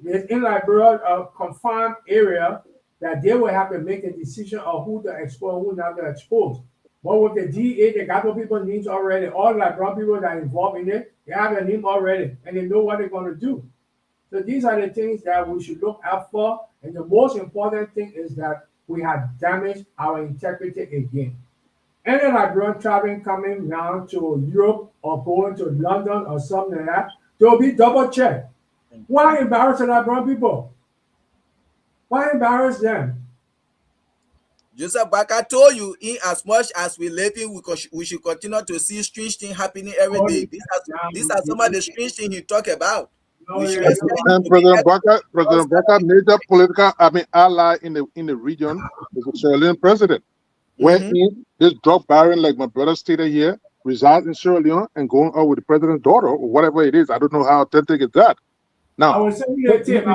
it's in Liberia, a confined area that they will have to make a decision of who to expose, who not to expose. But with the DA, they got those people names already. All Liberian people that are involved in it, they have their name already, and they know what they're going to do. So these are the things that we should look out for. And the most important thing is that we have damaged our integrity again. Any Liberian traveling coming down to Europe or going to London or something like that, they'll be double checked. Why embarrass the Liberian people? Why embarrass them? Joseph Baka told you, in as much as we live in, we should continue to see strange things happening every day. These are some of the strange things he talk about. We should expect him And to be President Baka, major political, ally in the region is the Sierra Leone president. Wherein this drug baron, like my brother stated here, resides in Sierra Leone and going out with the president's daughter or whatever it is. I don't know how authentic is that. Now, I will send you a tip.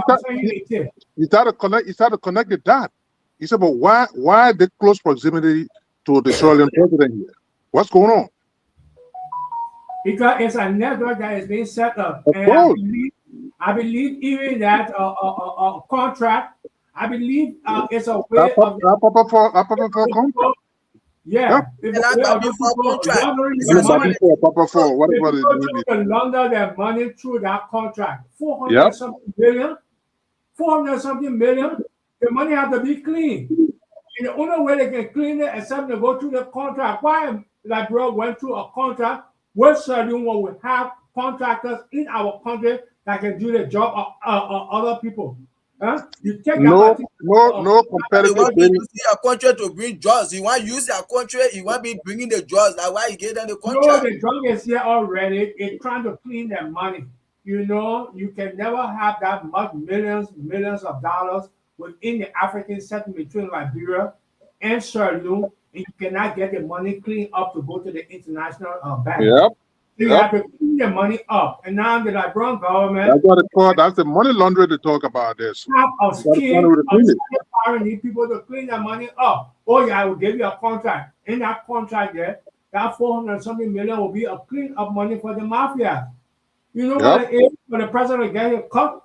You start to connect the dot. He said, but why the close proximity to the Sierra Leone president here? What's going on? Because it's a network that is being set up. Of And course. I believe even that contract, I believe it's a way of contract. yeah. Whatever to launder their money through that contract. 400 something billion. 400 something million. The money has to be clean. And the only way they can clean it is to go through the contract. Why Liberia went through a contract with certain one we have contractors in our country that can do the job of other people. Huh? You take no competitive bidding. You see a contract to bring jobs. You want to use your contract, you want to be bringing the jobs. That's why you get them the contract. No, the drug is here already. It's trying to clean their money. You know, you can never have that much millions of dollars within the African settlement between Liberia and Sierra Leone, and you cannot get the money cleaned up to go to the international bank. You have to clean the money up. And now the Liberian government... That's what it's called. That's the money laundering to talk about this. Have a scheme of need people to clean their money up. Oh yeah, I will give you a contract. In that contract there, that 400 something million will be a clean up money for the mafia. You know what it is for the president to get a cut?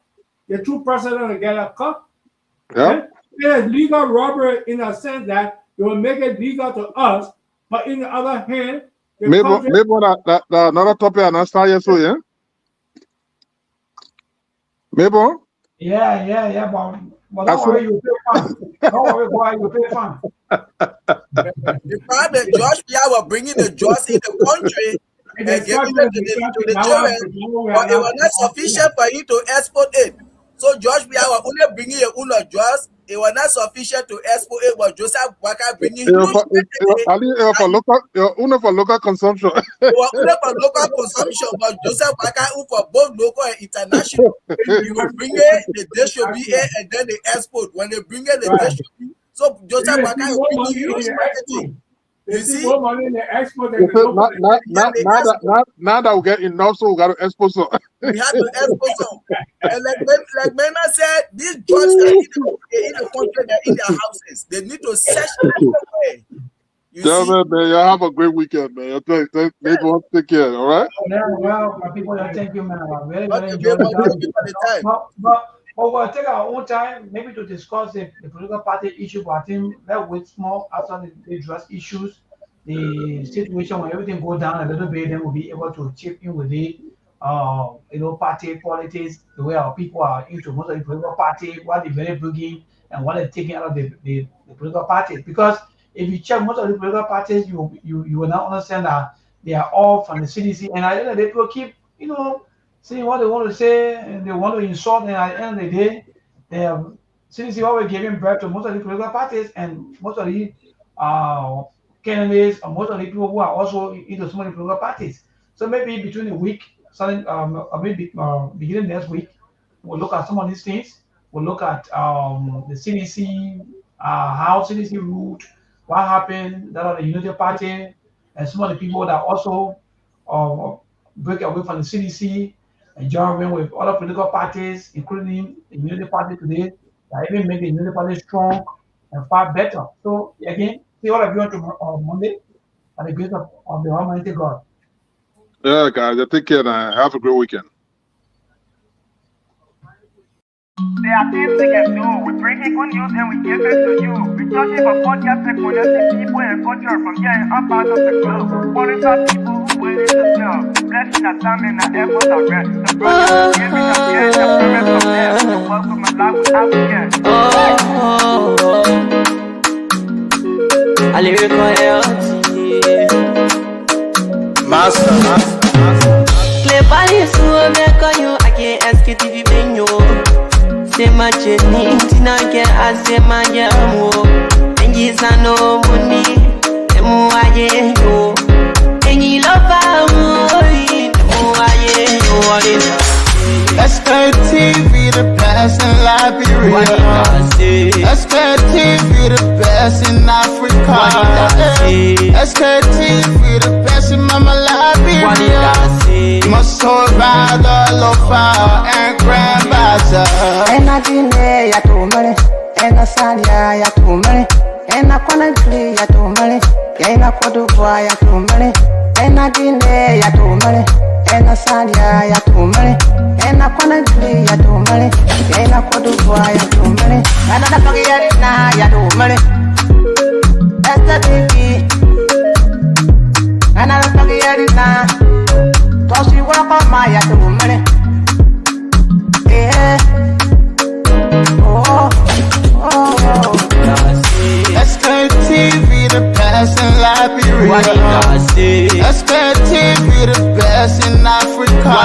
The true president to get a cut? It is legal robbery in a sense that they will make it legal to us, but in the other hand, maybe another topic and start here so yeah. Maybe. Yeah, but don't worry, you pay fine. Don't worry, boy, you pay fine. The problem, Josh Weah were bringing the drugs in the country and giving them to the children, but it was not sufficient for him to export it. So Josh Weah was only bringing a own of drugs. It was not sufficient to export it, but Joseph Baka bringing for local consumption. It was only for local consumption, but Joseph Baka for both local and international. You will bring it, the distribute it, and then they export. When they bring it, they distribute. So Joseph Baka is bringing huge marketing. You see more money in the export than now that we get enough, so we got to export some. We have to export some. And like Mena said, these drugs are in the country, they're in their houses. They need to search everywhere. Yeah, man, y'all have a great weekend, man. Take care, all right? Yeah, well, my people, thank you, man. I really, Okay, really enjoyed thank you it. for the time. But we'll take our own time, maybe to discuss the political party issue. But I think let's wait small after they address issues, the situation when everything go down a little bit, then we'll be able to chip in with it. Party politics, the way our people are into most of the political party, what they're very bringing and what they're taking out of the political parties. Because if you check most of the political parties, you will now understand that they are all from the CDC. And at the end of the day, people keep, saying what they want to say and they want to insult. And at the end of the day, they have CDC always giving birth to most of the political parties and most of the candidates and most of the people who are also into some of the political parties. So maybe between a week, starting maybe beginning next week, we'll look at some of these things. We'll look at the CDC, how CDC ruled, what happened, that are the Unity Party, and some of the people that also break away from the CDC and join in with other political parties, including the Unity Party today, that even make the Unity Party strong and far better. So again, see all of you on Monday by the grace of the Almighty God. Yeah, guys, take care and have a great weekend. There are things we can do. We bring in good news and we give it to you. We talking about podcast and connecting people and culture from here and up out of the globe. What about people who willing to serve? Blessing our time and our efforts are rest. The brothers giving us the end of promise from them. The welcome and life without again. I lyrical health. Master. Play body so you I can't Sktv-Lib. Say my journey, Tina get I say my jamo. And you no money, and more yo. And you love Sktv, the best in Liberia. Sktv, the best in Africa. Sktv, the best in Mama Liberia. Must survive the lofa and grandbaza. And I delay ya to money, and I salia ya to money, and I wanna play ya to money, and I could do boy ya to money, and I delay ya to money, and I salia ya to money, and I wanna play ya to money, and I could do boy ya to money, and I forget now ya to money. That's the TV, and I forget it now. Cause you work on my ya to money. Yeah. Sktv, the best in Liberia. Sktv, the best in Africa.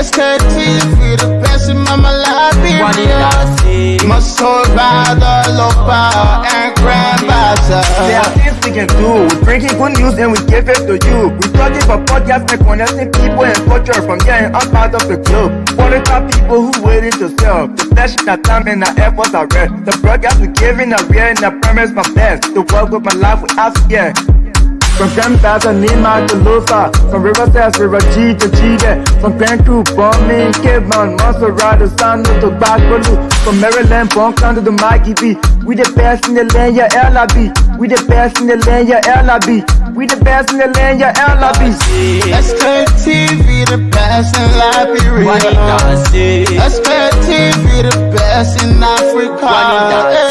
Sktv, the best in Mama Liberia. Must survive the lofa and grandbaza. There are things we can do. We bring in good news and we give it to you. We talking about podcast and connecting people and culture from here and up out of the globe. What about people who willing to serve? The flesh, the time and the efforts are rest. The broadcast we giving a real and the promise my best. The work with my life without fear. From Grandfather, Nima to Lufa, from Riverside, River G to Chile, from Penku, Bombing, Kidman, Montserrat, Sando to Backwalu, from Maryland, Bonkan to the Mikey B. We the best in the land, yeah, LIB. We the best in the land, yeah, LIB. We the best in the land, yeah, LIB. Sktv, the best in Liberia. Sktv, the best in Africa.